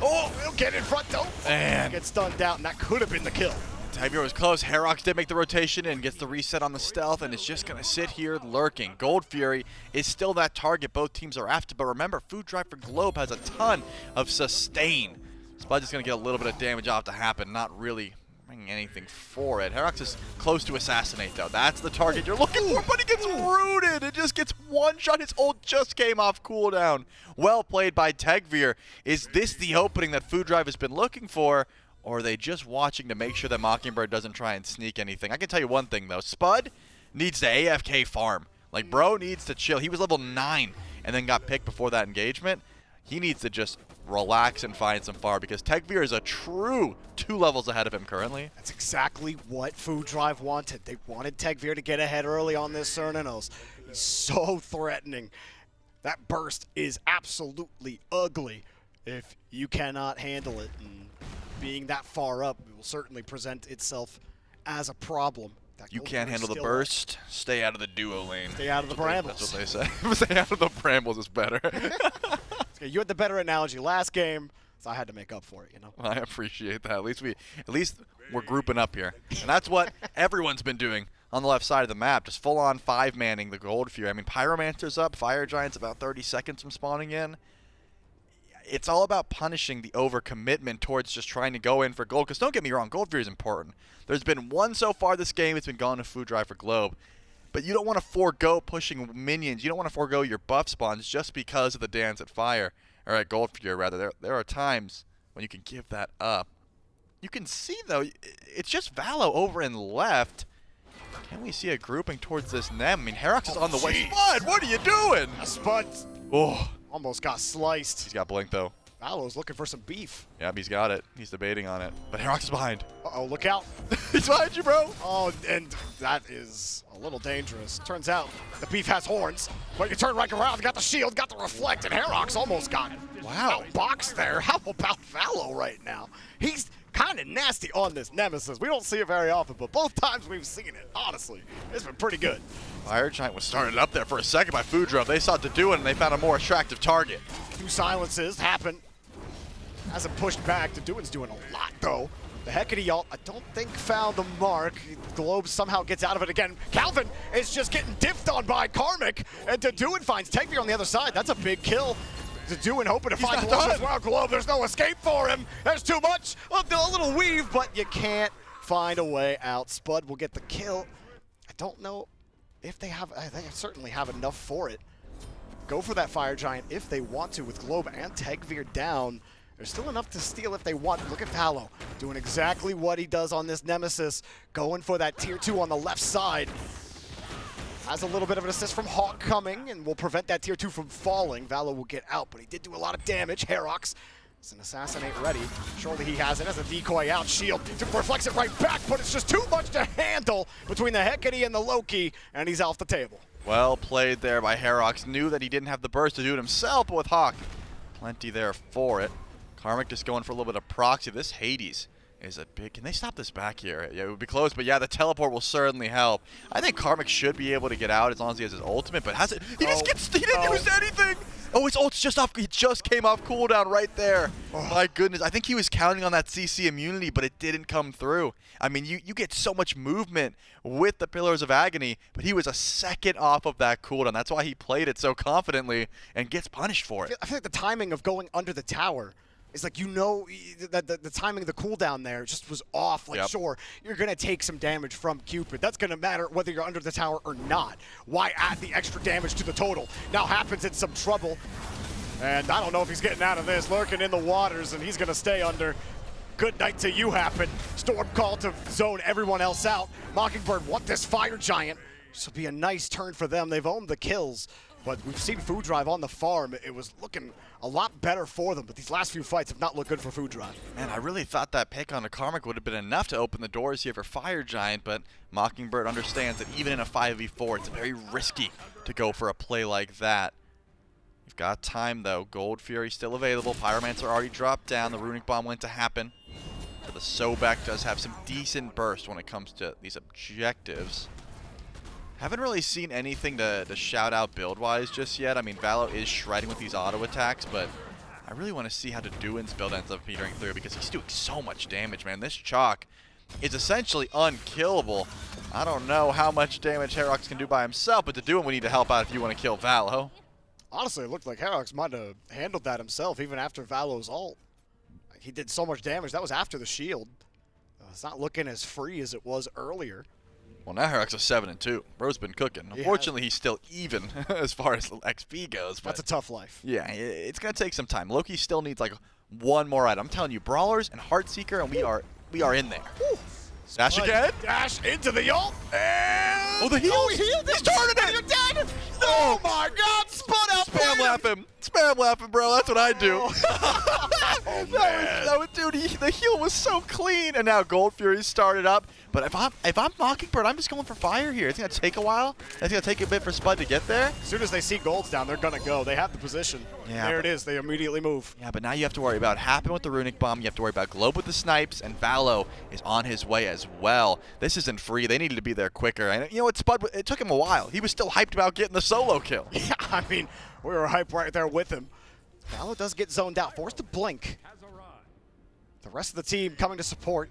Oh, he'll get in front though. Man. Gets stunned out, and that could have been the kill. Tegvir was close. Herox did make the rotation and gets the reset on the stealth, and is just going to sit here lurking. Gold Fury is still that target both teams are after, but remember, Food Drive for Globe has a ton of sustain. Spud is going to get a little bit of damage off to happen, not really bringing anything for it. Herox is close to assassinate, though. That's the target you're looking for, but he gets rooted. It just gets one shot. His ult just came off cooldown. Well played by Tegvir. Is this the opening that Food Drive has been looking for? Or are they just watching to make sure that Mockingbird doesn't try and sneak anything? I can tell you one thing, though. Spud needs to AFK farm. Like, bro needs to chill. He was level 9 and then got picked before that engagement. He needs to just relax and find some farm because Tegvir is a true 2 levels ahead of him currently. That's exactly what Food Drive wanted. They wanted Tegvir to get ahead early on this Cernanos. He's so threatening. That burst is absolutely ugly if you cannot handle it. And being that far up will certainly present itself as a problem. You can't handle the burst, stay out of the duo lane. Stay out of the brambles. That's what they say. Stay out of the brambles is better. Okay, you had the better analogy last game, so I had to make up for it, you know? Well, I appreciate that. At least we're grouping up here. And that's what everyone's been doing on the left side of the map, just full-on 5-manning the Gold Fury. I mean, Pyromancer's up, Fire Giant's about 30 seconds from spawning in. It's all about punishing the overcommitment towards just trying to go in for gold. Because don't get me wrong, Gold Fury is important. There's been one so far this game. It's been gone to Food Drive for Globe. But you don't want to forego pushing minions. You don't want to forego your buff spawns just because of the dance at Fire. Or at Gold Fury, rather. There are times when you can give that up. You can see, though, it's just Valo over and left. Can we see a grouping towards this Nem? I mean, Herox is on the way. Spud, what are you doing? Spud. Oh. Almost got sliced. He's got Blink, though. Valo's looking for some beef. Yep, he's got it. He's debating on it. But Herox is behind. Uh-oh, look out. He's behind you, bro. Oh, and that is a little dangerous. Turns out the beef has horns, but you turn right around, got the shield, got the reflect, and Herox almost got it. Wow. Outboxed there. How about Valo right now? He's kind of nasty on this Nemesis. We don't see it very often, but both times we've seen it, honestly, it's been pretty good. Fire Giant was started up there for a second by Food Drive. They sought to do it, and they found a more attractive target. 2 silences happen. Hasn't pushed back. Deduin's doing a lot, though. The Hecate ult, I don't think found the mark. Globe somehow gets out of it again. Calvin is just getting diffed on by Karmic, and Deduin finds Tegvir on the other side. That's a big kill. Deduin hoping to find Globe as well. Globe, there's no escape for him. There's too much. A little weave, but you can't find a way out. Spud will get the kill. I don't know if they have, they certainly have enough for it. Go for that Fire Giant if they want to with Globe and Tegvir down. There's still enough to steal if they want. Look at Valo doing exactly what he does on this Nemesis, going for that tier 2 on the left side. Has a little bit of an assist from Hawk coming and will prevent that tier 2 from falling. Valo will get out, but he did do a lot of damage. Herox Is an assassinate ready? Surely he has it as a decoy out. Shield reflects it right back, but it's just too much to handle between the Hecate and the Loki, and he's off the table. Well played there by Herox. Knew that he didn't have the burst to do it himself, but with Hawk, plenty there for it. Karmic just going for a little bit of proxy. This Hades is a big... Can they stop this back here? Yeah, it would be close, but yeah, the teleport will certainly help. I think Karmic should be able to get out as long as he has his ultimate, but has it... He didn't use anything! Oh, his ult's just off. He just came off cooldown right there. My goodness. I think he was counting on that CC immunity, but it didn't come through. I mean, you get so much movement with the Pillars of Agony, but he was a second off of that cooldown. That's why he played it so confidently and gets punished for it. I feel like the timing of going under the tower is like, you know, that the timing of the cooldown there just was off. Like, sure, you're going to take some damage from Cupid. That's going to matter whether you're under the tower or not. Why add the extra damage to the total? Now Happens in some trouble. And I don't know if he's getting out of this. Lurking in the waters, and he's going to stay under. Good night to you, Happen. Storm call to zone everyone else out. Mockingbird want this Fire Giant. This will be a nice turn for them. They've owned the kills. But we've seen Food Drive on the farm. It was looking a lot better for them, but these last few fights have not looked good for Food Drive. Man, I really thought that pick on a Karmic would have been enough to open the doors here for Fire Giant, but Mockingbird understands that even in a 5v4, it's very risky to go for a play like that. We've got time, though. Gold Fury still available. Pyromancer already dropped down. The Runic Bomb went to happen. But the Sobek does have some decent burst when it comes to these objectives. Haven't really seen anything to shout out build-wise just yet. I mean, Valo is shredding with these auto attacks, but I really want to see how Deduin's build ends up petering through because he's doing so much damage, man. This Chalk is essentially unkillable. I don't know how much damage Herox can do by himself, but Deduin, we need to help out if you want to kill Valo. Honestly, it looked like Herox might have handled that himself even after Valo's ult. He did so much damage. That was after the shield. It's not looking as free as it was earlier. Well, now Herox is 7-2. Bro's been cooking. Unfortunately, he's still even as far as XP goes. But that's a tough life. Yeah, it's going to take some time. Loki still needs like one more item. I'm telling you, Brawlers and Heartseeker, and we are in there. Woo. Dash again. Dash into the ult. And oh, the heal. Oh, he healed. He's turning it. You're dead. Oh, my God. Spun out. Spam laugh him. Spam laugh him, bro. That's what I do. Oh, man. Dude, the heal was so clean. And now Gold Fury started up. But if I'm Mockingbird, I'm just going for fire here. It's going to take a while. It's going to take a bit for Spud to get there. As soon as they see golds down, they're going to go. They have the position. Yeah, there it is. They immediately move. Yeah, but now you have to worry about Happen with the Runic Bomb. You have to worry about Globe with the Snipes. And Valo is on his way as well. This isn't free. They needed to be there quicker. And you know what, Spud, it took him a while. He was still hyped about getting the solo kill. Yeah, I mean, we were hyped right there with him. Valo does get zoned out, forced to blink. The rest of the team coming to support.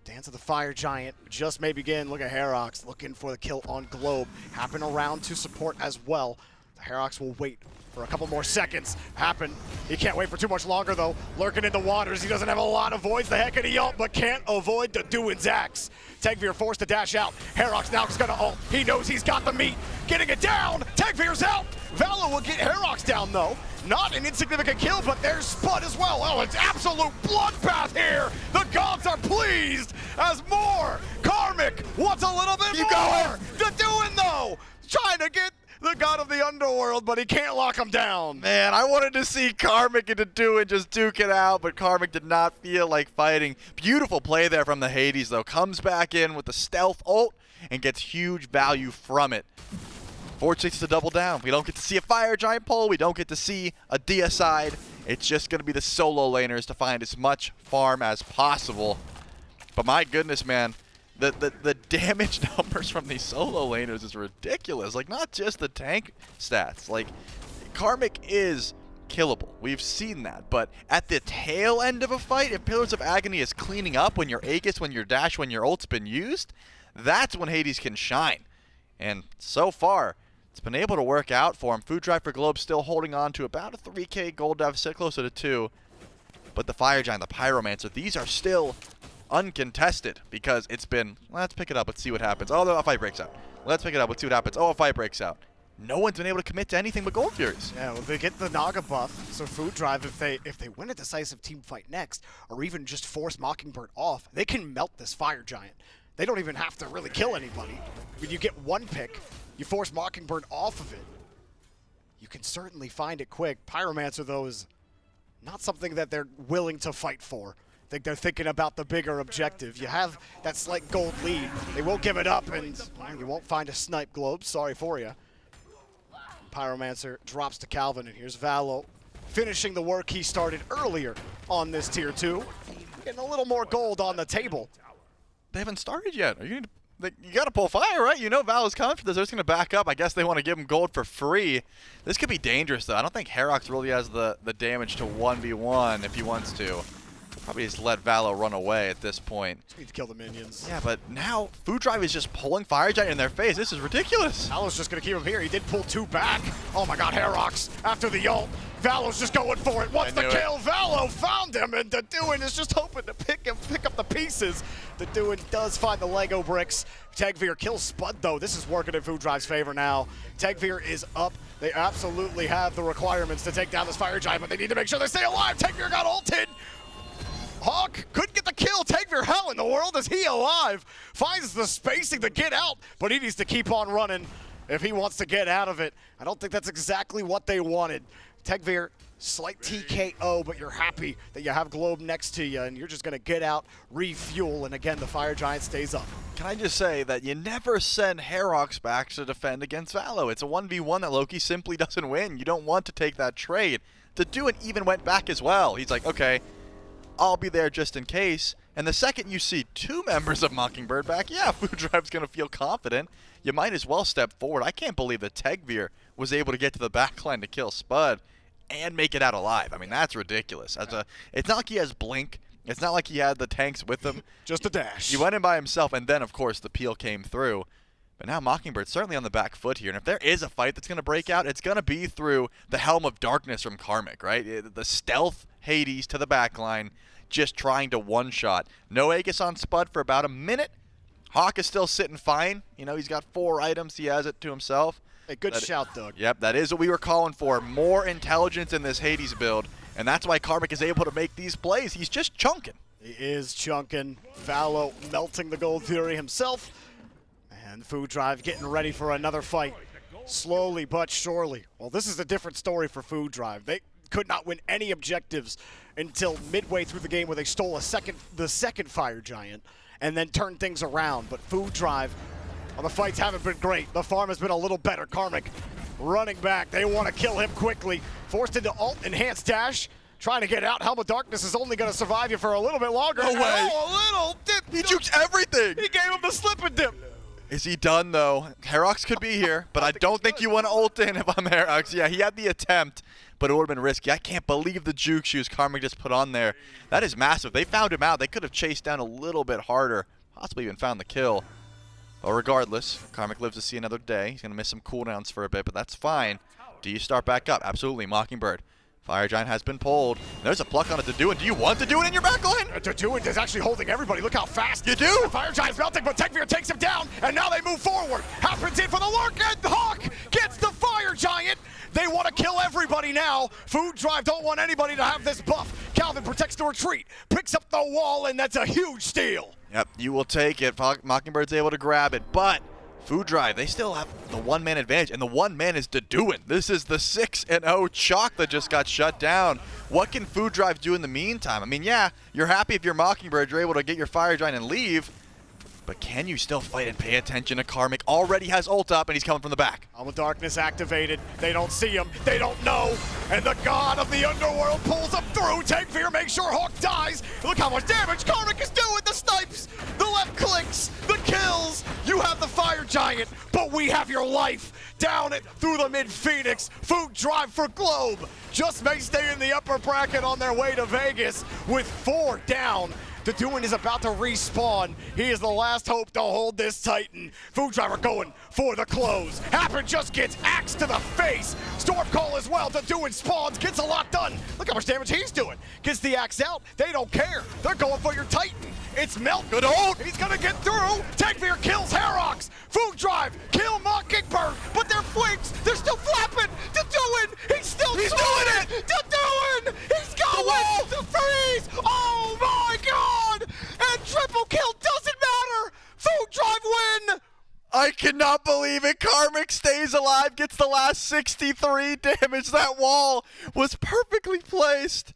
The dance of the Fire Giant just may begin. Look at Herox looking for the kill on Globe. Happen around to support as well. The Herox will wait for a couple more seconds. Happen. He can't wait for too much longer, though. Lurking in the waters. He doesn't have a lot of voids. The heck of the ult, but can't avoid the Deduin's axe. Tagveer forced to dash out. Herox now is going to ult. He knows he's got the meat. Getting it down. Tagveer's out. Valo will get Herox down, though. Not an insignificant kill, but there's Spud as well. Oh, it's absolute bloodbath here. The gods are pleased as more. Karmic wants a little bit more. Deduin, though, trying to get the god of the underworld, but he can't lock him down. Man, I wanted to see Karmic and Deduin just duke it out, but Karmic did not feel like fighting. Beautiful play there from the Hades, though. Comes back in with the stealth ult and gets huge value from it. Fortune to double down. We don't get to see a Fire Giant pull. We don't get to see a deicide. It's just going to be the solo laners to find as much farm as possible. But my goodness, man, the damage numbers from these solo laners is ridiculous. Like, not just the tank stats. Like, Karmic is killable. We've seen that. But at the tail end of a fight, if Pillars of Agony is cleaning up when your Aegis, when your dash, when your ult's been used, that's when Hades can shine. And so far, it's been able to work out for him. Food Drive for Globe still holding on to about a 3K gold deficit, closer to 2. But the Fire Giant, the Pyromancer, these are still uncontested because it's been, let's pick it up, let's see what happens. Oh, a fight breaks out. Let's pick it up, let's see what happens. Oh, a fight breaks out. No one's been able to commit to anything but Gold Furies. Yeah, well, they get the Naga buff, so Food Drive, if they win a decisive team fight next, or even just force Mockingbird off, they can melt this Fire Giant. They don't even have to really kill anybody. When you get one pick, you force Mockingbird off of it. you can certainly find it quick. Pyromancer, though, is not something that they're willing to fight for. I think they're thinking about the bigger objective. You have that slight gold lead. They will give it up, and well, you won't find a snipe globe. Sorry for you. Pyromancer drops to Calvin, and here's Valo finishing the work he started earlier on this tier 2. Getting a little more gold on the table. They haven't started yet. You got to pull fire, right? You know Valo's coming for this. They're just going to back up. I guess they want to give him gold for free. This could be dangerous, though. I don't think hi-rez really has the damage to 1v1 if he wants to. Probably just let Valo run away at this point. Just need to kill the minions. Yeah, but now Food Drive is just pulling Fire Giant in their face. This is ridiculous. Valo's just going to keep him here. He did pull 2 back. Oh my god, hi-rez after the ult. Valo's just going for it. Wants the kill. Valo found him, and Deduin is just hoping to pick up the pieces. Deduin does find the Lego bricks. Tegvir kills Spud, though. This is working in Food Drive's favor now. Tegvir is up. They absolutely have the requirements to take down this Fire Giant, but they need to make sure they stay alive. Tegvir got ulted. Hawk couldn't get the kill. Tegvir, how in the world is he alive? Finds the spacing to get out, but he needs to keep on running if he wants to get out of it. I don't think that's exactly what they wanted. Tegvir, slight TKO, but you're happy that you have Globe next to you, and you're just going to get out, refuel, and again, the Fire Giant stays up. Can I just say that you never send hi-rez back to defend against Valo. It's a 1v1 that Loki simply doesn't win. You don't want to take that trade. Deduin even went back as well. He's like, okay, I'll be there just in case. And the second you see 2 members of Mockingbird back, yeah, Food Drive's going to feel confident. You might as well step forward. I can't believe that Tegvir was able to get to the backline to kill Spud and make it out alive. I mean, that's ridiculous. It's not like he has Blink. It's not like he had the tanks with him. Just a dash. He went in by himself, and then, of course, the peel came through. But now Mockingbird's certainly on the back foot here. And if there is a fight that's going to break out, it's going to be through the Helm of Darkness from Karmic, right? The stealth Hades to the backline, just trying to one-shot. No Aegis on Spud for about a minute. Hawk is still sitting fine. You know, he's got 4 items. He has it to himself. Hey, good shout, Doug. Yep, that is what we were calling for. More intelligence in this Hades build. And that's why Karmic is able to make these plays. He's just chunking. He is chunking. Valo melting the Gold Fury himself. And Food Drive getting ready for another fight. Slowly but surely. Well, this is a different story for Food Drive. They could not win any objectives until midway through the game where they stole the second Fire Giant and then turned things around. But Food Drive, well, the fights haven't been great. The farm has been a little better. Karmic running back. They want to kill him quickly. Forced into ult, enhanced dash. Trying to get out. Helm of Darkness is only going to survive you for a little bit longer. No way. Oh, a little dip. He jukes everything. He gave him the slip and dip. Is he done, though? hi-rez could be here, but I don't think you want to ult in if I'm hi-rez. Yeah, he had the attempt, but it would have been risky. I can't believe the juke shoes Karmic just put on there. That is massive. They found him out. They could have chased down a little bit harder, possibly even found the kill. But regardless, Karmic lives to see another day. He's going to miss some cooldowns for a bit, but that's fine. Do you start back up? Absolutely, Mockingbird. Fire Giant has been pulled. There's a pluck on it to Deduin. Do you want to do it in your backline? Deduin is actually holding everybody. Look how fast. You do? The Fire Giant's melting, but Tegvir takes him down, and now they move forward. Happens in for the lurk, and Hawk gets the Fire Giant. They want to kill everybody now. Food Drive don't want anybody to have this buff. Calvin protects the retreat, picks up the wall, and that's a huge steal. Yep, you will take it. Mockingbird's able to grab it, but Food Drive, they still have the one-man advantage, and the one man is Deduin. This is the 6-0 chalk that just got shut down. What can Food Drive do in the meantime? I mean, yeah, you're happy if you're Mockingbird, you're able to get your Fire Giant and leave, but can you still fight and pay attention to Karmic? Already has ult up, and he's coming from the back. Helm of Darkness activated. They don't see him. They don't know. And the god of the underworld pulls him through. Tegvir makes sure Hawk dies. Look how much damage Karmic is doing. The snipes, the left clicks, the kills. You have the Fire Giant, but we have your life. Down it through the mid-Phoenix. Food Drive for Globe. Just may stay in the upper bracket on their way to Vegas with 4 down. Deduin is about to respawn. He is the last hope to hold this Titan. Food Driver going for the close. Happen just gets axed to the face. Storm Call as well. Deduin spawns, gets a lot done. Look how much damage he's doing. Gets the axe out. They don't care. They're going for your Titan. It's Melt. Good ult. He's gonna get through. Tegvir kills hi-rez. Food Drive kill Mockingbird, but they're flinks. They're still flapping. Deduin. He's still doing it. Deduin. He's going to freeze. Oh my God. And triple kill doesn't matter. Food Drive win. I can could not believe it. Karmic stays alive, gets the last 63 damage. That wall was perfectly placed.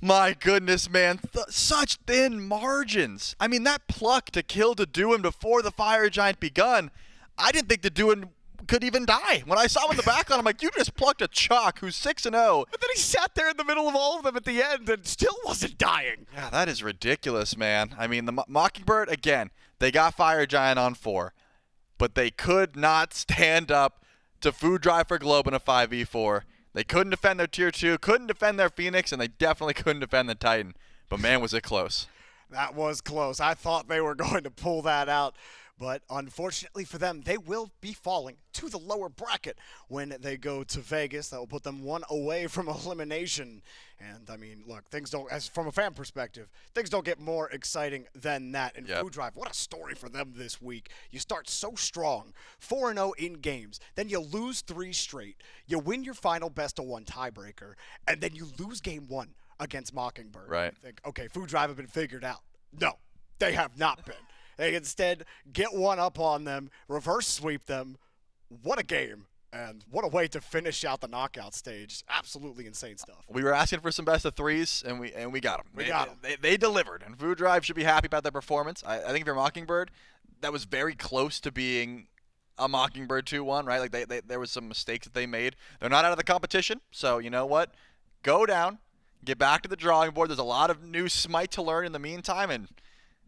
My goodness, man. Such thin margins. I mean, that pluck to kill Deduin before the Fire Giant begun, I didn't think Deduin could even die. When I saw him in the background, I'm like, you just plucked a Chalk who's 6-0. But then he sat there in the middle of all of them at the end and still wasn't dying. Yeah, that is ridiculous, man. I mean, the Mockingbird, again, they got Fire Giant on 4, but they could not stand up to Food Drive for Globe in a 5v4. They couldn't defend their Tier 2, couldn't defend their Phoenix, and they definitely couldn't defend the Titan. But man, was it close. That was close. I thought they were going to pull that out. But unfortunately for them, they will be falling to the lower bracket when they go to Vegas. That will put them one away from elimination. And, I mean, look, things don't, as from a fan perspective, things don't get more exciting than that. And Food Drive, what a story for them this week. You start so strong, 4-0 in games. Then you lose 3 straight. You win your final best-of-1 tiebreaker. And then you lose game 1 against Mockingbird. Right. You think, okay, Food Drive have been figured out. No, they have not been. They instead get one up on them, reverse sweep them. What a game, and what a way to finish out the knockout stage. Absolutely insane stuff. We were asking for some best of 3s, and we got them. They delivered, and Food Drive should be happy about their performance. I think if you're Mockingbird, that was very close to being a Mockingbird 2-1, right? Like there was some mistakes that they made. They're not out of the competition, so you know what? Go down, get back to the drawing board. There's a lot of new Smite to learn in the meantime, and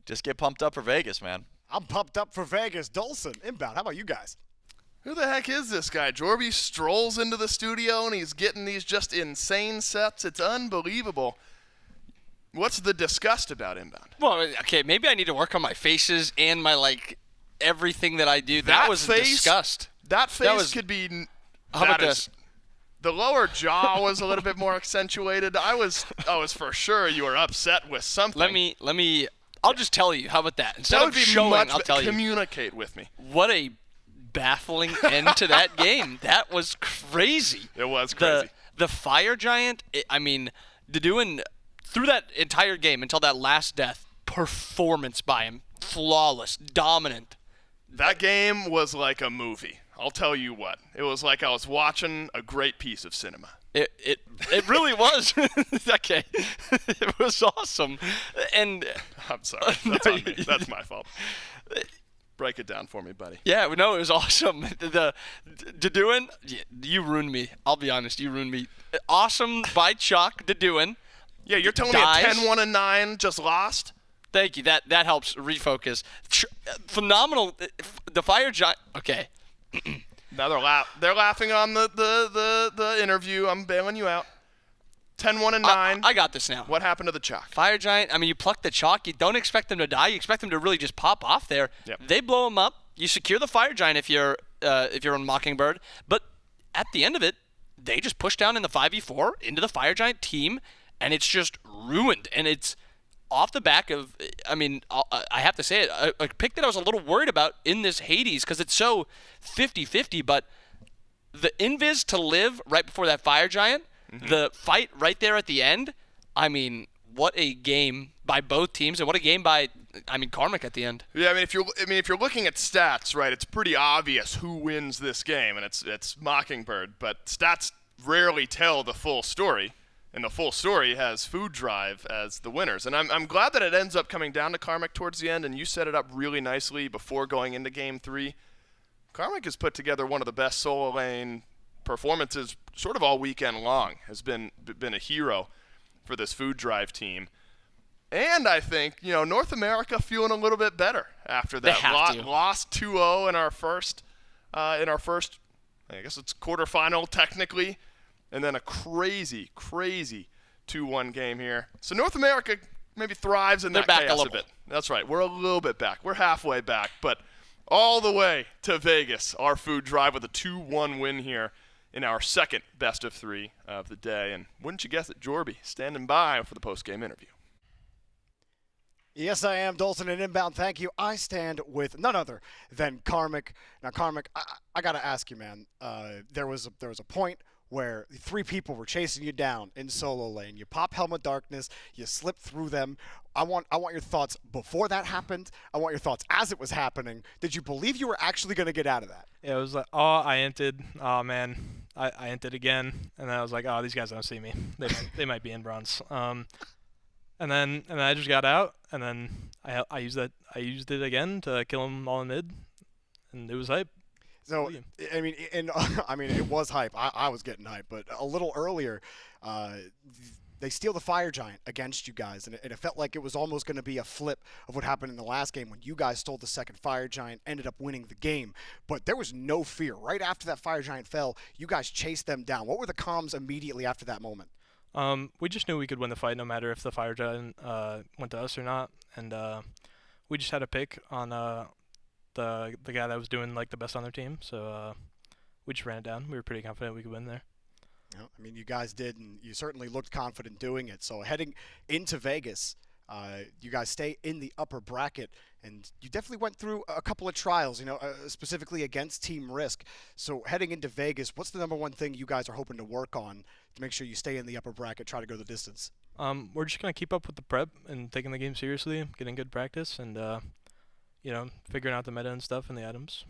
just get pumped up for Vegas, man. I'm pumped up for Vegas. Dolson, inbound. How about you guys? Who the heck is this guy? Jorby strolls into the studio and he's getting these just insane sets. It's unbelievable. What's the disgust about inbound? Well, okay, maybe I need to work on my faces and my, like, everything that I do. That was a disgust. That face could be... How about this? The lower jaw was a little bit more accentuated. I was for sure you were upset with something. Let me... I'll just tell you. How about that? Instead that would of be showing, much I'll tell you. Communicate with me. What a baffling end to that game. That was crazy. It was crazy. The Fire Giant, I mean, Deduin, through that entire game until that last death, performance by him, flawless, dominant. That game was like a movie. I'll tell you what. It was like I was watching a great piece of cinema. It really was. Okay. It was awesome. And I'm sorry. That's on me. That's my fault. Break it down for me, buddy. Yeah, no, it was awesome. The Deduin, you ruined me. I'll be honest, you ruined me. Awesome by Chalk, Deduin. Yeah, you're telling me a 10-1-9 just lost? Thank you. That helps refocus. Phenomenal. The Fire Giant. Okay. Now they're laughing on the interview. I'm bailing you out. 10-1-9. I got this now. What happened to the Chalk? Fire Giant. I mean, you pluck the Chalk. You don't expect them to die. You expect them to really just pop off there. Yep. They blow them up. You secure the Fire Giant if you're on Mockingbird. But at the end of it, they just push down in the 5v4 into the Fire Giant team, and it's just ruined. And it's off the back of, I mean, I have to say it, a pick that I was a little worried about in this Hades because it's so 50-50, but the invis to live right before that Fire Giant, the fight right there at the end, I mean, what a game by both teams, and what a game by, I mean, Karmic at the end. Yeah, I mean, if you're looking at stats, right, it's pretty obvious who wins this game, and it's Mockingbird, but stats rarely tell the full story. And the full story has Food Drive as the winners. And I'm glad that it ends up coming down to Karmic towards the end, and you set it up really nicely before going into Game 3. Karmic has put together one of the best solo lane performances sort of all weekend long, has been a hero for this Food Drive team. And I think, North America feeling a little bit better after that. Lost 2-0 in our first, I guess it's quarterfinal technically. And then a crazy 2-1 game here. So North America maybe thrives in that chaos a bit. That's right. We're a little bit back. We're halfway back. But all the way to Vegas, our Food Drive with a 2-1 win here in our second best of 3 of the day. And wouldn't you guess it, Jorby standing by for the post-game interview. Yes, I am, Dolson, and inbound. Thank you. I stand with none other than Karmic. Now, Karmic, I got to ask you, man. There was a point where 3 people were chasing you down in solo lane. You pop Helmet Darkness, you slip through them. I want your thoughts before that happened. I want your thoughts as it was happening. Did you believe you were actually going to get out of that? Yeah, it was like, oh, I inted. Oh, man. I inted again. And then I was like, oh, these guys don't see me. They might be in bronze. And then I just got out, and then I used it again to kill them all in mid, and it was hype. So, I mean, it was hype. I was getting hype, but a little earlier, they steal the Fire Giant against you guys, and it felt like it was almost going to be a flip of what happened in the last game when you guys stole the second Fire Giant, ended up winning the game. But there was no fear. Right after that Fire Giant fell, you guys chased them down. What were the comms immediately after that moment? We just knew we could win the fight no matter if the Fire Giant went to us or not, and we just had a pick on the guy that was doing like the best on their team, so we just ran it down. We were pretty confident we could win there. Yeah, I mean, you guys did, and you certainly looked confident doing it. So heading into Vegas, you guys stay in the upper bracket, and you definitely went through a couple of trials, specifically against Team Risk. So heading into Vegas, what's the number one thing you guys are hoping to work on to make sure you stay in the upper bracket, try to go the distance? We're just going to keep up with the prep and taking the game seriously, getting good practice, and figuring out the meta and stuff and the items.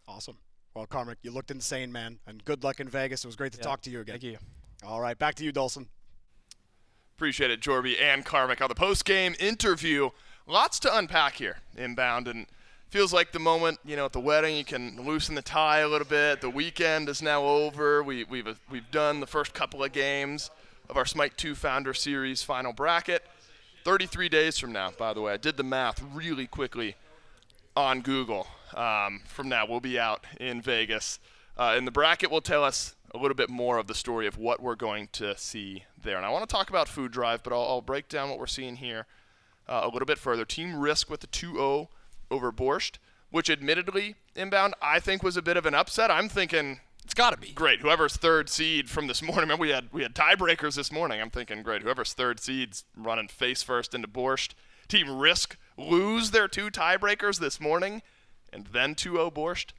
Awesome. Well, Carmack, you looked insane, man, and good luck in Vegas. It was great to talk to you again. Thank you. All right, back to you, Dolson. Appreciate it, Jorby and Carmack on the post-game interview. Lots to unpack here, Inbound, and feels like the moment, at the wedding, you can loosen the tie a little bit. The weekend is now over. We've done the first couple of games of our SMITE 2 Founder Series final bracket. 33 days from now, by the way. I did the math really quickly on Google. From now, we'll be out in Vegas. And the bracket will tell us a little bit more of the story of what we're going to see there. And I want to talk about Food Drive, but I'll break down what we're seeing here a little bit further. Team Risk with the 2-0 over Borscht, which admittedly, Inbound, I think was a bit of an upset. I'm thinking it's got to be. Great, whoever's third seed from this morning. Remember, we had tiebreakers this morning. I'm thinking, great, whoever's third seed's running face first into Borscht. Team Risk lose their 2 tiebreakers this morning, and then 2-0 Borscht.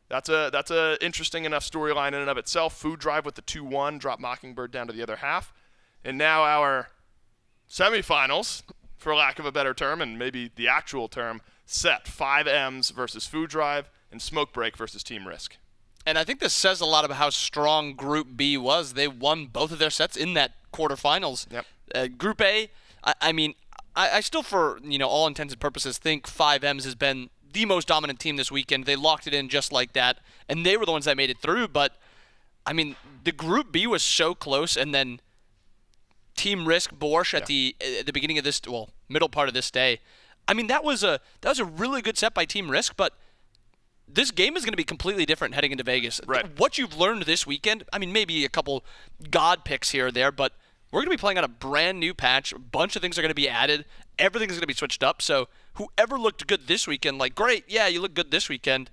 That's a interesting enough storyline in and of itself. Food Drive with the 2-1, drop Mockingbird down to the other half. And now our semifinals, for lack of a better term, and maybe the actual term, set 5Ms versus Food Drive and Smoke Break versus Team Risk. And I think this says a lot about how strong Group B was. They won both of their sets in that quarterfinals. Yep. Group A, I still, for all intents and purposes, think 5Ms has been the most dominant team this weekend. They locked it in just like that, and they were the ones that made it through. But the Group B was so close, and then Team Risk Borscht at the beginning of this, middle part of this day. That was a really good set by Team Risk, but this game is going to be completely different heading into Vegas. Right. What you've learned this weekend, maybe a couple God picks here or there, but we're going to be playing on a brand new patch. A bunch of things are going to be added. Everything's going to be switched up. So whoever looked good this weekend, great, yeah, you look good this weekend,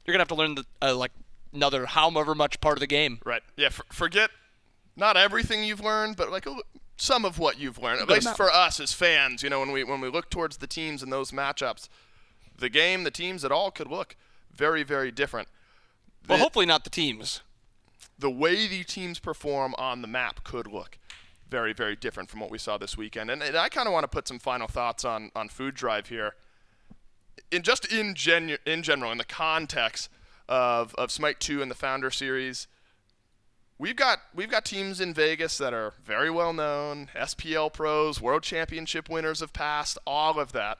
you're going to have to learn another however much part of the game. Right. Yeah, forget not everything you've learned, but some of what you've learned. At least for us as fans, when we look towards the teams in those matchups, the game, the teams at all could look very, very different. Well, hopefully not the teams. The way the teams perform on the map could look very, very different from what we saw this weekend. And I kind of want to put some final thoughts on Food Drive here. In general, in the context of SMITE 2 and the Founder Series, we've got teams in Vegas that are very well known, SPL pros, World Championship winners of past, all of that.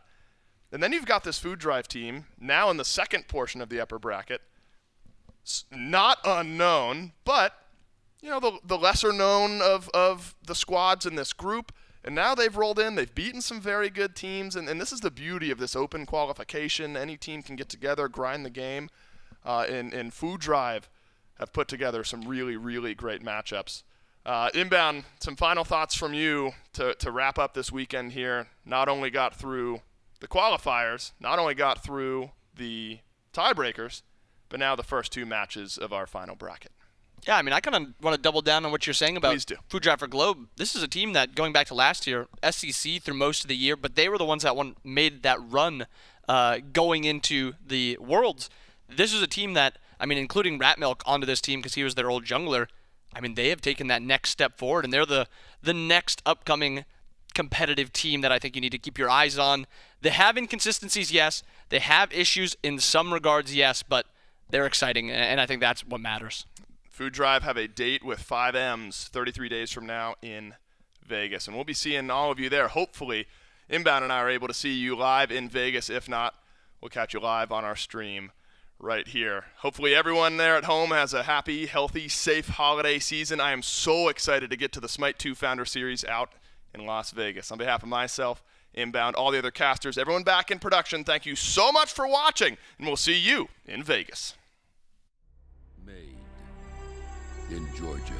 And then you've got this Food Drive team, now in the second portion of the upper bracket, not unknown, but the lesser known of the squads in this group, and now they've rolled in. They've beaten some very good teams, and this is the beauty of this open qualification. Any team can get together, grind the game, and Food Drive have put together some really, really great matchups. Inbound, some final thoughts from you to wrap up this weekend here. Not only got through the qualifiers, not only got through the tiebreakers, but now the first 2 matches of our final bracket. Yeah, I kind of want to double down on what you're saying about Please do. Food Drive for Globe. This is a team that, going back to last year, SEC through most of the year, but they were the ones that made that run going into the Worlds. This is a team that, including Rat Milk onto this team because he was their old jungler, I mean, they have taken that next step forward, and they're the next upcoming competitive team that I think you need to keep your eyes on. They have inconsistencies, yes. They have issues in some regards, yes, but they're exciting, and I think that's what matters. Food Drive have a date with 5Ms 33 days from now in Vegas, and we'll be seeing all of you there. Hopefully, Inbound and I are able to see you live in Vegas. If not, we'll catch you live on our stream right here. Hopefully everyone there at home has a happy, healthy, safe holiday season. I am so excited to get to the SMITE 2 Founder Series out in Las Vegas. On behalf of myself, Inbound, all the other casters, everyone back in production, thank you so much for watching, and we'll see you in Vegas. Made in Georgia.